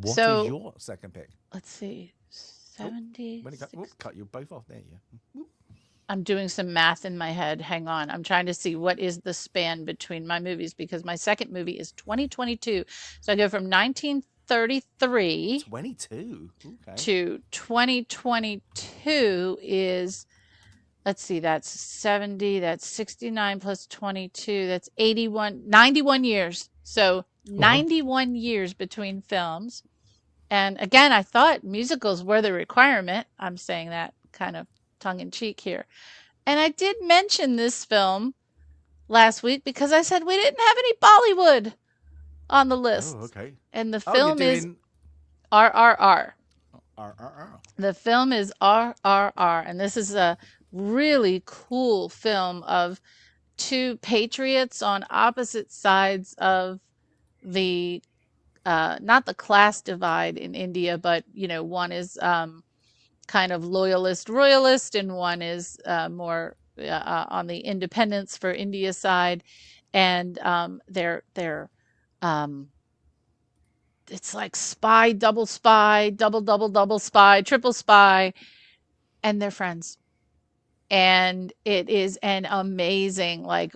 what is your second pick? Let's see. 70. Cut you both off there. Yeah. I'm doing some math in my head. Hang on. I'm trying to see what is the span between my movies because my second movie is 2022. So I go from 1933 to 2022 is, let's see, that's 70, that's 69 plus 22, that's 91 years. So 91 years between films. And again, I thought musicals were the requirement. I'm saying that kind of tongue in cheek here. And I did mention this film last week because I said we didn't have any Bollywood on the list. Oh, okay. And the film is RRR. The film is RRR. And this is a really cool film of two patriots on opposite sides of the not the class divide in India, but one is kind of loyalist royalist and one is more on the independence for India side, and they're it's like spy, double spy, double spy, triple spy, and they're friends. And it is an amazing, like,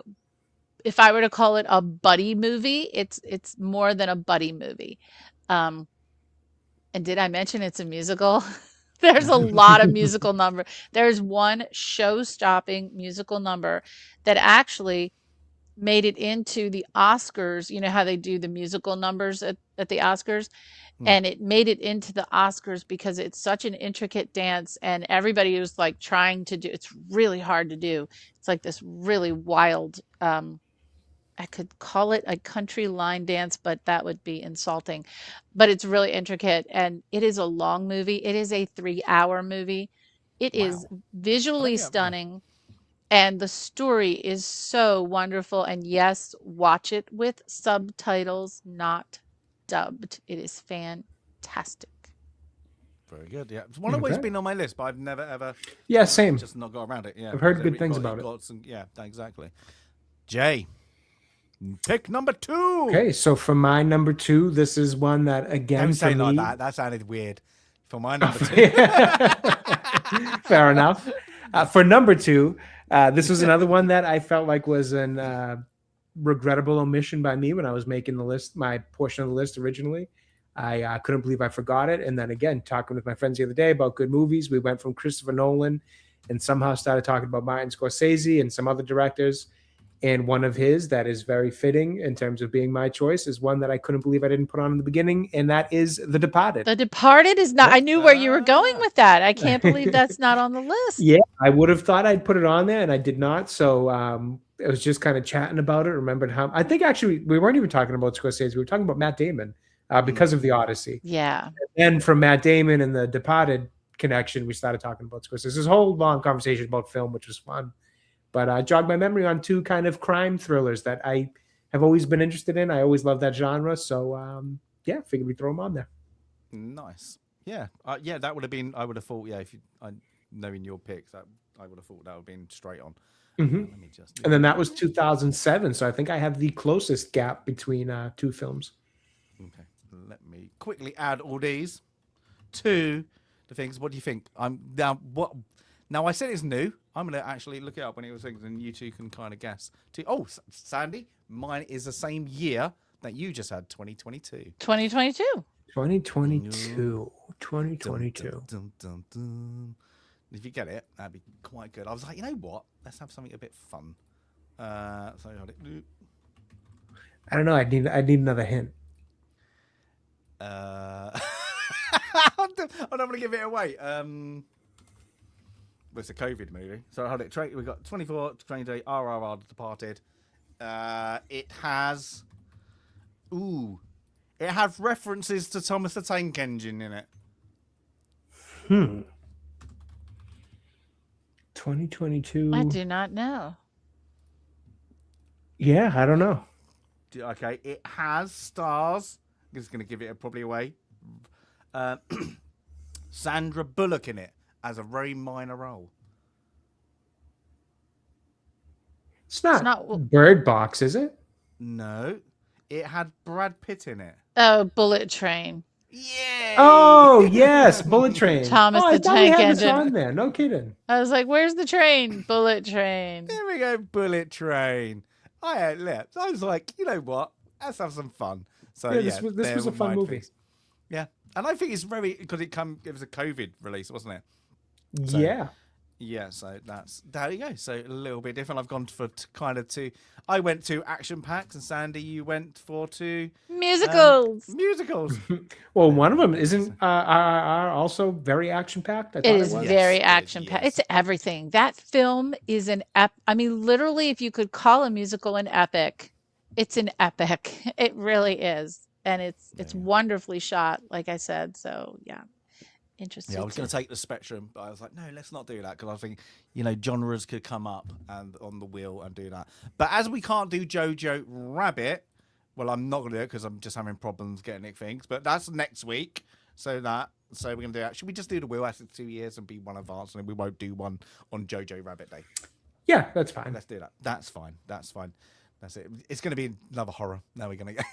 if I were to call it a buddy movie, it's more than a buddy movie. And did I mention it's a musical? There's a lot of musical number. There's one show-stopping musical number that actually made it into the Oscars. You know how they do the musical numbers at the Oscars? And it made it into the Oscars because it's such an intricate dance and everybody was like trying to do, it's really hard to do. It's like this really wild, I could call it a country line dance, but that would be insulting. But it's really intricate, and it is a long movie. It is a 3-hour movie. It is visually stunning, and the story is so wonderful. And yes, watch it with subtitles, not dubbed. It is fantastic. Very good. Yeah, it's one always been on my list, but I've never ever. Yeah, same. Just not got around it. Yeah, I've heard good things about it. Yeah, exactly. Jay. Pick number 2. Okay, so for my number 2, this is one that again. Don't say like that. That sounded weird. For my number 2. Fair enough. For number 2, this was another one that I felt like was an regrettable omission by me when I was making the list, my portion of the list originally. I couldn't believe I forgot it. And then again, talking with my friends the other day about good movies, we went from Christopher Nolan and somehow started talking about Martin Scorsese and some other directors. And one of his that is very fitting in terms of being my choice is one that I couldn't believe I didn't put on in the beginning, and that is The Departed. The Departed is not. I knew where you were going with that. I can't believe that's not on the list. Yeah, I would have thought I'd put it on there, and I did not. So it was just kind of chatting about it. Remembered how I think actually we weren't even talking about Scorsese. We were talking about Matt Damon because of The Odyssey. Yeah. And from Matt Damon and The Departed connection, we started talking about Scorsese. This whole long conversation about film, which was fun. But jogged my memory on 2 kind of crime thrillers that I have always been interested in. I always love that genre. So, yeah, figured we'd throw them on there. Nice. Yeah. Yeah, that would have been, I would have thought, if knowing your picks, that I would have thought that would have been straight on. Mm-hmm. And then that was 2007. So I think I have the closest gap between 2 films. Okay. Let me quickly add all these to the things. What do you think? Now I said it's new. I'm going to actually look it up when it was things, and you two can kind of guess. Sandy, mine is the same year that you just had, 2022. 2022. 2022. Dun, dun, dun. If you get it, that'd be quite good. I was like, you know what? Let's have something a bit fun. I don't know. I need another hint. I'm not going to give it away. It's a COVID movie. So hold it. We got 24, 23, RRR, The Departed. It has references to Thomas the Tank Engine in it. 2022. I do not know. Yeah, I don't know. Okay, it has stars. I'm just going to give it probably away. Sandra Bullock in it as a very minor role. It's not Bird Box, is it? No, it had Brad Pitt in it. Oh, Bullet Train. Yeah. Oh yes, Bullet Train. Thomas the I thought we Tank had this Engine. on there. No kidding. I was like, "Where's the train? Bullet Train." There we go, Bullet Train. I had lips. I was like, you know what? Let's have some fun. So this was a fun movie. Things. Yeah, and I think it's very because it was a COVID release, wasn't it? So, yeah. So there you go. So a little bit different. I've gone for I went to action packs, and Sandy, you went for musicals. Musicals. Well, one of them isn't are also very action packed. It is very action packed. It's everything. That film is an I mean, literally, if you could call a musical an epic, it's an epic. It really is, and it's wonderfully shot, like I said. So yeah. Interesting. Yeah, I was going to take the spectrum, but I was like, no, let's not do that because I was thinking, genres could come up and on the wheel and do that. But as we can't do Jojo Rabbit, well, I'm not going to do it because I'm just having problems getting things. But that's next week, so we're going to do that. Should we just do the wheel after 2 years and be one advance, and we won't do one on Jojo Rabbit Day? Yeah, that's fine. Let's do that. That's fine. That's it. It's going to be another horror. Now we're going to get.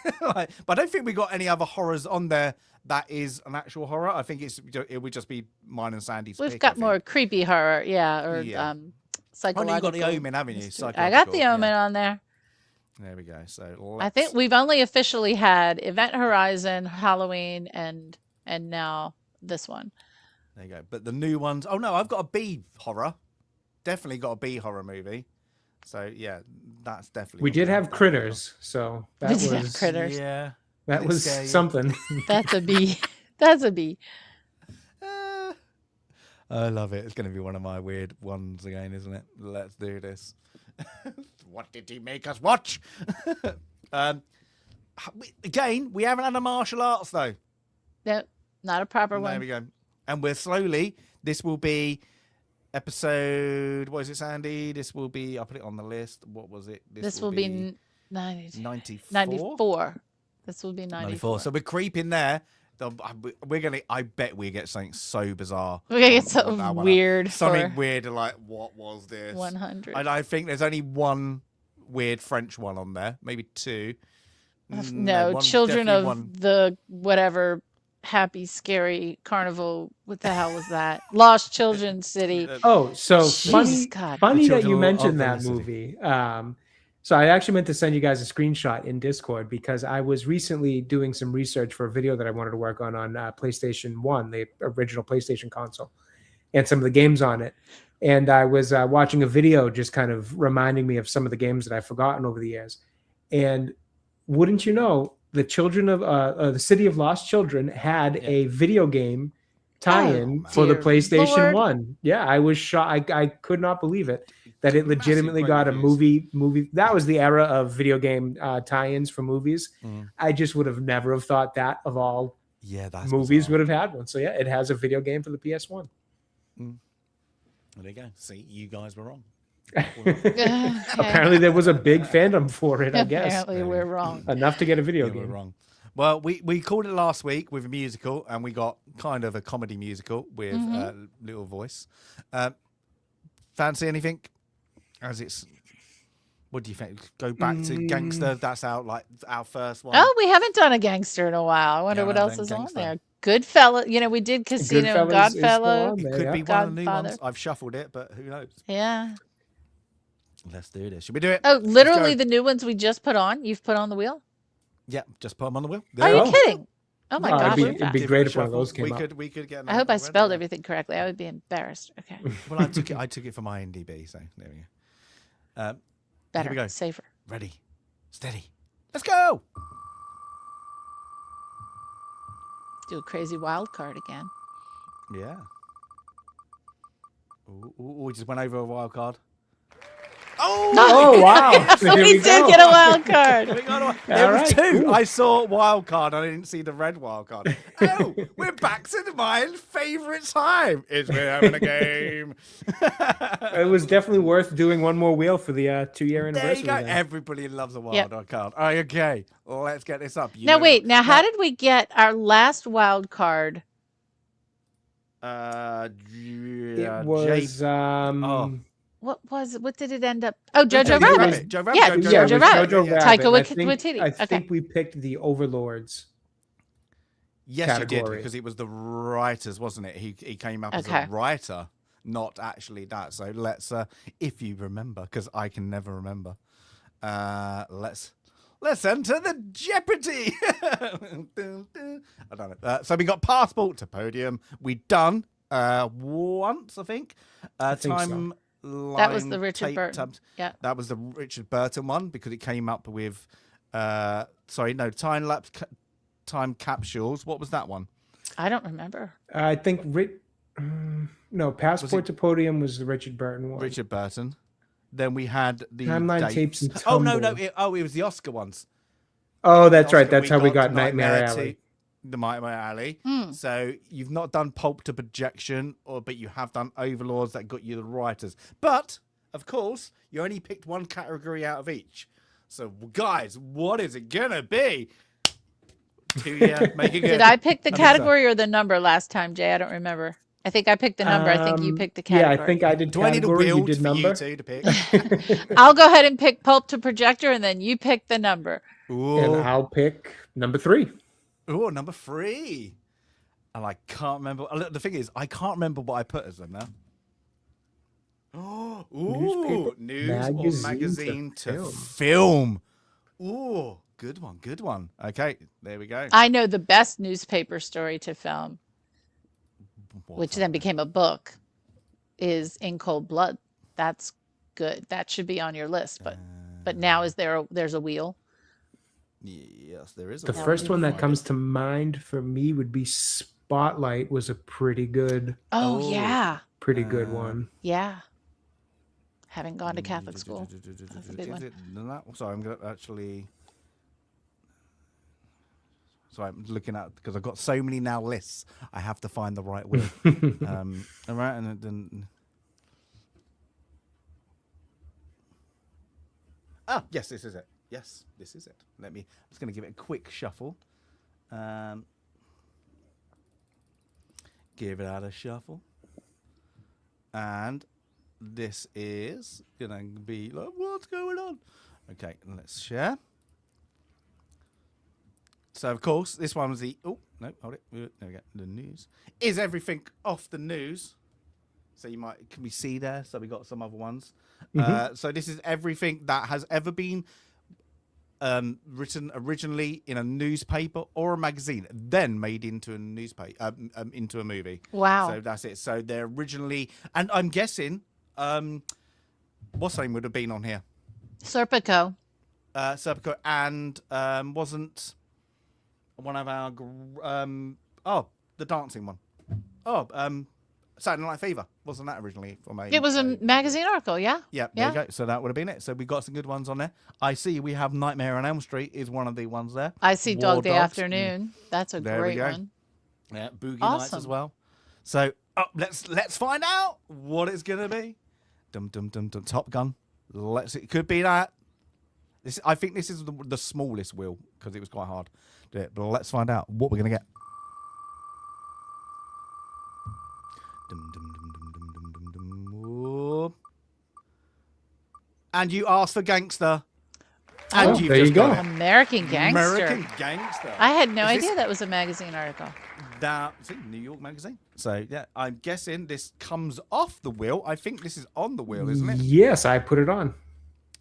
But I don't think we got any other horrors on there that is an actual horror. I think it would just be mine and Sandy's. We've got more creepy horror, psychological. You've got the Omen, haven't you? I got the Omen on there. There we go. So I think we've only officially had Event Horizon, Halloween, and now this one. There you go. But the new ones. Oh no, I've got a B horror. Definitely got a B horror movie. So yeah, that's definitely. We did have Critters, so that was Critters. Yeah, that was something. That's a B. That's a B. I love it. It's going to be one of my weird ones again, isn't it? Let's do this. What did he make us watch? Again, we haven't had a martial arts though. No, not a proper one. There we go. And we're slowly. This will be. Episode, what is it, Sandy? This will be, I'll put it on the list. What was it? This will be 94. This will be 94. So we're creeping there. We're going to, I bet we get something so bizarre. We're going to get something weird. Something weird like, what was this? 100. And I think there's only one weird French one on there. Maybe two. No, Children of the whatever. Happy Scary Carnival. What the hell was that? Lost Children City. Oh, so Jesus funny that you mentioned that movie. So I actually meant to send you guys a screenshot in Discord because I was recently doing some research for a video that I wanted to work on PlayStation 1, the original PlayStation console, and some of the games on it. And I was watching a video just kind of reminding me of some of the games that I've forgotten over the years. And wouldn't you know, the Children of the City of Lost Children had a video game tie-in for the PlayStation 1. Yeah, I was shocked. I could not believe it that it legitimately got a movie. That was the era of video game tie-ins for movies. I just would have never have thought that of all movies bizarre. Would have had one. So yeah, it has a video game for the PS1. There you go. See, you guys were wrong. Apparently, there was a big fandom for it. I guess Apparently, we're wrong. enough to get a video Yeah, we're game. wrong. Well, we called it last week with a musical, and we got kind of a comedy musical with Little Voice. Fancy anything? As it's, what do you think? Go back to Gangster. That's our first one. Oh, we haven't done a gangster in a while. I wonder what else is on there. Goodfellas. You know, we did Casino and Goodfellas is still Godfellow. on It there, could yeah. be one of the new Godfather. ones. I've shuffled it, but who knows? Yeah. Let's do this. Should we do it? Oh, literally go. the new ones we just put on. You've put on the wheel. Yeah, just put them on the wheel. Are you Oh. kidding? Oh my No, gosh. it'd be we're fast. great if one of those came we up. could get. I hope I another spelled ready. everything correctly. I would be embarrassed. Okay. Well, I took it from IMDb, so there we go. Better. we go. Safer. Ready, steady, let's go. Do a crazy wild card again. Yeah. We just went over a wild card. Oh! Oh wow! So we did get a wild card. There was right, two. cool. I saw wild card. I didn't see the red wild card. Oh, we're back to my favourite time. Is we're having a game. It was definitely worth doing one more wheel for the 2-year There anniversary. you go. then. Everybody loves a wild Yep. card. Oh, okay, well, let's get this up. You Now know- wait. Now how did we get our last wild card? It was What did it end up? Oh, Jojo Jojo Rabbit. Jojo Rabbit. Yeah, yeah, it was Jojo Rabbit. Jojo Rabbit. Taika I think- Waititi. I Okay. think we picked the Overlords. Yes, you did, category. because it was the writers, wasn't it? He came up as Okay. a writer, not actually that. So let's, if you remember, because I can never remember, let's enter the Jeopardy. I don't know. So we got Passport to Podium. We done once, I think. think so. Time That was the Richard tape Burton. tabs. Yeah. That was the Richard Burton one because it came up with, time capsules. What was that one? I don't remember. I think no, Passport to Podium was the Richard Burton one. Richard Burton. Then we had the Timeline dates. Tapes and Oh no, Tumble. it was the Oscar ones. Oh, that's right. Oscar That's how we got to Nightmare to Alley. The Nightmare Alley. Hmm. So you've not done Pulp to Projection, but you have done Overlords that got you the writers. But of course, you only picked one category out of each. So guys, what is it gonna be? 2 year, make it good. Did I pick the I think so. category or the number last time, Jay? I don't remember. I think I picked the number. I think you picked the category. Yeah, I think I did Do I need a category. wheel You did for number. you two to pick? I'll go ahead and pick Pulp to Projector, and then you pick the number. And Ooh. I'll pick number 3. Ooh, number 3. And I can't remember. Look, the thing is, I can't remember what I put as them now. Oh, ooh, Newspaper, news or magazine to film. Ooh, good one, good one. Okay, there we go. I know the best newspaper story to film, What's which that? then became a book, is In Cold Blood. That's good. That should be on your list. But now there's a wheel. Yes, there is. The first one that comes to mind for me would be Spotlight. Was a pretty good Oh, yeah. one. Yeah. Haven't gone to Catholic school. That's a big one. Sorry, I'm going to actually. Sorry, I'm looking at because I've got so many now lists. I have to find the right wheel. All right, and then. Ah, yes, this is it. Yes, this is it. I'm just going to give it a quick shuffle. Give it out a shuffle. And this is going to be like, what's going on? Okay, let's share. So, of course, this one was the... Oh, no, hold it. There we go. The news. Is everything off the news? So you might... Can we see there? So we got some other ones. So this is everything that has ever been written originally in a newspaper or a magazine, then made into a newspaper, into a movie. Wow. So that's it. So they're originally... And I'm guessing... what's the name would have been on here? Serpico. Serpico, and wasn't one of our the dancing one. Saturday Night Fever, wasn't that originally from a? It was a magazine article, yeah. Yeah, there you go. So that would have been it. So we got some good ones on there. I see we have Nightmare on Elm Street is one of the ones there. I see War Dog Day Dogs. Afternoon. That's a There we great go. one. Yeah, Boogie Nights as Awesome. well. So let's find out what it's gonna be. Dum dum dum dum. Top Gun. It could be that. I think this is the smallest wheel because it was quite hard to do it. But let's find out what we're gonna get. Dum dum dum dum dum dum dum dum. Whoop. And you asked for Gangster. And there you go. American Gangster. American Gangster. I had no idea that was a magazine article. See, New York Magazine. So yeah, I'm guessing this comes off the wheel. I think this is on the wheel, isn't it? Yes, I put it on.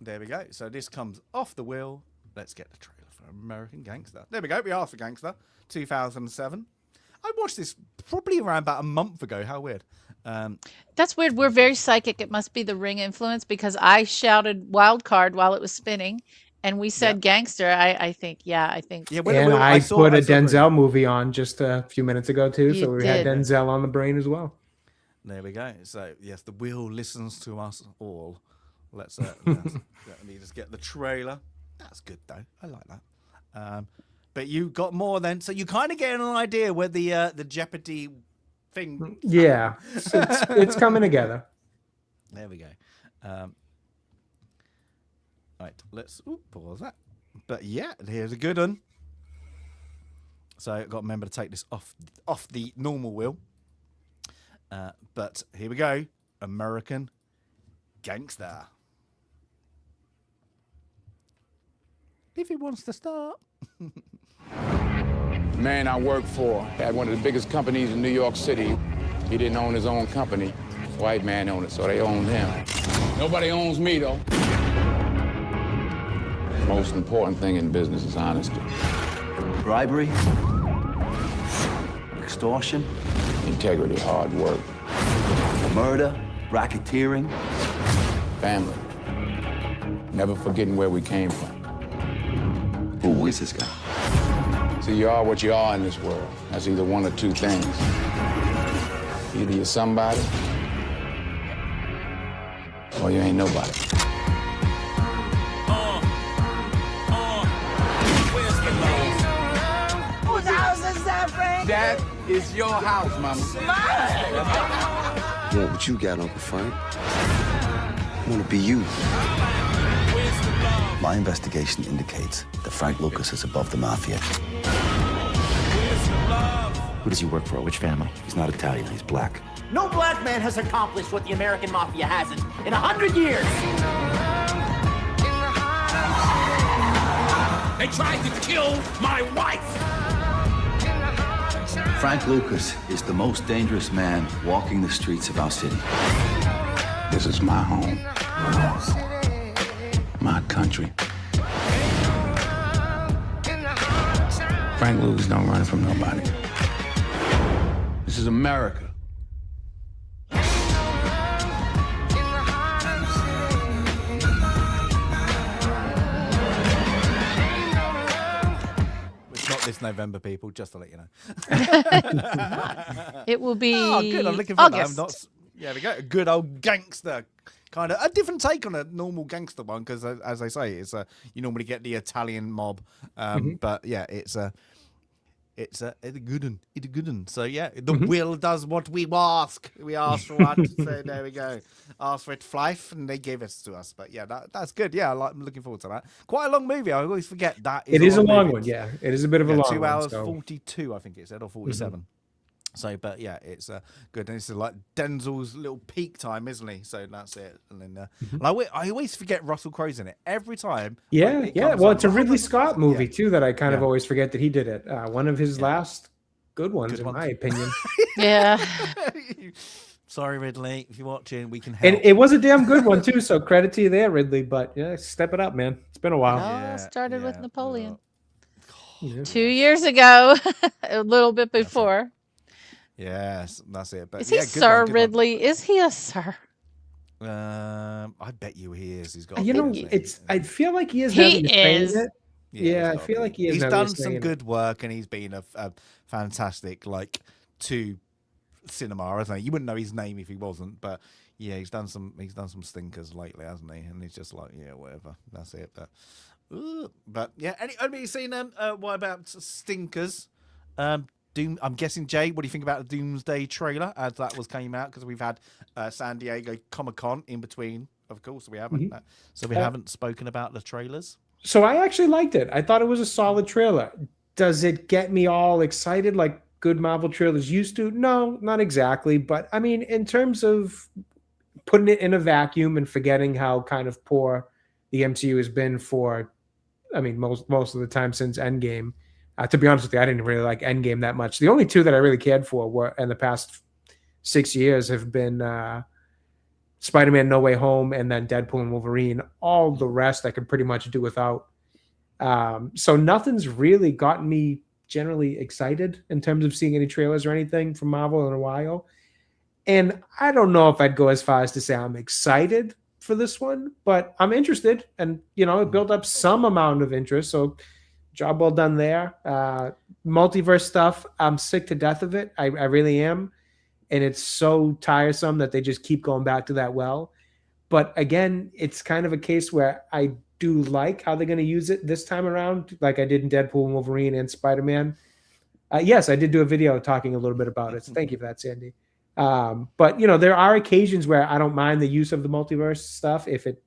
There we go. So this comes off the wheel. Let's get the trailer for American Gangster. There we go. We asked for Gangster. 2007. I watched this probably around about a month ago. How weird. That's weird. We're very psychic. It must be the Ring influence because I shouted wild card while it was spinning. And we said Gangster. I think. Yeah, I and I put a Denzel movie on just a few minutes ago, too. So we had Denzel on the brain as well. There we go. So, yes, the wheel listens to us all. Let me just get the trailer. That's good, though. I like that. But you got more then. So you kind of get an idea where the Jeopardy thing... Yeah. it's coming together. There we go. Right, let's pause that. But yeah, here's a good one. So I've got to remember to take this off the normal wheel. But here we go. American Gangster. If he wants to start. The man I worked for had one of the biggest companies in New York City. He didn't own his own company. White man owned it, so they owned him. Nobody owns me, though. Most important thing in business is honesty. Bribery, extortion, integrity, hard work, murder, racketeering, family. Never forgetting where we came from. Who is this guy? See, you are what you are in this world. That's either one or two things. Either you're somebody, or you ain't nobody. That is your house, Mama. I want what you got, Uncle Frank. I want to be you. My investigation indicates that Frank Lucas is above the mafia. Who does he work for? Which family? He's not Italian, he's black. No black man has accomplished what the American mafia hasn't in 100 years. They tried to kill my wife. Frank Lucas is the most dangerous man walking the streets of our city. This is my home. My country. Frank Lucas don't run from nobody. This is America. This November, people, just to let you know. It will be good. I'm looking for August. that. Yeah, we go. A good old gangster. Kind of a different take on a normal gangster one because, as I say, it's you normally get the Italian mob. But yeah, it's a good one. It's a good one. So yeah, the will does what we ask. We ask for one. So there we go. Ask for it, life, and they gave it to us. But yeah, that's good. Yeah, I'm looking forward to that. Quite a long movie. I always forget that. It is a long one. Yeah, it is a bit of a long 2 hours one, 42, I think it said, or 47. So, but yeah, it's good. And it's like Denzel's little peak time, isn't he? So that's it. And then and I always forget Russell Crowe's in it every time. Yeah, Well, it's a Ridley Scott movie too that I kind of always forget that he did it. One of his last good ones, in my opinion. Yeah. Sorry, Ridley, if you're watching, we can help. And it was a damn good one too. So credit to you there, Ridley. But yeah, step it up, man. It's been a while. No, started with Napoleon 2 years ago, a little bit before. Yes, that's it. But is he Sir Ridley? Is he a Sir? I bet you he is. He's got. You know, I feel like he is. He is. Yeah, I feel like he is. He's done some good work, and he's been a fantastic to cinema, hasn't he? You wouldn't know his name if he wasn't, but yeah, he's done some stinkers lately, hasn't he? And he's just like, yeah, whatever. That's it. But yeah, anybody seen what about stinkers? Doom. I'm guessing, Jay, what do you think about the Doomsday trailer as that came out? Because we've had San Diego Comic-Con in between, of course. We haven't. So we haven't spoken about the trailers. So I actually liked it. I thought it was a solid trailer. Does it get me all excited like good Marvel trailers used to? No, not exactly. But I mean, in terms of putting it in a vacuum and forgetting how kind of poor the MCU has been for, I mean, most of the time since Endgame. To be honest with you, I didn't really like Endgame that much. The only two that I really cared for were in the past 6 years have been Spider-Man No Way Home and then Deadpool and Wolverine. All the rest I could pretty much do without. So nothing's really gotten me generally excited in terms of seeing any trailers or anything from Marvel in a while. And I don't know if I'd go as far as to say I'm excited for this one, but I'm interested. And, it built up some amount of interest. So job well done there. Multiverse stuff, I'm sick to death of it. I really am. And it's so tiresome that they just keep going back to that well. But again, it's kind of a case where I do like how they're going to use it this time around, like I did in Deadpool and Wolverine and Spider-Man. Yes, I did do a video talking a little bit about it. So thank you for that, Sandy. But, there are occasions where I don't mind the use of the multiverse stuff if it,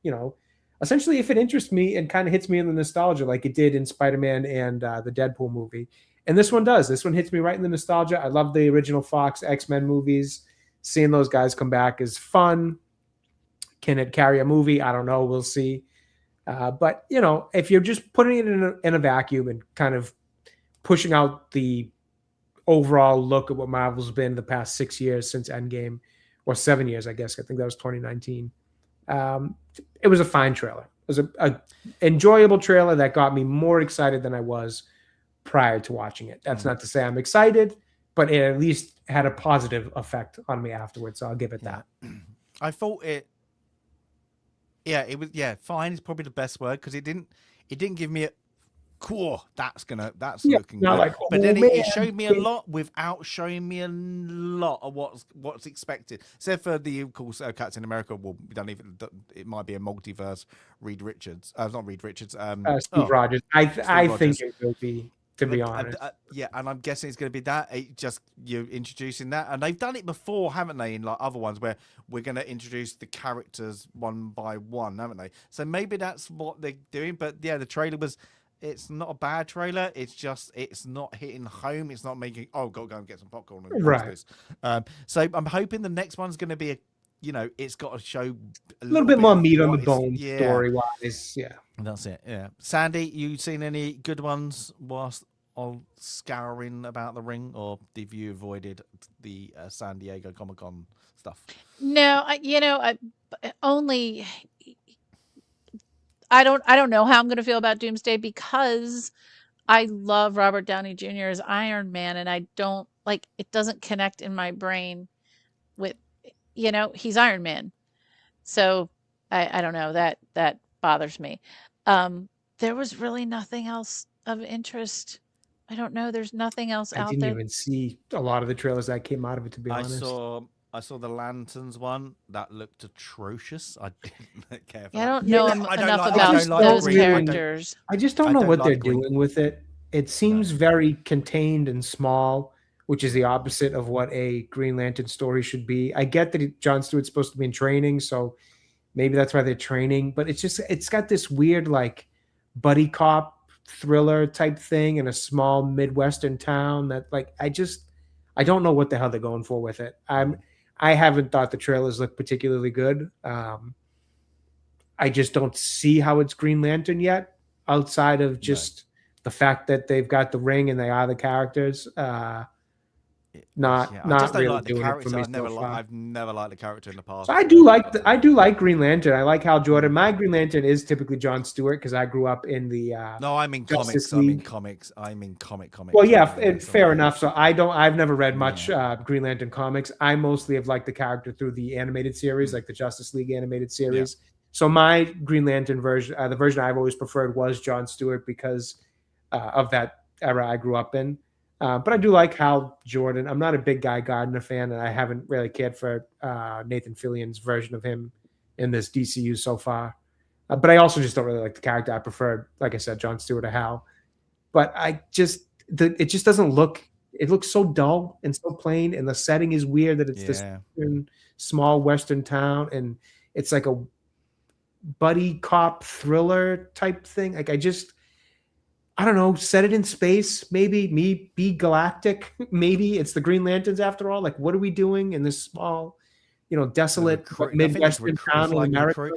essentially if it interests me and kind of hits me in the nostalgia like it did in Spider-Man and the Deadpool movie. And this one does. This one hits me right in the nostalgia. I love the original Fox X-Men movies. Seeing those guys come back is fun. Can it carry a movie? I don't know. We'll see. But, if you're just putting it in a vacuum and kind of pushing out the overall look at what Marvel's been the past 6 years since Endgame, or 7 years, I guess. I think that was 2019. It was a fine trailer. It was a enjoyable trailer that got me more excited than I was prior to watching it. That's not to say I'm excited, but it at least had a positive effect on me afterwards. So I'll give it that. I thought it was fine is probably the best word, because it didn't give me a cool. That's looking good. Like, but then it showed me a lot without showing me a lot of what's expected. Except for the, of course, Captain America. Well, we don't even. It might be a multiverse. Reed Richards. Not Reed Richards. Steve Rogers. I think it will be. To be honest, and I'm guessing it's going to be that. You're introducing that, and they've done it before, haven't they? In like other ones where we're going to introduce the characters one by one, haven't they? So maybe that's what they're doing. But yeah, the trailer was. It's not a bad trailer. It's not hitting home. It's not making go and get some popcorn and watch this. So I'm hoping the next one's going to be it's got to show a little bit more meat on the bone story wise. Yeah, that's it. Yeah, Sandy, you seen any good ones whilst on scouring about the ring, or have you avoided the San Diego Comic-Con stuff? No, only. I don't know how I'm going to feel about Doomsday, because I love Robert Downey Jr. as Iron Man, and I don't it doesn't connect in my brain with, he's Iron Man. So I don't know, that bothers me. There was really nothing else of interest. I don't know. There's nothing else out there. I didn't even see a lot of the trailers that came out of it, to be honest. I saw the Lanterns one. That looked atrocious. I didn't care for I don't know enough about those characters. I just don't know what they're doing with it. It seems very contained and small, which is the opposite of what a Green Lantern story should be. I get that Jon Stewart's supposed to be in training, so maybe that's why they're training. But it's got this weird buddy cop thriller type thing in a small Midwestern town that I don't know what the hell they're going for with it. I haven't thought the trailers look particularly good. I just don't see how it's Green Lantern yet, outside of just the fact that they've got the ring and they are the characters. Not really doing it for me so far. I've never liked the character in the past. So I do like Green Lantern. I like Hal Jordan. My Green Lantern is typically Jon Stewart, because I grew up in the No, I'm in Justice comics. League. I'm in comics. Well, yeah, fair enough. So I've never read much Green Lantern comics. I mostly have liked the character through the animated series, like the Justice League animated series. Yeah. So my Green Lantern version, the version I've always preferred, was Jon Stewart, because of that era I grew up in. But I do like Hal Jordan. I'm not a big Guy Gardner fan, and I haven't really cared for Nathan Fillion's version of him in this DCU so far. But I also just don't really like the character. I prefer, like I said, Jon Stewart to Hal. But it just doesn't look it looks so dull and so plain, and the setting is weird that it's this small Western town, and it's like a buddy cop thriller type thing. Like I don't know, set it in space, maybe be galactic. Maybe it's the Green Lanterns after all. Like, what are we doing in this small, desolate Midwestern town in America?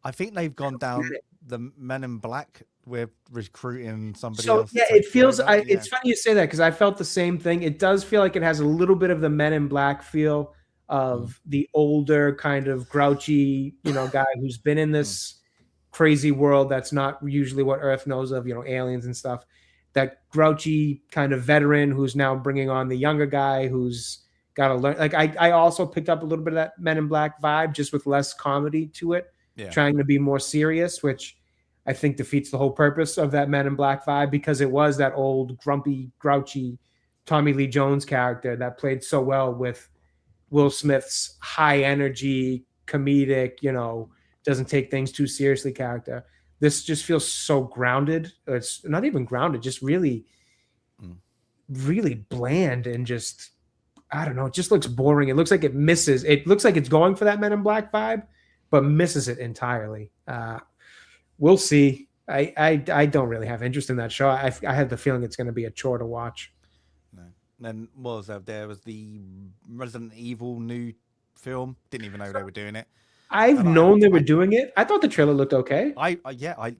I think they've gone down the Men in Black. We're recruiting somebody else. Yeah, it feels. It's funny you say that because I felt the same thing. It does feel like it has a little bit of the Men in Black feel of the older kind of grouchy, guy who's been in this crazy world that's not usually what Earth knows of, aliens and stuff. That grouchy kind of veteran who's now bringing on the younger guy who's got to learn. Like I also picked up a little bit of that Men in Black vibe, just with less comedy to it, trying to be more serious, which I think defeats the whole purpose of that Men in Black vibe, because it was that old grumpy, grouchy Tommy Lee Jones character that played so well with Will Smith's high energy, comedic, doesn't take things too seriously character. This just feels so grounded. It's not even grounded, just really, really bland, and just, I don't know, it just looks boring. It looks like it misses. It looks like it's going for that Men in Black vibe, but misses it entirely. We'll see. I don't really have interest in that show. I had the feeling it's going to be a chore to watch. No. Then what was there was the Resident Evil new film. Didn't even know they were doing it. I've known they were doing it. I thought the trailer looked okay.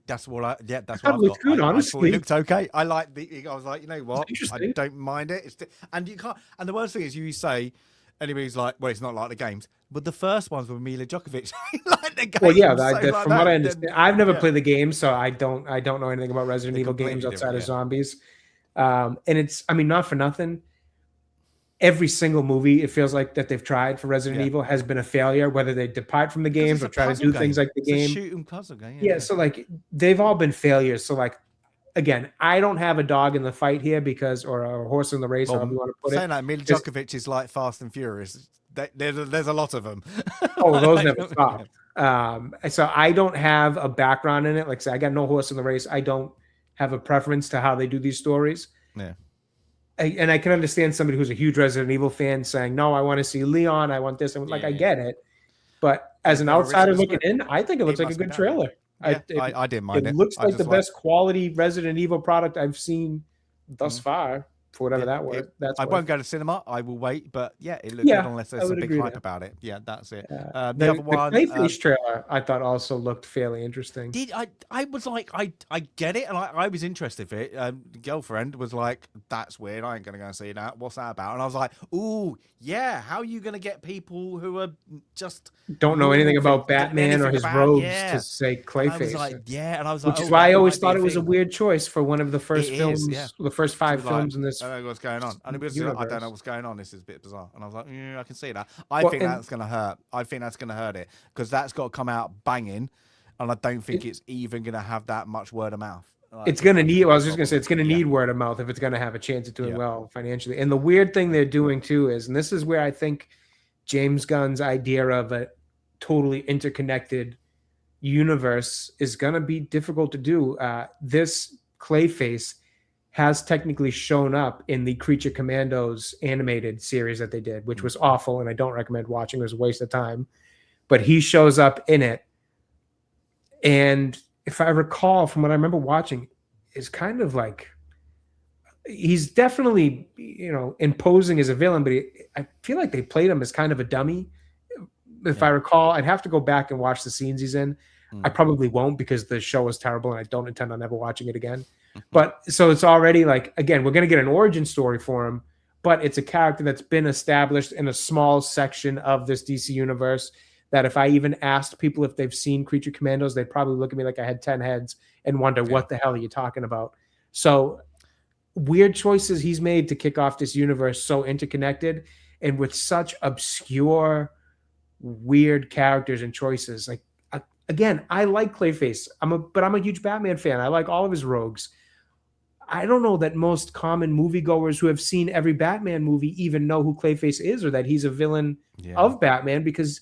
That's what I've looked good, honestly. It looked okay. I was like, you know what? I don't mind it. And you can't. And the worst thing is, you say, anybody's like, well, it's not like the games. But the first ones with Mila Djokovic, like the games. Well, yeah, from what I understand, I've never played the game, so I don't know anything about Resident Evil games outside of zombies. And it's, not for nothing. Every single movie, it feels like that they've tried for Resident Evil has been a failure, whether they depart from the games or try to do things like the game. Shoot 'em puzzle game. Yeah, so like they've all been failures. So like, again, I don't have a dog in the fight here or a horse in the race, however you want to put it. Saying that, Mila Djokovic is like Fast and Furious. There's a lot of them. Oh, those never stop. So I don't have a background in it. Like I say, I got no horse in the race. I don't have a preference to how they do these stories. Yeah. And I can understand somebody who's a huge Resident Evil fan saying, no, I want to see Leon. I want this. And I get it. But as an outsider looking in, I think it looks like a good trailer. Yeah, I didn't mind it. It looks like the best quality Resident Evil product I've seen thus far, for whatever that was. I won't go to cinema. I will wait. But it looks good unless there's a big hype about it. Yeah, that's it. The other one, the Clayface trailer, I thought also looked fairly interesting. I was like, I get it, and I was interested in it. Girlfriend was like, that's weird. I ain't gonna go and see that. What's that about? And I was like, ooh, yeah. How are you gonna get people who are just don't know anything about Batman or his robes to say Clayface? And I was like, which is why I always thought it was a weird choice for one of the first films, the first 5 films in this. I don't know what's going on. And it was, I don't know what's going on. This is a bit bizarre. And I was like, I can see that. I think that's going to hurt. I think that's going to hurt it because that's got to come out banging. And I don't think it's even going to have that much word of mouth. It's going to need, I was just going to say, it's going to need word of mouth if it's going to have a chance of doing well financially. And the weird thing they're doing too is, and this is where I think James Gunn's idea of a totally interconnected universe is going to be difficult to do. This Clayface has technically shown up in the Creature Commandos animated series that they did, which was awful, and I don't recommend watching. It was a waste of time. But he shows up in it. And if I recall from what I remember watching, is kind of like, he's definitely, imposing as a villain, but I feel like they played him as kind of a dummy. If I recall, I'd have to go back and watch the scenes he's in. I probably won't because the show is terrible and I don't intend on ever watching it again. But so it's already like, again, we're going to get an origin story for him, but it's a character that's been established in a small section of this DC universe that if I even asked people if they've seen Creature Commandos, they'd probably look at me like I had 10 heads and wonder what the hell are you talking about? So weird choices he's made to kick off this universe so interconnected and with such obscure, weird characters and choices. Like, again, I like Clayface. But I'm a huge Batman fan. I like all of his rogues. I don't know that most common moviegoers who have seen every Batman movie even know who Clayface is or that he's a villain of Batman, because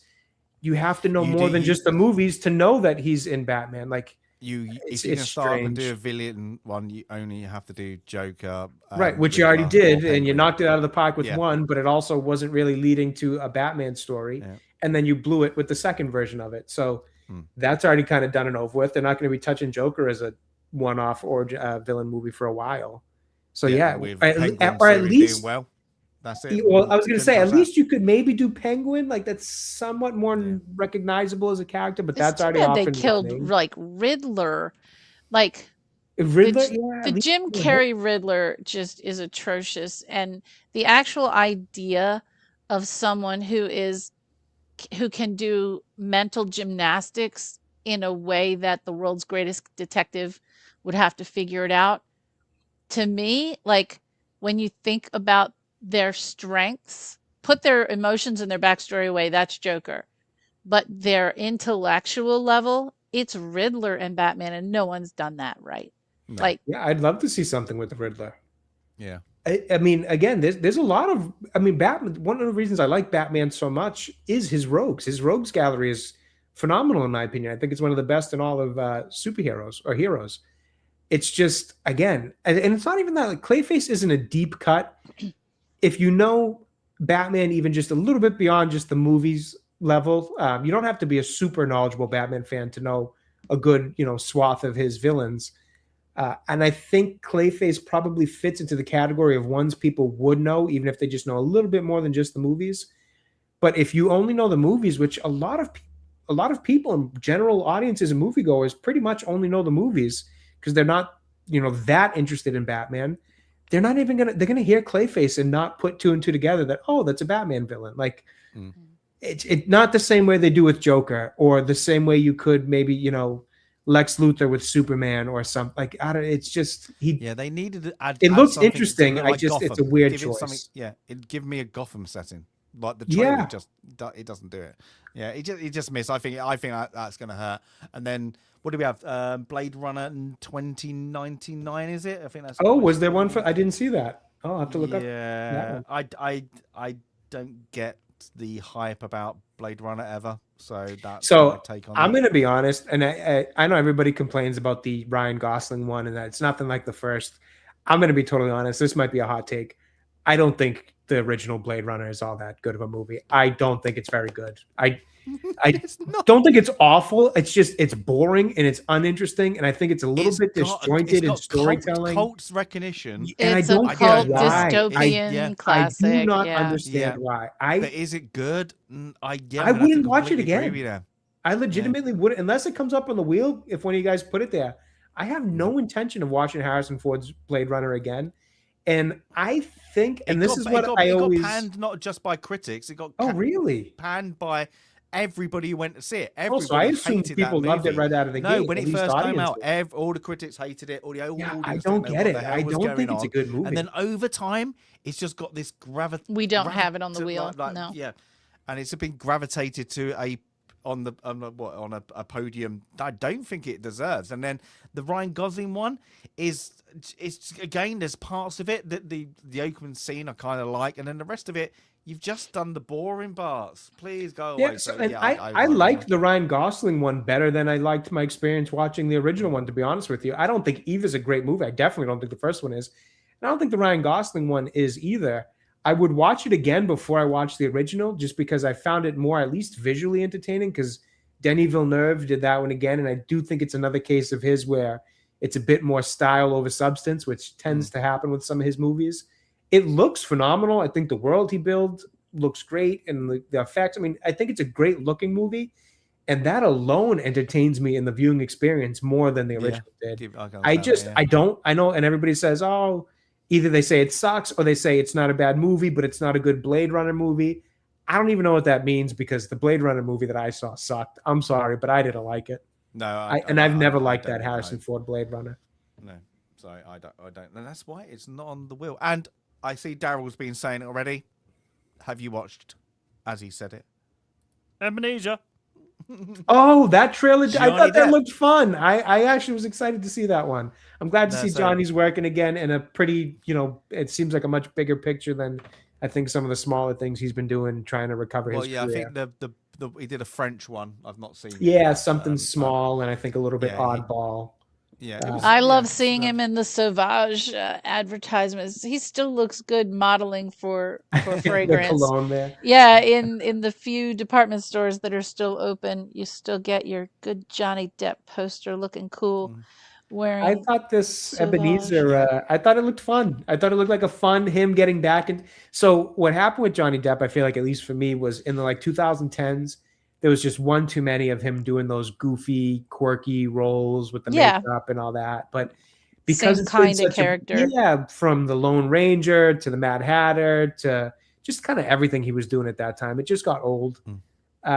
you have to know more than just the movies to know that he's in Batman. Like, if you're going to start and do a villain one, you only have to do Joker, right? Which you already did, and you knocked it out of the park with Yeah. one, but it also wasn't really leading to a Batman story. Yeah. And then you blew it with the second version of it. So that's already kind of done and over with. They're not going to be touching Joker as a one-off or villain movie for a while. So with Penguin or at series least doing well. That's it. Well, I was going to say, at Couldn't touch least you could maybe do Penguin, like that's somewhat more recognizable as a character, but that's already off. They and killed running. like Riddler, like Riddler. the Jim Carrey Riddler just is atrocious, and the actual idea of someone who can do mental gymnastics in a way that the world's greatest detective would have to figure it out. To me, like when you think about their strengths, put their emotions and their backstory away, that's Joker. But their intellectual level, it's Riddler and Batman, and no one's done that right. No. Like, yeah, I'd love to see something with the Riddler. Yeah. I mean, again, there's a lot of, I mean, Batman, one of the reasons I like Batman so much is his rogues. His rogues gallery is phenomenal, in my opinion. I think it's one of the best in all of superheroes or heroes. It's just, again, and it's not even that, like, Clayface isn't a deep cut. If you know Batman even just a little bit beyond just the movies level, you don't have to be a super knowledgeable Batman fan to know a good, swath of his villains. And I think Clayface probably fits into the category of ones people would know, even if they just know a little bit more than just the movies. But if you only know the movies, which a lot of people and general audiences and moviegoers pretty much only know the movies because they're not, that interested in Batman. They're not even they're gonna hear Clayface and not put two and two together that, oh, that's a Batman villain. Like it's not the same way they do with Joker, or the same way you could maybe, Lex Luthor with Superman or something. Like, I don't. It's just they needed to add. It looks something interesting. Like it's a weird choice. It'd give me a Gotham setting. Like the trailer it doesn't do it. Yeah, it just missed. I think that's going to hurt. And then what do we have? Blade Runner 2099, is it? I think that's. Oh, was there one for? I didn't see that. Oh, I'll have to look up. Yeah, I don't get the hype about Blade Runner ever. So that's my take on I'm going to be honest, and I know everybody complains about the Ryan Gosling one, and that it's nothing like the first. I'm going to be totally honest. This might be a hot take. I don't think the original Blade Runner is all that good of a movie. I don't think it's very good. I don't think it's awful. It's just, it's boring and it's uninteresting, and I think it's a little bit disjointed in storytelling. Cult recognition. And it's I don't a cult get why. dystopian classic. I do not understand why. But is it good? I wouldn't watch it again. I legitimately wouldn't, unless it comes up on the wheel. If one of you guys put it there, I have no intention of watching Harrison Ford's Blade Runner again. And I think, and this is what I always. It got panned not just by critics. It got really panned by everybody who went to see it. Everybody I assume people loved it right out of the gate. No, when it first came out, all the critics hated it. All the I don't get it. I don't think it's a good movie. And then over time, it's just got this gravity. We don't have it on the wheel. No. Yeah, and it's been gravitated to on a podium that I don't think it deserves. And then the Ryan Gosling one it's again, there's parts of it that the open scene I kind of like, and then the rest of it, you've just done the boring parts. Please go away. I liked the Ryan Gosling one better than I liked my experience watching the original one, to be honest with you. I don't think Eva's a great movie. I definitely don't think the first one is. And I don't think the Ryan Gosling one is either. I would watch it again before I watched the original, just because I found it more, at least visually entertaining, because Denis Villeneuve did that one again. And I do think it's another case of his where it's a bit more style over substance, which tends to happen with some of his movies. It looks phenomenal. I think the world he built looks great, and the effects. I mean, I think it's a great looking movie, and that alone entertains me in the viewing experience more than the original did. I know, and everybody says, oh, either they say it sucks or they say it's not a bad movie, but it's not a good Blade Runner movie. I don't even know what that means, because the Blade Runner movie that I saw sucked. I'm sorry, but I didn't like it. No, I've never liked that Harrison Ford Blade Runner. No, sorry, I don't. And that's why it's not on the wheel. And I see Daryl's been saying it already. Have you watched As He Said It? Amnesia. Oh, that trailer! I thought that looked fun. I actually was excited to see that one. I'm glad to see Johnny's working again in a pretty, it seems like a much bigger picture than I think some of the smaller things he's been doing, trying to recover his career. I think he did a French one. I've not seen. Yeah, it, something small and I think a little bit yeah, oddball. Yeah, I love seeing him in the Sauvage advertisements. He still looks good modeling for The fragrance. cologne there. Yeah, in the few department stores that are still open, you still get your good Johnny Depp poster looking cool I wearing thought this Sauvage. Ebenezer, I thought it looked fun. I thought it looked like a fun him getting back. And so what happened with Johnny Depp, I feel like, at least for me, was in the 2010s, there was just one too many of him doing those goofy, quirky roles with the makeup and all that. But because Same it's been kind of such character. from the Lone Ranger to the Mad Hatter to just kind of everything he was doing at that time, it just got old.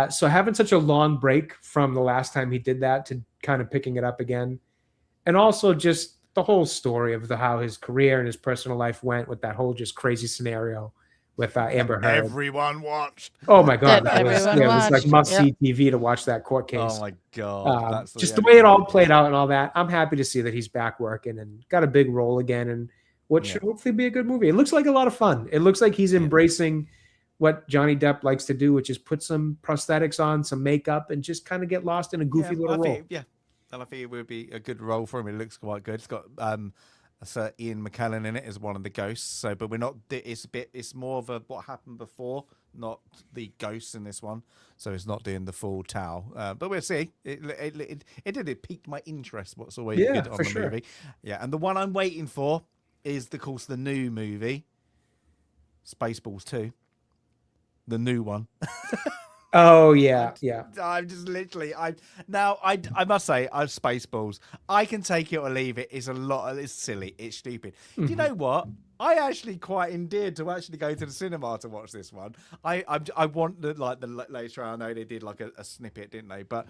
So having such a long break from the last time he did that to kind of picking it up again, and also just the whole story of how his career and his personal life went with that whole just crazy scenario with Amber Heard. Everyone watched. Oh my God, That it was everyone like watched. must-see TV to watch that court case. Oh my God, that's just the way it all played out and all that. I'm happy to see that he's back working and got a big role again, and what should hopefully be a good movie. It looks like a lot of fun. It looks like he's embracing what Johnny Depp likes to do, which is put some prosthetics on, some makeup, and just kind of get lost in a goofy little role. And I think it would be a good role for him. It looks quite good. It's got Sir Ian McKellen in it as one of the ghosts. So, but we're not. It's more of a what happened before, not the ghosts in this one. So it's not doing the full towel. But we'll see. It piqued my interest. What's always good on the movie. Yeah, and the one I'm waiting for is of course the new movie, Spaceballs 2, the new one. Oh yeah, yeah. I'm just literally. I must say, Spaceballs. I can take it or leave it. It's a lot. It's silly. It's stupid. Do you know what? I actually quite endeared to actually go to the cinema to watch this one. I want the latest trailer. I know they did like a snippet, didn't they? But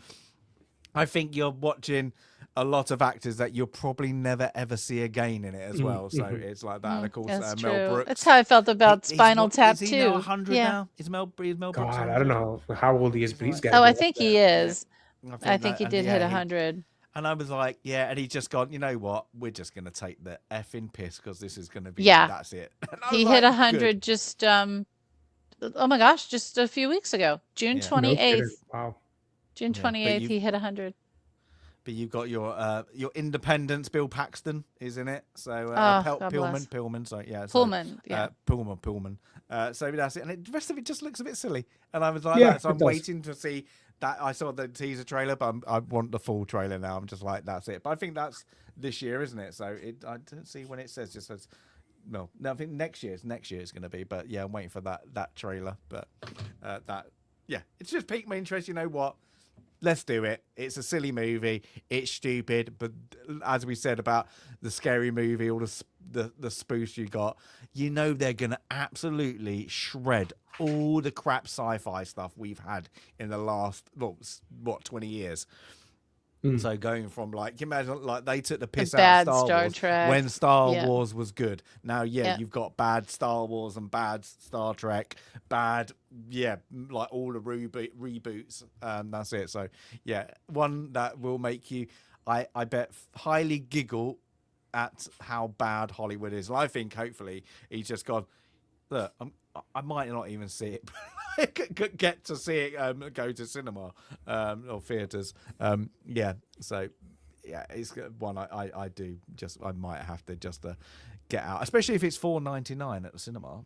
I think you're watching a lot of actors that you'll probably never ever see again in it as well. So it's like that. And of course, Mel Brooks. That's how I felt about Spinal Tap is he too. now 100 now? Is Mel Brooks? God, I don't know how old he is, but he's got. Oh, I think he is. Yeah. I think he did hit 100. And I was like, yeah, and he's just gone, you know what? We're just going to take the effing piss because this is going to be, that's it. He hit 100 just, oh my gosh, just a few weeks ago. June 28th. Wow. June 28th, he hit 100. But you've got your Independence, Bill Paxton is in it. So Pillman. So yeah, Pullman, yeah. Pullman. So that's it. And the rest of it just looks a bit silly. And I was like that. So I'm waiting to see that. I saw the teaser trailer, but I want the full trailer now. I'm just like, that's it. But I think that's this year, isn't it? So I don't see when it says, just says, no, I think next year is going to be. But yeah, I'm waiting for that trailer. But it's just piqued my interest. You know what? Let's do it. It's a silly movie. It's stupid, but as we said about the scary movie, all the spoofs you got, you know they're gonna absolutely shred all the crap sci-fi stuff we've had in the last 20 years. So going from like, you imagine like they took the piss out of Star Wars Trek. when Star Wars was good. Now, you've got bad Star Wars and bad Star Trek, like all the reboots. That's it. So one that will make you, I bet, highly giggle at how bad Hollywood is. And I think hopefully he's just gone, look, I might not even see it. Get to see it, go to cinema or theaters. So it's one I do just, I might have to just get out, especially if it's $4.99 at the cinema.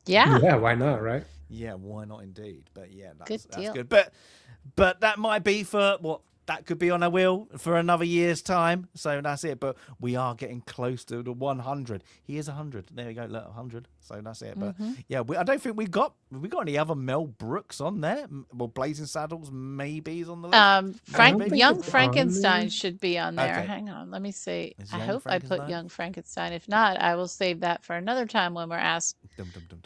Yeah, why not, right? Yeah, why not indeed? But yeah, that's deal. good. But that might be for that could be on our wheel for another year's time. So that's it. But we are getting close to the 100. He is 100. There we go. Look, 100. So that's it. But I don't think we got any other Mel Brooks on there. Well, Blazing Saddles maybe is on the list. Young Frankenstein should be on there. Okay. Hang on. Let me see. I Young hope I put Young Frankenstein. If not, I will save that for another time when we're asked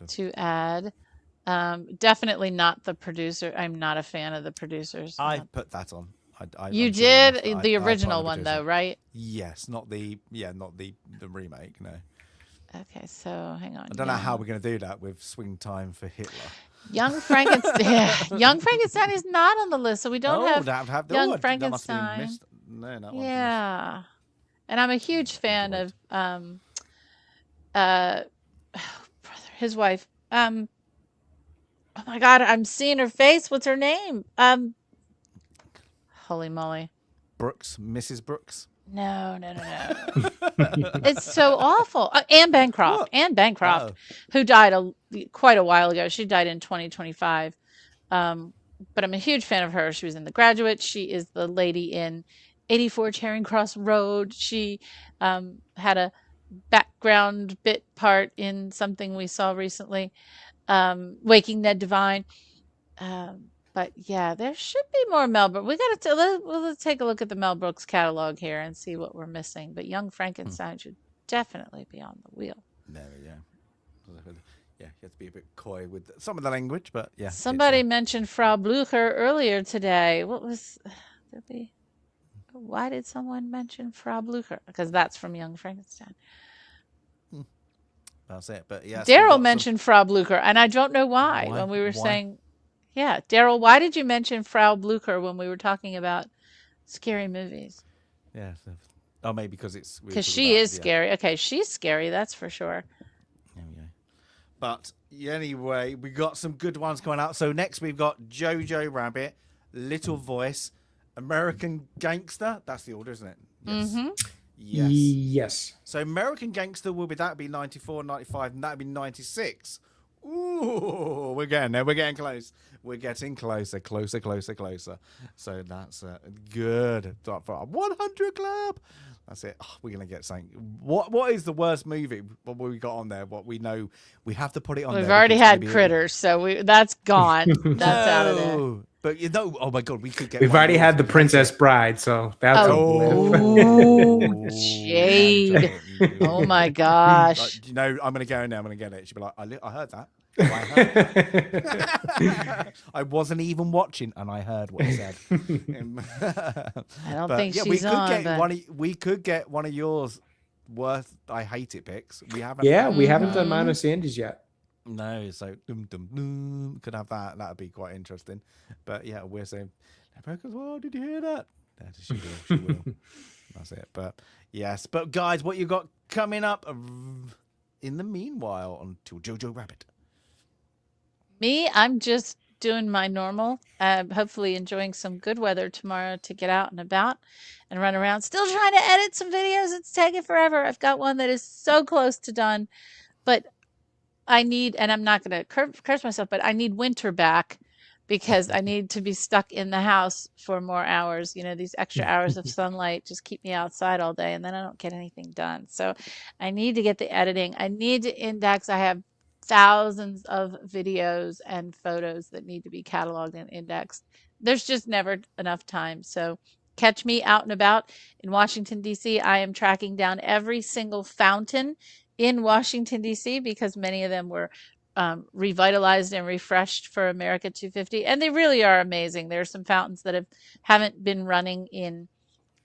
to add. Definitely not the producer. I'm not a fan of the producers. I put that on. You did the original one though, right? Yes, not the remake. No. Okay, so hang on. I don't know how we're going to do that with Swing Time for Hitler. Young Frankenstein. Young Frankenstein is not on the list, so we don't have Young Frankenstein. Yeah, and I'm a huge fan of his wife. Oh my God, I'm seeing her face. What's her name? Holy moly. Brooks, Mrs. Brooks. No. It's so awful. Anne Bancroft. What? Anne Bancroft, Oh. who died quite a while ago. She died in 2025. But I'm a huge fan of her. She was in The Graduate. She is the lady in 84 Charing Cross Road. She had a background bit part in something we saw recently, Waking Ned Divine. But yeah, there should be more Mel Brooks. We got to let's take a look at the Mel Brooks catalog here and see what we're missing. But Young Frankenstein should definitely be on the wheel. There we go. Yeah, you have to be a bit coy with some of the language, but yeah. Somebody mentioned Frau Blücher earlier today. Why did someone mention Frau Blücher? Because that's from Young Frankenstein. That's it. But yeah, Daryl mentioned Frau Blücher, and I don't know why. When we were saying, yeah, Daryl, why did you mention Frau Blücher when we were talking about scary movies? Yeah. Oh, maybe because it's because she is scary. Okay, she's scary. That's for sure. There we go. But anyway, we got some good ones coming out. So next we've got Jojo Rabbit, Little Voice, American Gangster. That's the order, isn't it? Yes. Mm-hmm. Yes. So American Gangster that'd be 94, 95, and that'd be 96. Ooh, we're getting there. We're getting close. We're getting closer. So that's good for our 100 club. That's it. Oh, we're gonna get something. What is the worst movie? What we got on there? What we know we have to put it on. We've already had Critters, so that's gone. That's out of there. But oh my God, we could get. We've already had The Princess Bride, so that's Jade. Oh my gosh. I'm gonna go in there. I'm gonna get it. She'll be like, I heard that. I wasn't even watching, and I heard what he said. I don't think she's we could get one of yours worth I hate it picks. We haven't. Yeah, we haven't done mine or Sandy's yet. No, so could have that. That'd be quite interesting. But yeah, we're saying, well, did you hear that? She will. That's it. But yes, but guys, what you got coming up in the meanwhile until Jojo Rabbit? Me, I'm just doing my normal. Hopefully enjoying some good weather tomorrow to get out and about and run around. Still trying to edit some videos. It's taking forever. I've got one that is so close to done, but I need, and I'm not going to curse myself, but I need winter back because I need to be stuck in the house for more hours. You know, these extra hours of sunlight just keep me outside all day, and then I don't get anything done. So I need to get the editing. I need to index. I have thousands of videos and photos that need to be cataloged and indexed. There's just never enough time. So catch me out and about in Washington, D.C. I am tracking down every single fountain in Washington, D.C. because many of them were revitalized and refreshed for America 250. And they really are amazing. There are some fountains that haven't been running in,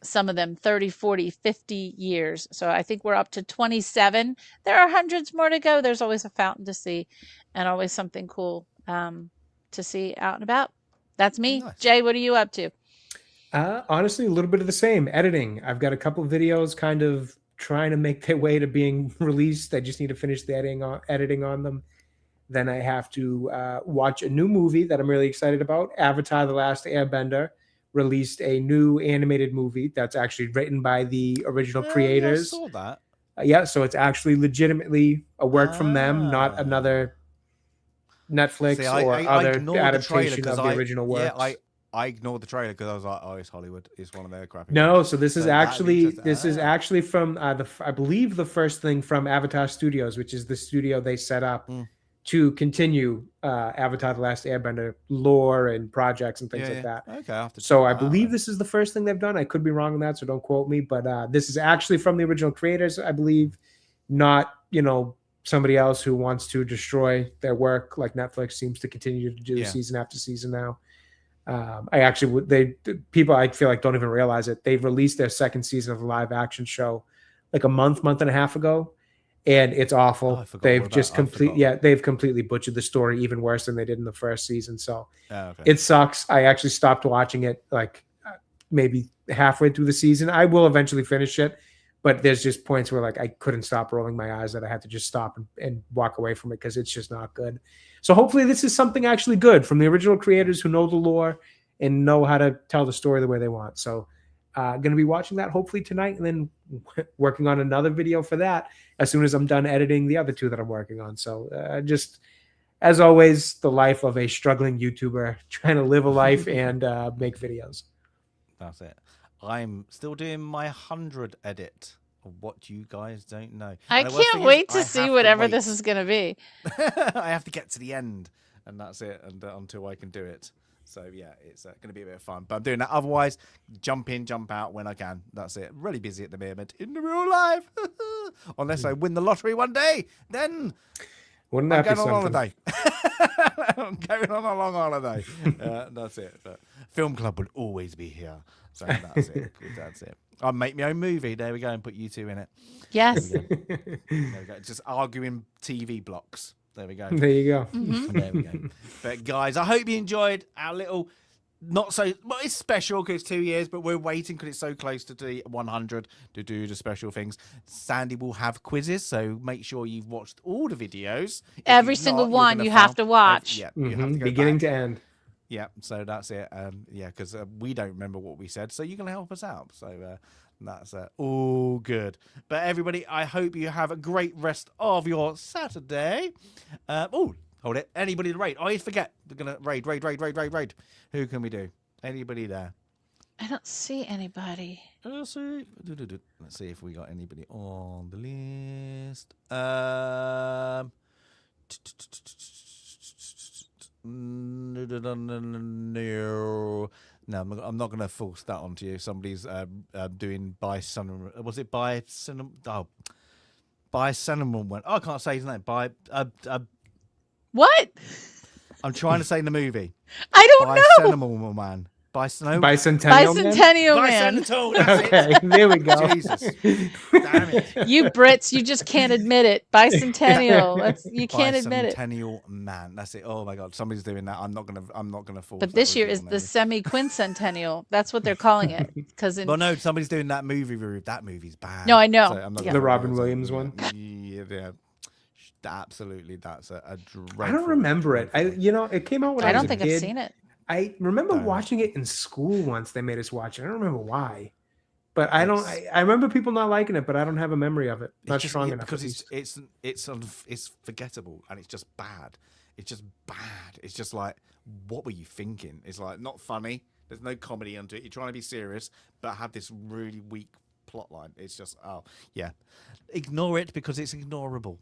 some of them 30, 40, 50 years. So I think we're up to 27. There are hundreds more to go. There's always a fountain to see and always something cool to see out and about. That's me. Nice. Jay, what are you up to? Honestly, a little bit of the same. Editing. I've got a couple of videos kind of trying to make their way to being released. I just need to finish the editing on them. Then I have to watch a new movie that I'm really excited about. Avatar: The Last Airbender released a new animated movie that's actually written by the original creators. I saw that. Yeah, so it's actually legitimately a work from them, not another Netflix or other adaptation of the original works. Yeah, I ignored the trailer because I was like, "Oh, it's Hollywood. It's one of their crappy." No, so this is actually from I believe the first thing from Avatar Studios, which is the studio they set up to continue Avatar: The Last Airbender lore and projects and things like that. Okay, so I believe this is the first thing they've done. I could be wrong on that, so don't quote me. But this is actually from the original creators, I believe, not somebody else who wants to destroy their work like Netflix seems to continue to do season after season now. People I feel like don't even realize it. They've released their second season of the live action show like a month and a half ago, and it's awful. They've completely butchered the story even worse than they did in the first season. So it sucks. I actually stopped watching it like maybe halfway through the season. I will eventually finish it, But there's just points where like I couldn't stop rolling my eyes that I had to just stop and walk away from it because it's just not good. So hopefully this is something actually good from the original creators who know the lore and know how to tell the story the way they want. So going to be watching that hopefully tonight, and then working on another video for that as soon as I'm done editing the other two that I'm working on. So just as always, the life of a struggling YouTuber trying to live a life and make videos. That's it. I'm still doing my 100 edit of what you guys don't know. I And the worst can't thing wait is, to I see have whatever wait. this is going to be. I have to get to the end, and that's it. And until I can do it. So yeah, it's going to be a bit of fun. But I'm doing that. Otherwise, jump in, jump out when I can. That's it. Really busy at the moment in the real life. Unless I win the lottery one day, then Wouldn't I'm that be going on something? holiday. I'm going on a long holiday. That's it. But Film Club will always be here. So that's it. That's it. I'll make my own movie. There we go, and put you two in it. Yes. There we go. Just arguing TV blocks. There we go. There you go. There we go. But guys, I hope you enjoyed our little, not so, well, it's special because it's 2 years, but we're waiting because it's so close to the 100 to do the special things. Sandy will have quizzes, so make sure you've watched all the videos. If Every you've single not, you're one gonna you have fail. to watch. Yeah, you have to go Beginning back. to end. Yeah, so that's it. Yeah, because we don't remember what we said, so you're going to help us out. So that's all good. But everybody, I hope you have a great rest of your Saturday. Oh, hold it. Anybody to raid? I always forget. They're going to raid. Who can we do? Anybody there? I don't see anybody. Let's see if we got anybody on the list. No, I'm not going to force that onto you. Somebody's doing by Sun. Was it by Cinnamon? Oh, by Cinnamon one. Oh, I can't say his name. By What? I'm trying to say the movie. I don't By know. Cinnamon Man. By Snow. Bicentennial Man? Bicentennial Man. Bicentennial. That's Okay, there we go. it. Jesus. Damn it. You Brits, you just can't admit it. Bicentennial. You can't admit it. Bicentennial Man. That's it. Oh my God, somebody's doing that. I'm not gonna force. But that this year reveal is the name. semi-quincentennial. That's what they're calling it. Because Well, no, somebody's doing that movie review. That movie's bad. No, I know. So I'm not Yeah. gonna The Robin reveal it. Williams one? Yeah. Absolutely, that's a dreadful. I don't remember it. It came out when I I was don't a think kid. I've seen it. I remember No. watching it in school once. They made us watch it. I don't remember why, but I don't. It's- I remember people not liking it, but I don't have a memory of it. It's Not just- strong yeah, enough because at least. it's forgettable and it's just bad. It's just bad. It's just like, what were you thinking? It's like not funny. There's no comedy onto it. You're trying to be serious, but have this really weak plot line. It's just, oh yeah, ignore it because it's ignorable.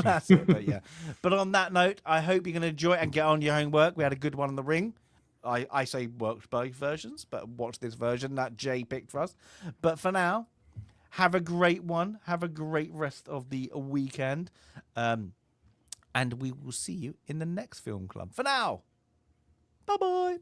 That's it. But yeah, but on that note, I hope you're going to enjoy it and get on your homework. We had a good one in the ring. I say watch both versions, but watch this version that Jay picked for us. But for now, have a great one. Have a great rest of the weekend. And we will see you in the next film club. For now, bye-bye.